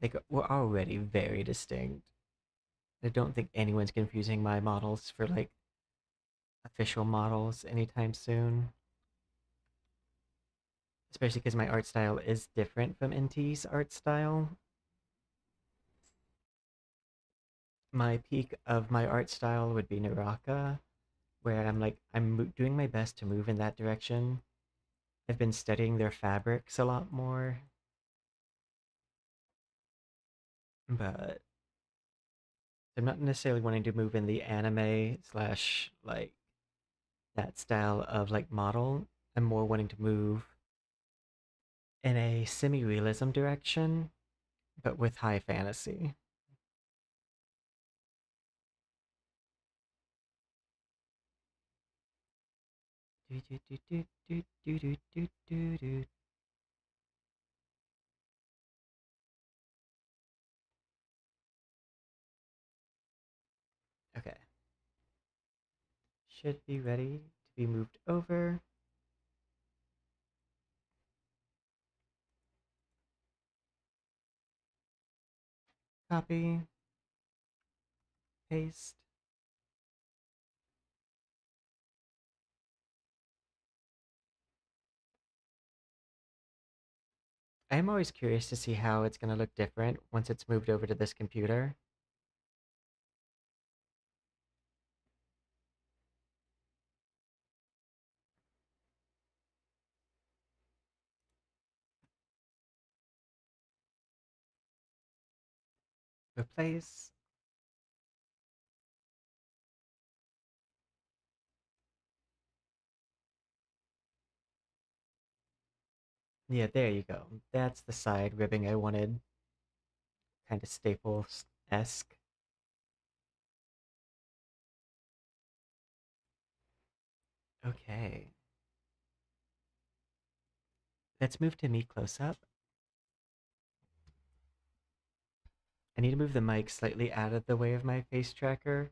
Like, we're already very distinct. I don't think anyone's confusing my models for like official models anytime soon. Especially because my art style is different from NT's art style. My peak of my art style would be Naraka, where I'm doing my best to move in that direction. I've been studying their fabrics a lot more, but I'm not necessarily wanting to move in the anime slash like that style of like model. I'm more wanting to move in a semi-realism direction, but with high fantasy. Okay, should be ready to be moved over. Copy, paste. I'm always curious to see how it's going to look different once it's moved over to this computer. Replace. Yeah, there you go. That's the side ribbing I wanted. Kind of Staples-esque. Okay. Let's move to me close up. I need to move the mic slightly out of the way of my face tracker.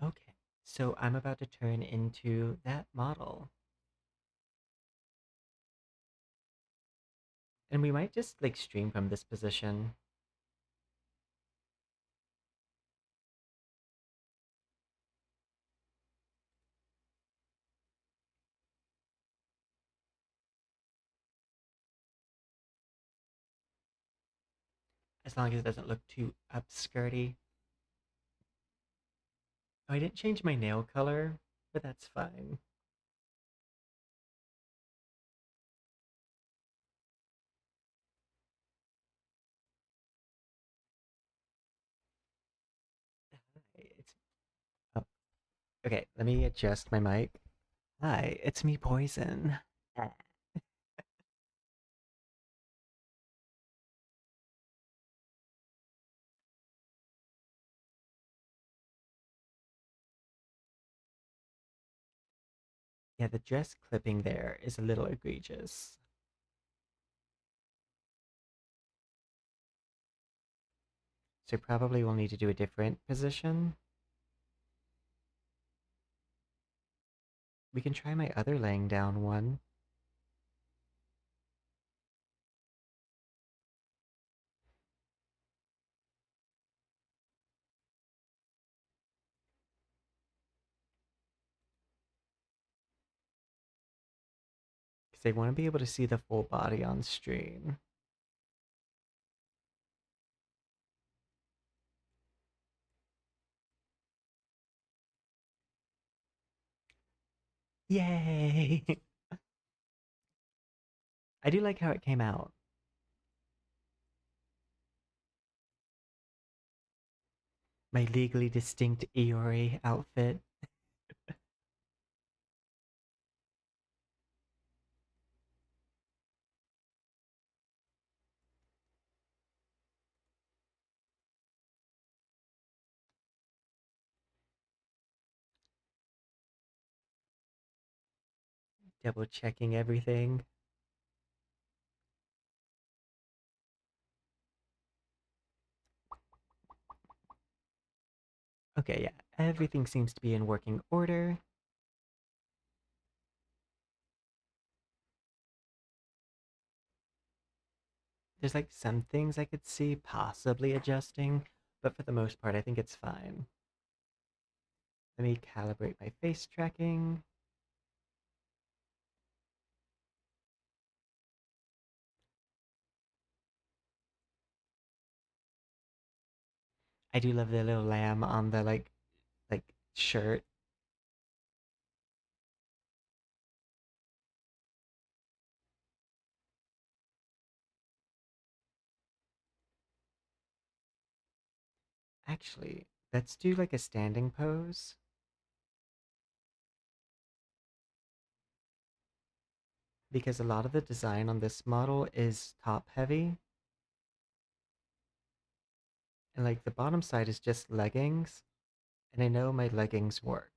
Okay. So I'm about to turn into that model. And we might just like stream from this position. As long as it doesn't look too upskirty. Oh, I didn't change my nail color, but that's fine. It's oh, okay. Let me adjust my mic. Hi, it's me, Poison. Ah. Yeah, the dress clipping there is a little egregious. So probably we'll need to do a different position. We can try my other laying down one. Because I want to be able to see the full body on stream. Yay! I do like how it came out. My legally distinct Iroi outfit. Double checking everything. Okay, yeah, everything seems to be in working order. There's like some things I could see possibly adjusting, but for the most part, I think it's fine. Let me calibrate my face tracking. I do love the little lamb on the like shirt. Actually, let's do like a standing pose because a lot of the design on this model is top heavy and like the bottom side is just leggings and I know my leggings work.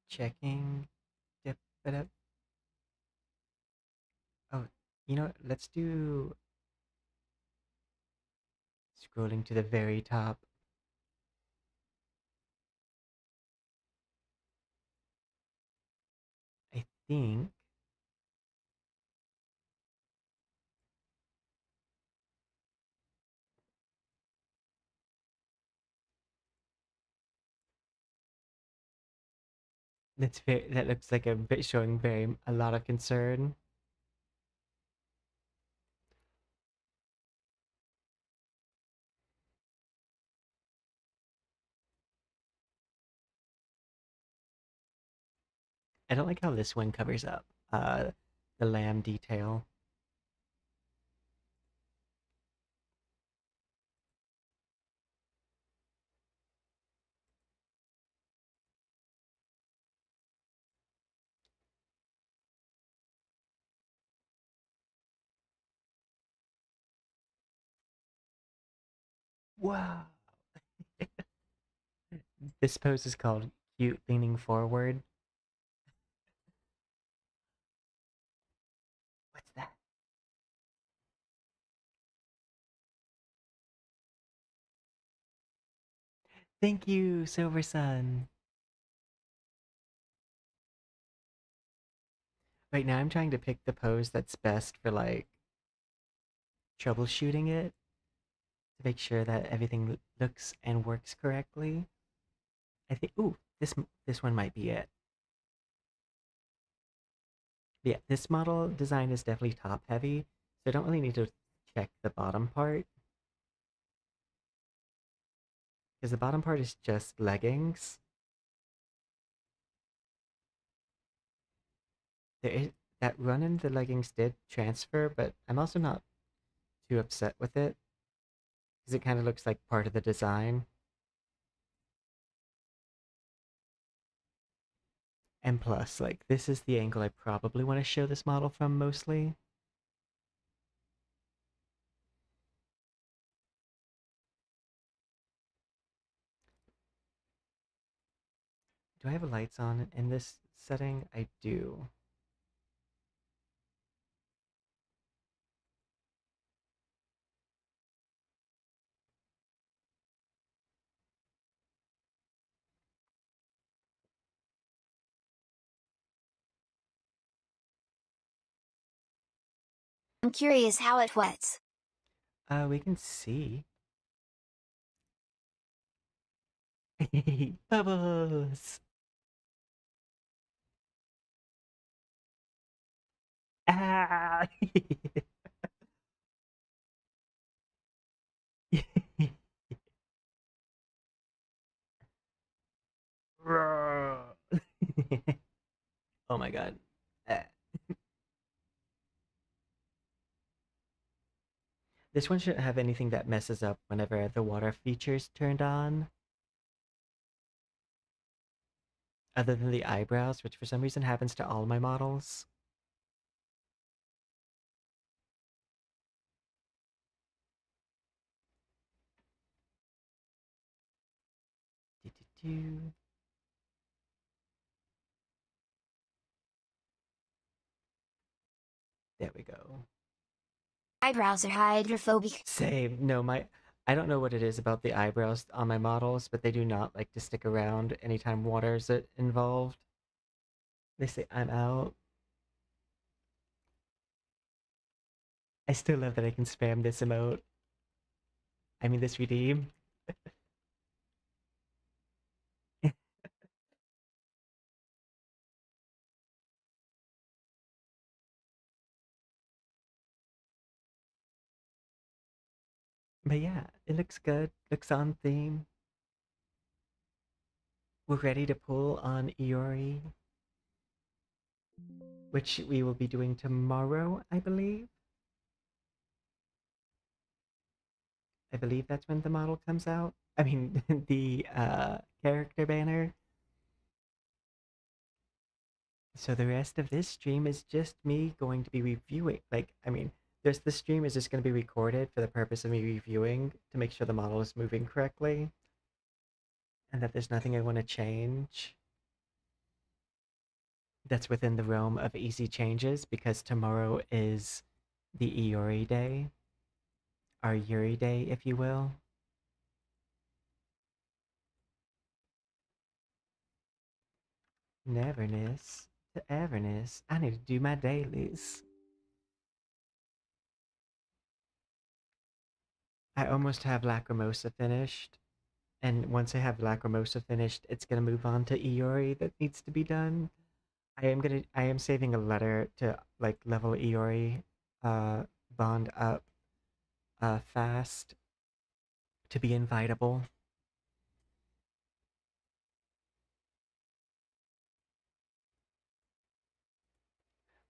Checking, dip it up. Oh, you know what? Let's do scrolling to the very top. I think that looks like a bit showing very a lot of concern. I don't like how this one covers up the lamb detail. Wow. This pose is called cute leaning forward. What's that? Thank you, Silver Sun. Right now I'm trying to pick the pose that's best for like troubleshooting it to make sure that everything looks and works correctly. I think ooh, this one might be it. Yeah, this model design is definitely top heavy, so I don't really need to check the bottom part because the bottom part is just leggings. There is that run in the leggings did transfer, but I'm also not too upset with it because it kind of looks like part of the design. And plus, like this is the angle I probably want to show this model from mostly. Do I have lights on in this setting? I do. I'm curious how it wets. We can see. Bubbles! Ah! Oh my god. Ah. This one shouldn't have anything that messes up whenever the water feature's turned on. Other than the eyebrows, which for some reason happens to all my models. Do-do-do. There we go. Eyebrows are hydrophobic. Same. No, I don't know what it is about the eyebrows on my models, but they do not like to stick around anytime water's involved. They say, I'm out. I still love that I can spam this emote. I mean, this redeem. But yeah, it looks good. Looks on theme. We're ready to pull on Iroi, which we will be doing tomorrow, I believe. I believe that's when the model comes out. I mean, the character banner. So the rest of this stream is just me going to be reviewing. Like, I mean, this stream is just going to be recorded for the purpose of me reviewing to make sure the model is moving correctly and that there's nothing I want to change that's within the realm of easy changes, because tomorrow is the Iori day, our Yuri day, if you will. Neverness to Everness. I need to do my dailies. I almost have Lacrimosa finished. And once I have Lacrimosa finished, it's gonna move on to Iori that needs to be done. I am saving a letter to like level Iori bond up fast to be invitable.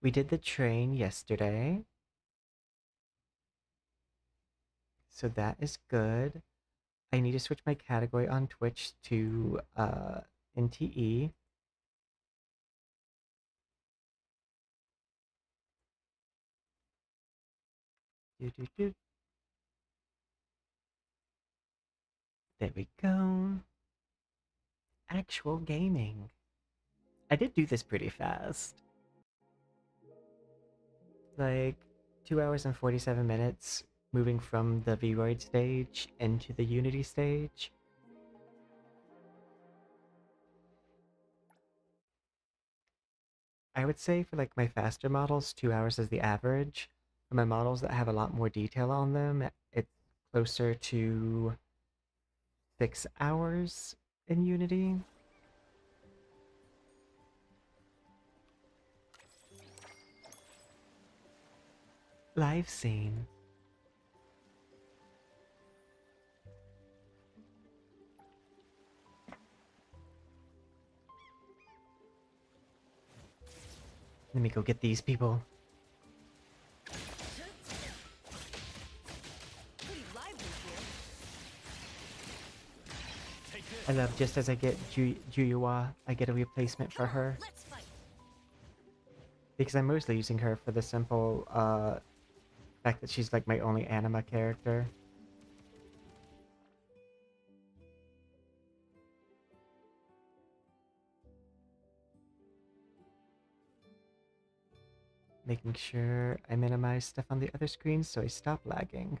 We did the train yesterday, so that is good. I need to switch my category on Twitch to NTE. Do, do, do. There we go. Actual gaming. I did do this pretty fast. Like 2 hours and 47 minutes moving from the Vroid stage into the Unity stage. I would say for like my faster models, 2 hours is the average. For my models that have a lot more detail on them, it's closer to 6 hours in Unity. Live scene. Let me go get these people. I love just as I get Jiuyuan, I get a replacement for her. Because I'm mostly using her for the simple fact that she's like my only anima character. Making sure I minimize stuff on the other screens so I stop lagging.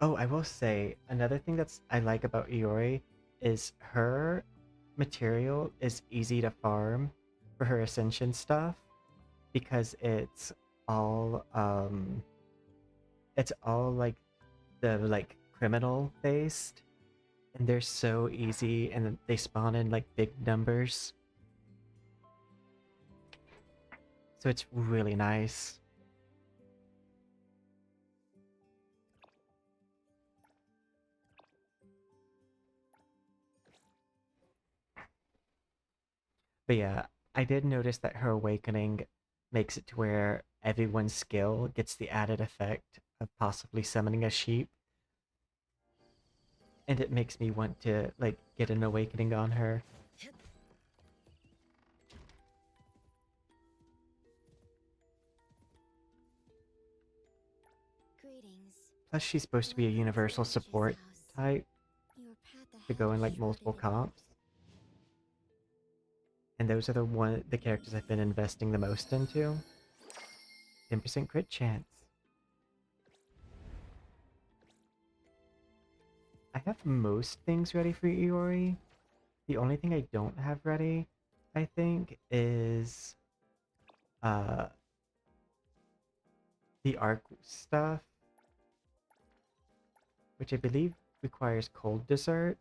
Oh, I will say another thing I like about Iori is her material is easy to farm for her ascension stuff because it's all like the like criminal based and they're so easy and they spawn in like big numbers. So it's really nice. But yeah, I did notice that her awakening makes it to where everyone's skill gets the added effect of possibly summoning a sheep, and it makes me want to like get an awakening on her. Greetings. Plus, she's supposed to be a Welcome to universal the Chizz support house. type Your path to ahead go in is like shrouded multiple in mystery. comps, and those are the characters I've been investing the most into. 10% crit chance. I have most things ready for Iori. The only thing I don't have ready, I think, is uh the arc stuff, which I believe requires cold dessert.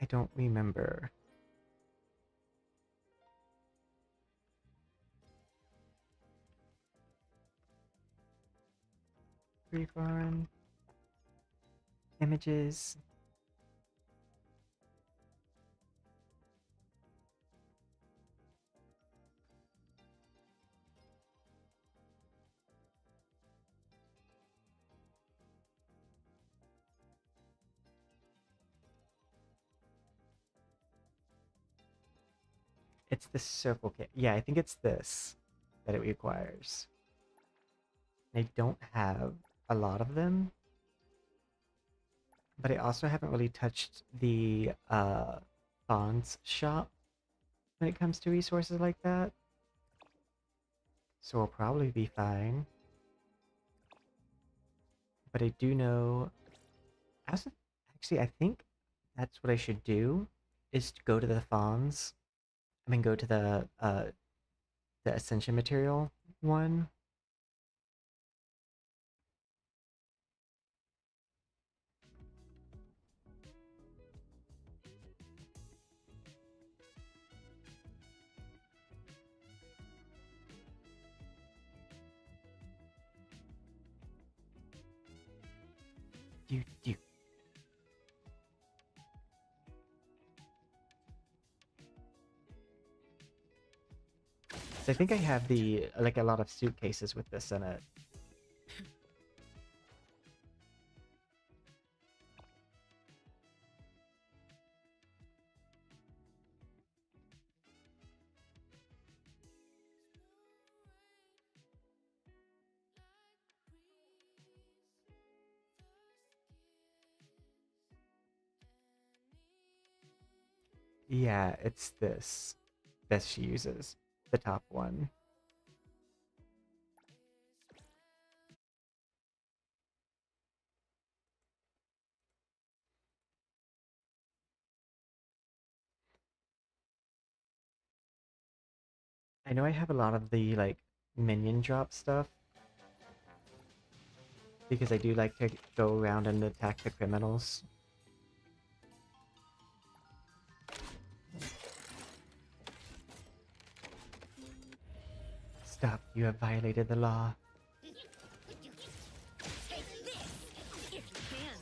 I don't remember. Free farm images. It's the circle kit. Yeah, I think it's this that it requires. I don't have a lot of them, but I also haven't really touched the Fawn's shop when it comes to resources like that. So we'll probably be fine. But I do know actually I think that's what I should do is to go to the Fawns. I mean go to the Ascension material one. Do do. So I think I have the like a lot of suitcases with this in it. Yeah, it's this that she uses, the top one. I know I have a lot of the like minion drop stuff because I do like to go around and attack the criminals. Stop, you have violated the law. Take this if you can.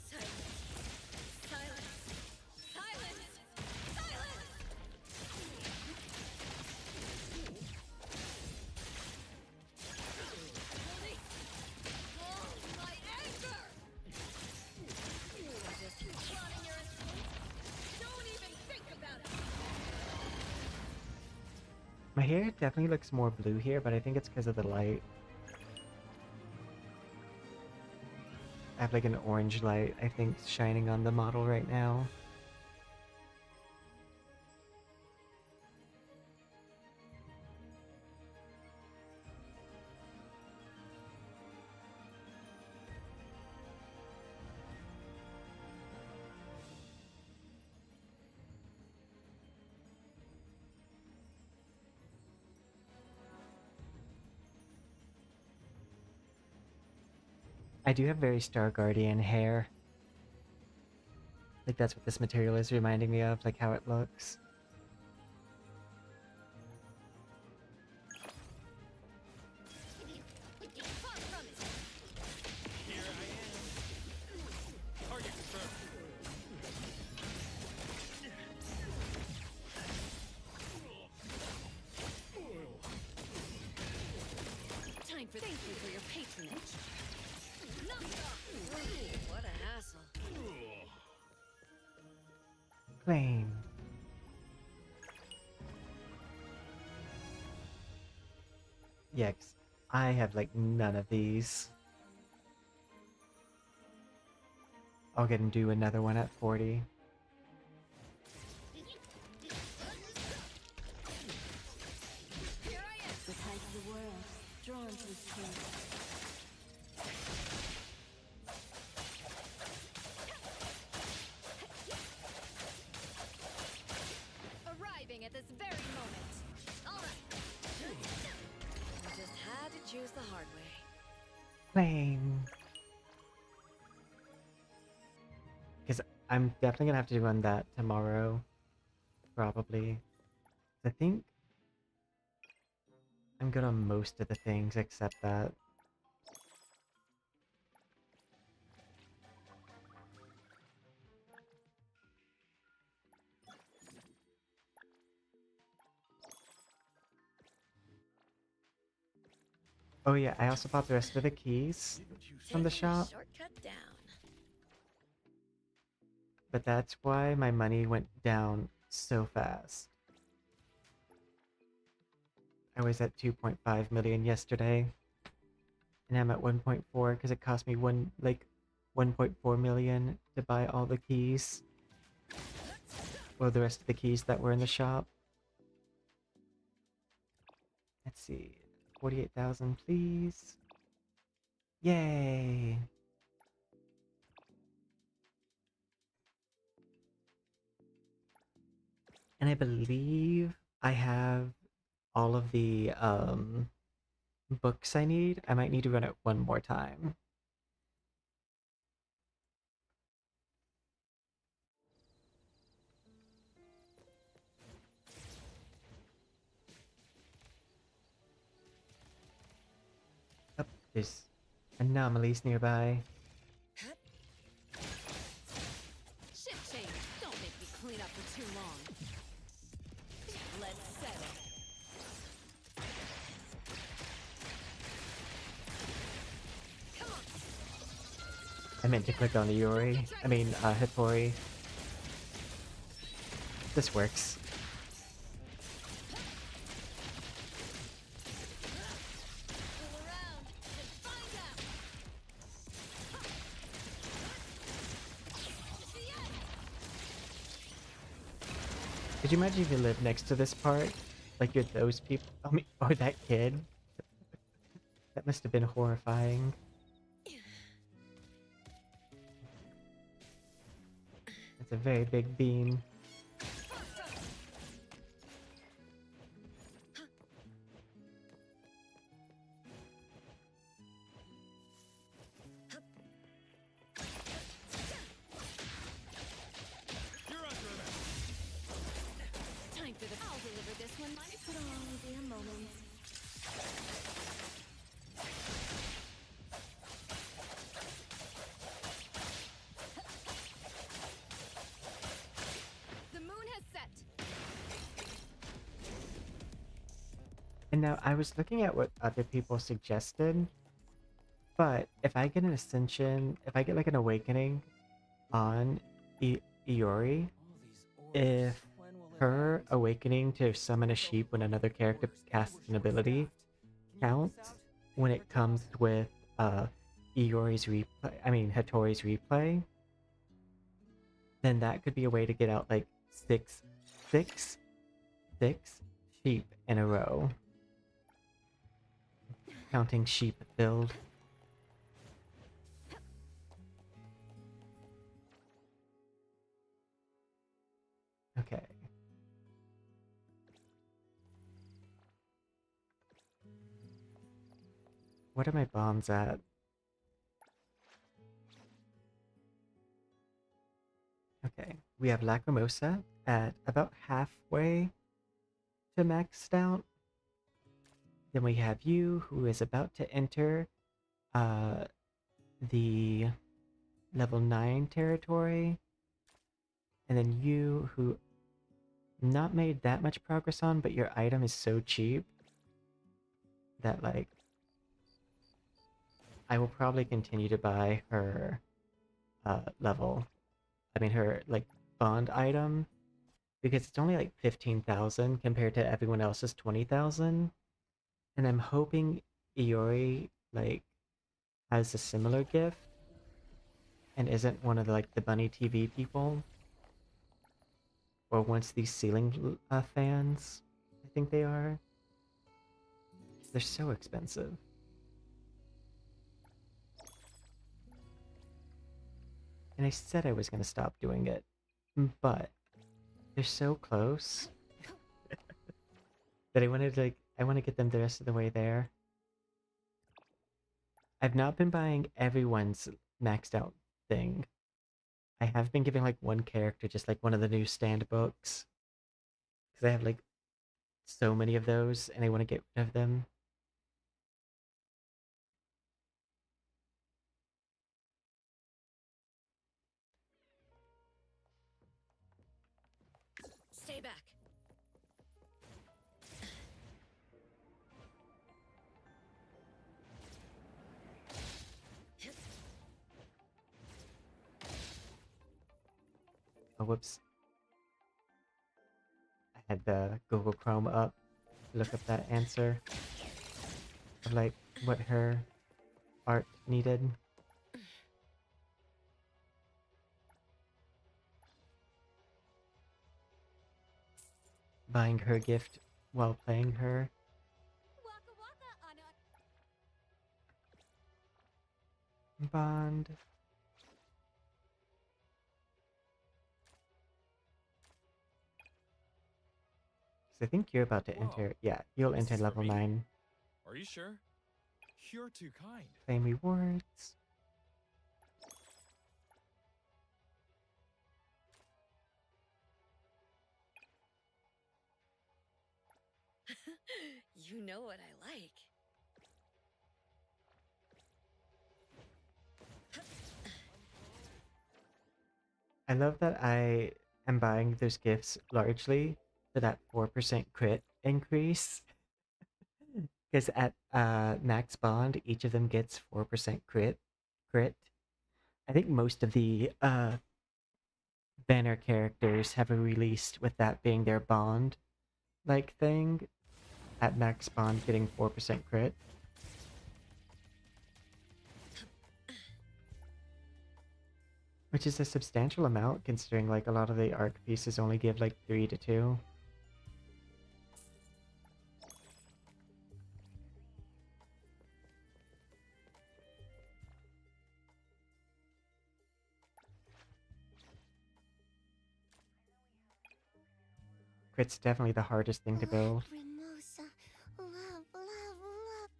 Silence! Silence! Silence! Release all my anger! You are just plotting your escape. Don't even think about it. My hair definitely looks more blue here, but I think it's because of the light. I have like an orange light, I think, shining on the model right now. I do have very Star Guardian hair. Like that's what this material is reminding me of, like how it looks. Far from it. Here I am. Target confirmed. Time for thank you for your patronage. Knocked off. Ooh, what a hassle. Claim. Yeah, 'cause I have like none of these. I'll get and do another one at 40. Here I am. The height of the world, drawn to its king. Arriving at this very moment. All right. I just had to choose the hard way. Claim. Because I'm definitely gonna have to run that tomorrow. Probably. I think I'm good on most of the things except that. Oh yeah, I also bought the rest of the keys from the Taking a shop, shortcut down. but that's why my money went down so fast. I was at 2.5 million yesterday, and I'm at 1.4 because it cost me 1.4 million to buy all the keys. Or the rest of the keys that were in the shop. Let's see. 48,000, please. Yay! And I believe I have all of the books I need. I might need to run it one more time. Oh, there's anomalies nearby. Ship change. Don't make me clean up for too long. Let's settle. Come on. I meant to click on the Hatori. This works. Fool around and find out. The end. Could you imagine if you lived next to this part? Like you're those people? I mean, or that kid? That must have been horrifying. It's a very big beam. You're under arrest. Time for the. I'll deliver this one. Put on dear moments. The moon has set. And now I was looking at what other people suggested, but if I get an ascension, if I get like an awakening on Iori, if her awakening to summon a sheep when another character casts an ability counts when it comes with Iori's replay, Hatori's replay, then that could be a way to get out like six sheep in a row. Counting sheep build. Okay. What are my bombs at? Okay, we have Lacrimosa at about halfway to maxed out. Then we have you, who is about to enter uh, the level 9 territory. And then you, who not made that much progress on, but your item is so cheap that, like, I will probably continue to buy her her, like, bond item, because it's only like 15,000 compared to everyone else's 20,000. And I'm hoping Iroi, like, has a similar gift and isn't one of the, like, the bunny TV people, or wants these ceiling fans. I think they are. They're so expensive. And I said I was going to stop doing it, but they're so close that I wanted to, like, I want to get them the rest of the way there. I've not been buying everyone's maxed out thing. I have been giving, like, one character just, like, one of the new stand books, because I have, like, so many of those and I want to get rid of them. Stay back. Oh, whoops. I had the Google Chrome up to look up that answer of, like, what her art needed. Buying her gift while playing her. Waka waka, Bond. So I think you're about to enter. Whoa, Yeah, you'll this enter is for level me? 9. Are you sure? You're too kind. Claim rewards. You know what I like. I love that I am buying those gifts largely for that 4% crit increase. Because at max bond, each of them gets 4% crit. I think most of the banner characters have a released with that being their bond like thing, at max bond getting 4% crit. Which is a substantial amount considering, like, a lot of the arc pieces only give like 3 to 2. Crit's definitely the hardest thing to build. Lacrimosa. Love, love, love.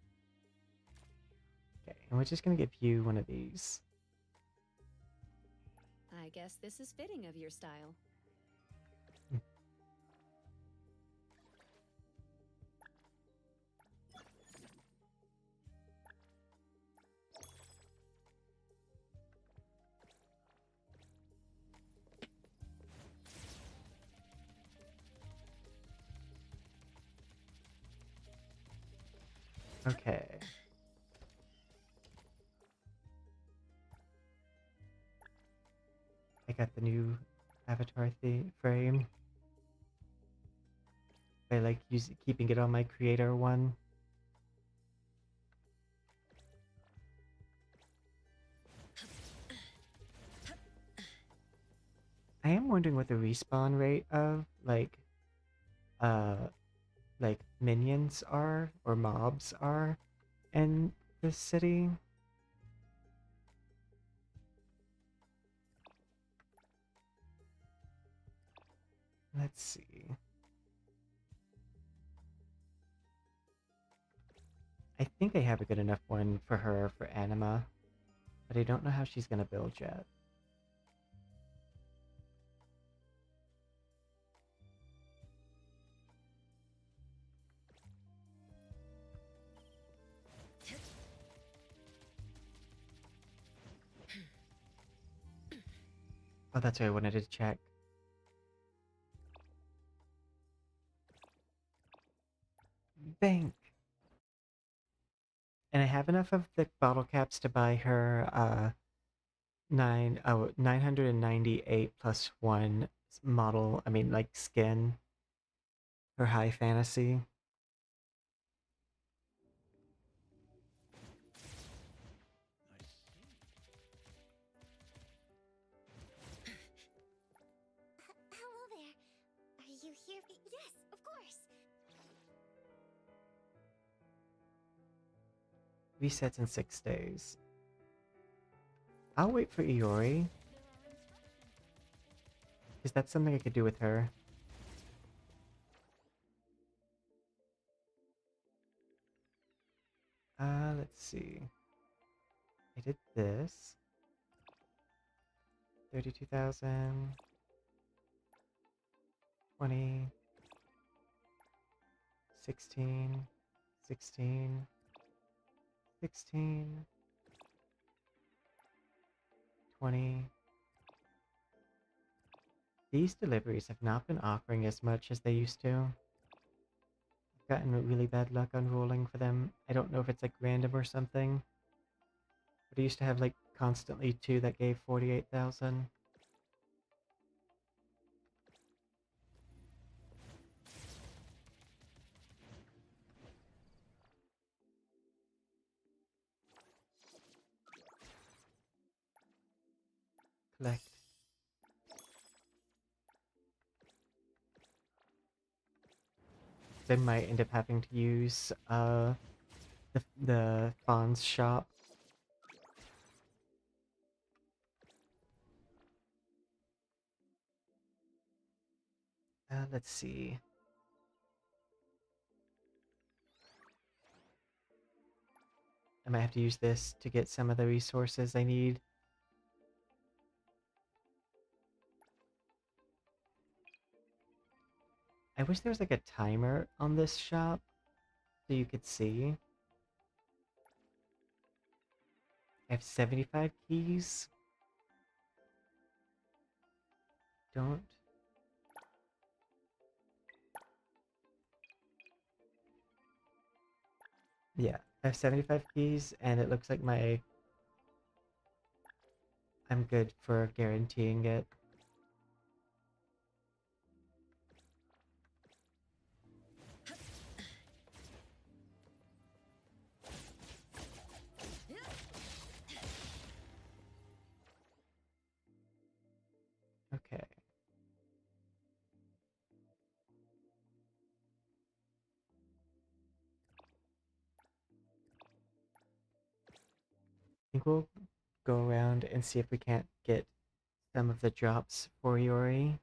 Okay, and we're just gonna give you one of these. I guess this is fitting of your style. Okay. I got the new avatar frame. I like keeping it on my creator one. I am wondering what the respawn rate of, uh, like minions are, or mobs are, in this city. Let's see. I think I have a good enough one for her for Anima, but I don't know how she's gonna build yet. that's what I wanted to check. Bank! And I have enough of the bottle caps to buy her 998 plus 1 model, I mean like skin, her high fantasy. Hello there. Are you here? Yes, of course. Resets in 6 days. I'll wait for Iroi, because that's something I could do with her. Let's see. I did this. 32,000. 20. 16. 16. 16. 20. These deliveries have not been offering as much as they used to. I've gotten really bad luck on rolling for them. I don't know if it's like random or something. But I used to have like constantly 2 that gave 48,000. Collect. Then might end up having to use the Fawn's shop. Let's see. I might have to use this to get some of the resources I need. I wish there was like a timer on this shop so you could see. I have 75 keys. Don't. Yeah, I have 75 keys and it looks like I'm good for guaranteeing it. Okay. I think we'll go around and see if we can't get some of the drops for Yori.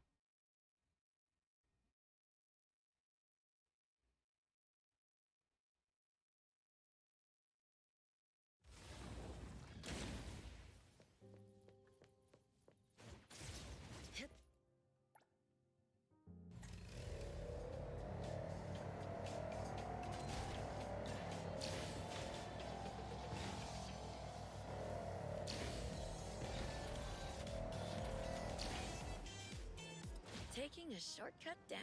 Taking a shortcut down.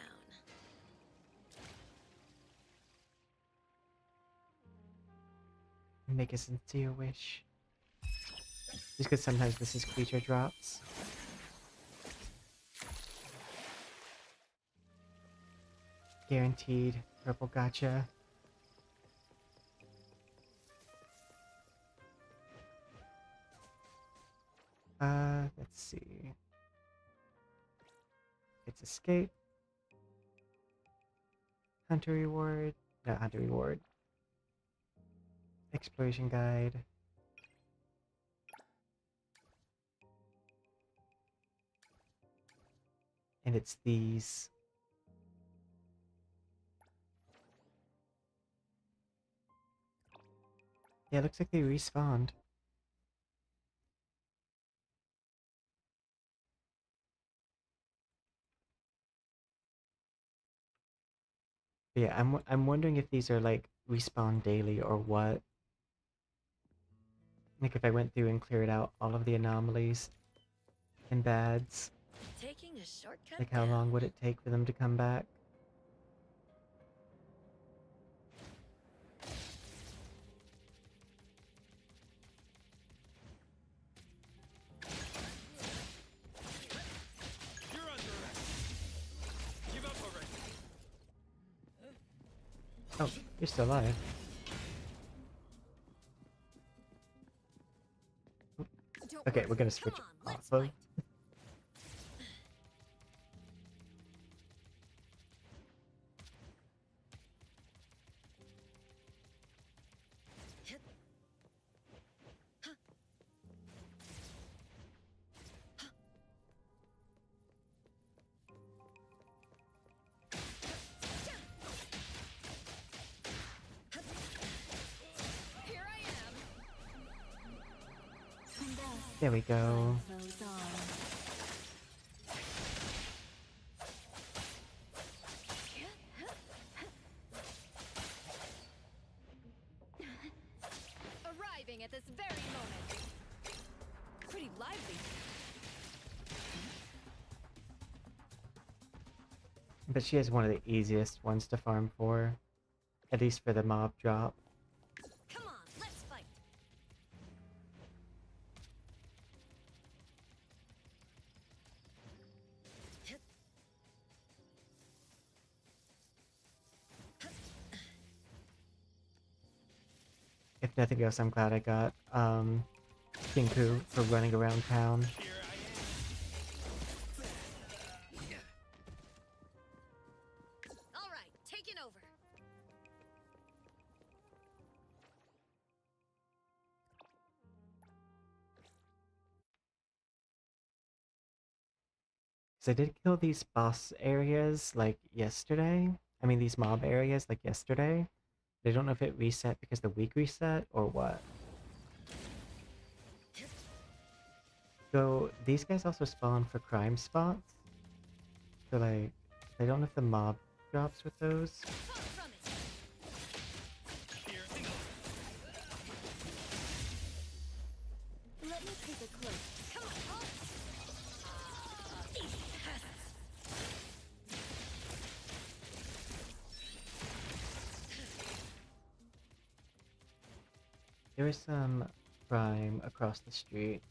Make a sincere wish. Just because sometimes this is creature drops. Guaranteed purple gotcha. Let's see. It's escape. Hunter reward. No, hunter reward. Exploration guide. And it's these. Yeah, it looks like they respawned. But yeah, I'm wondering if these are like respawn daily or what. Like if I went through and cleared out all of the anomalies. and bads. Taking a shortcut Like, how down. long would it take for them to come back? You're under arrest. Give up already. Oh, you're still alive. Don't Okay, worry. we're gonna Come switch on, let's off of. fight. Here I am. There we go. Arriving at this very moment. Pretty lively. But she is one of the easiest ones to farm for. At least for the mob drop. Come on, let's fight. If nothing else, I'm glad I got Shinku for running around town. Here I All right, taking over. So I did kill these boss areas like yesterday. I mean these mob areas like yesterday. I don't know if it reset because the week reset or what. So these guys also spawn for crime spots. So like, I don't know if the mob drops with those. Far from it. am. Here. Let me take a cloak. Come on, Hulk. These pests. There is some crime across the street.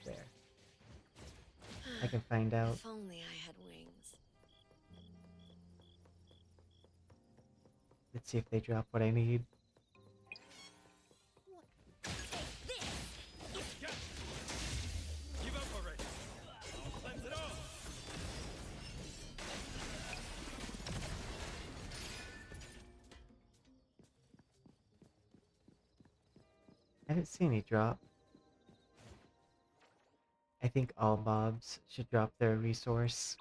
There. I can find out. If only I had wings. Let's see if they drop what I need. Yeah. Give up already. I'll cleanse it all. I haven't seen any drop. I think all mobs should drop their resource.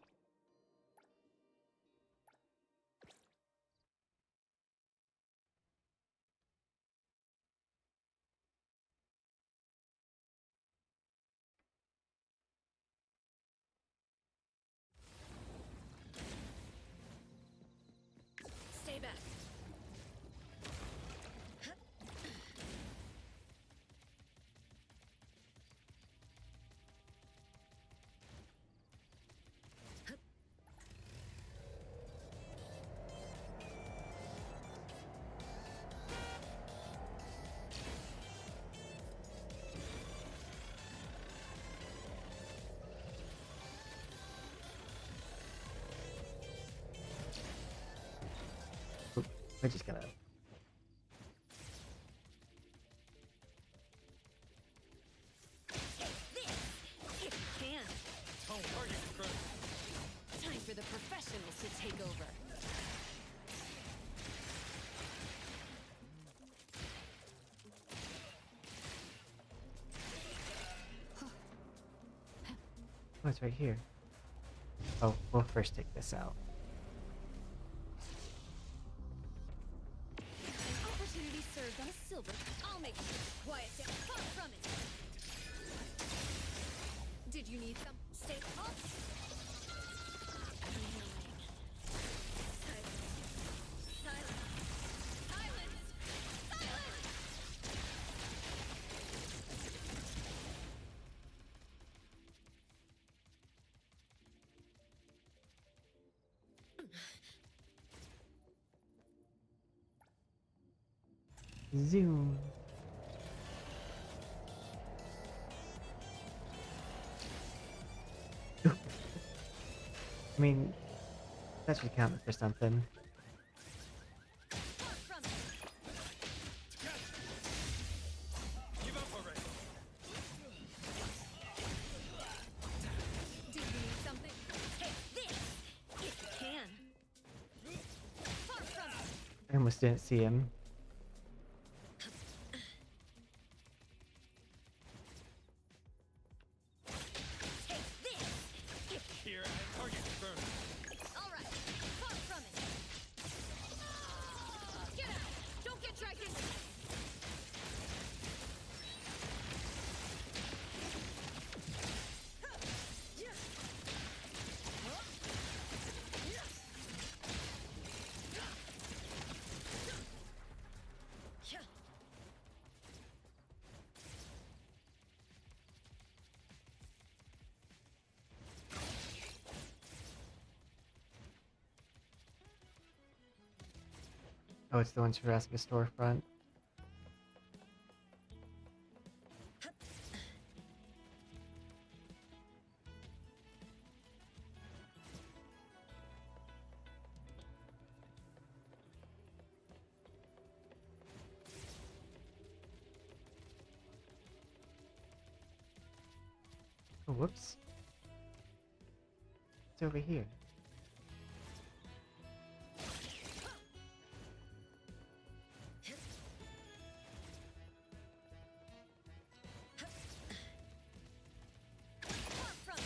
Stay back. We're just gonna... If you can. Don't target the crook. Time for the professionals to take over. Oh, it's right here. Oh, we'll first take this out. An opportunity served on a silver. I'll make sure. Quiet down. Far from it. Did you need some? Stay up. Silence. Silence. Silence. Zoom. I mean, that should count for something. Far from it. Give up already. Do you need something? Take this, if you can. Far from it. I almost didn't see him. Take this. Here, and target confirmed. All right. Far from it. Get out. Don't get dragged into this. Oh, it's the one Jurassic storefront. Oh, whoops. It's over here. Far from it.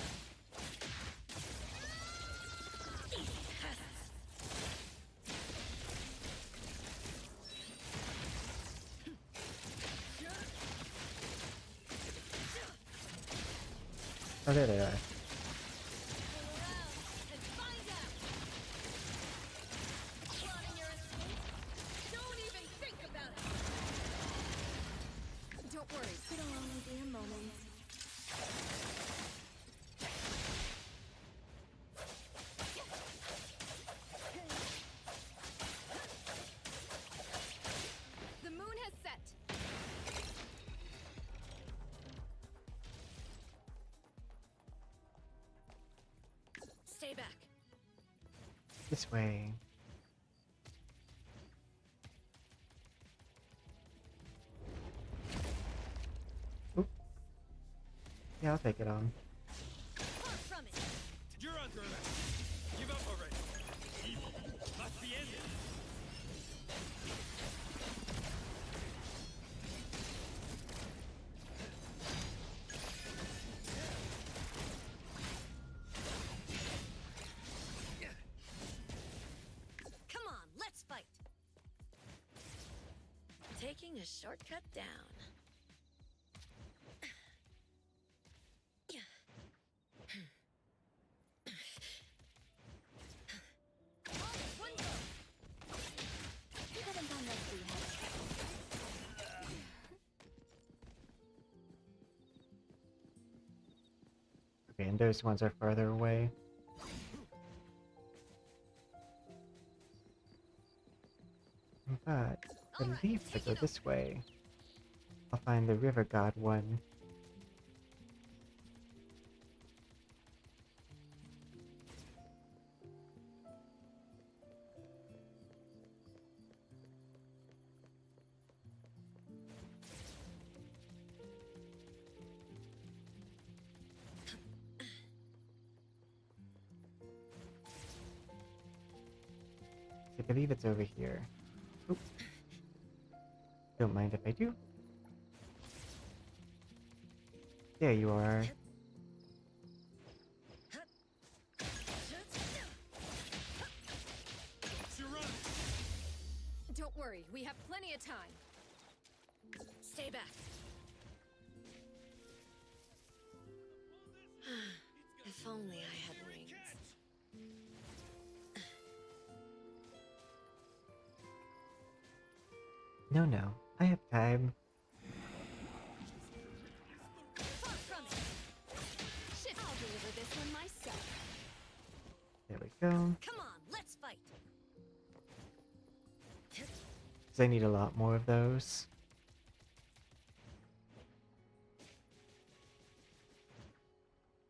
Oh, there they are. Pull around and find out. Plotting your escape? Don't even think about it. Don't worry, it'll only be a moment. The moon has set. Stay back. This way. Oop. Yeah, I'll take it on. Far from it. You're under attack. Give up already. Evil must be ended. Come on, let's fight. Taking a shortcut down. All in one go. You haven't done that yet. Okay, and those ones are farther away. But I believe if I go this way, I'll find the river god one. I believe it's over here. Oop. Don't mind if I do. There you are. Don't worry, we have plenty of time. Stay back. If only I had wings. No, no. I have time. Far from it. Shit, I'll deliver this one myself. There we go. Come on, let's fight. because I need a lot more of those.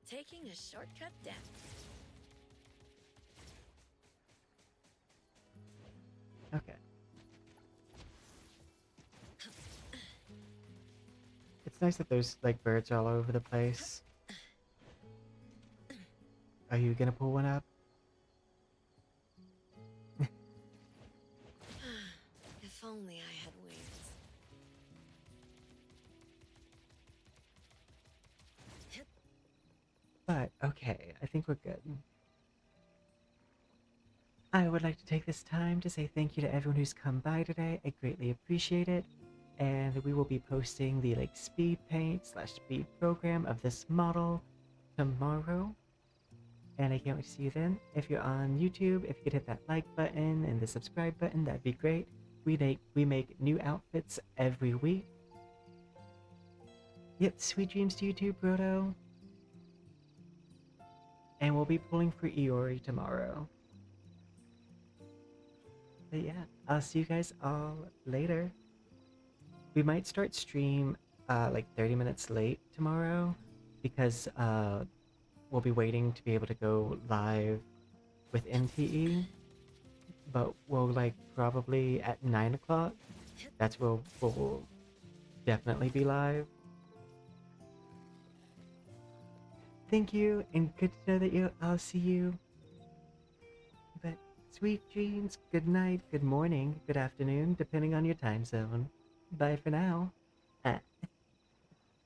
Taking a shortcut down. Okay. It's nice that there's like birds all over the place. Are you gonna pull one up? If only I had wings. But okay, I think we're good. I would like to take this time to say thank you to everyone who's come by today. I greatly appreciate it. And we will be posting the like speed paint / speed program of this model tomorrow. And I can't wait to see you then. If you're on YouTube, if you could hit that like button and the subscribe button, that'd be great. We make new outfits every week. Yep, sweet dreams to you too, Brodo. And we'll be pulling for Iroi tomorrow. But yeah, I'll see you guys all later. We might start stream like 30 minutes late tomorrow because we'll be waiting to be able to go live with NTE. But we'll like probably at 9 o'clock. That's where we'll definitely be live. Thank you, and good to know that I'll see you. But sweet dreams, good night, good morning, good afternoon, depending on your time zone. Bye for now.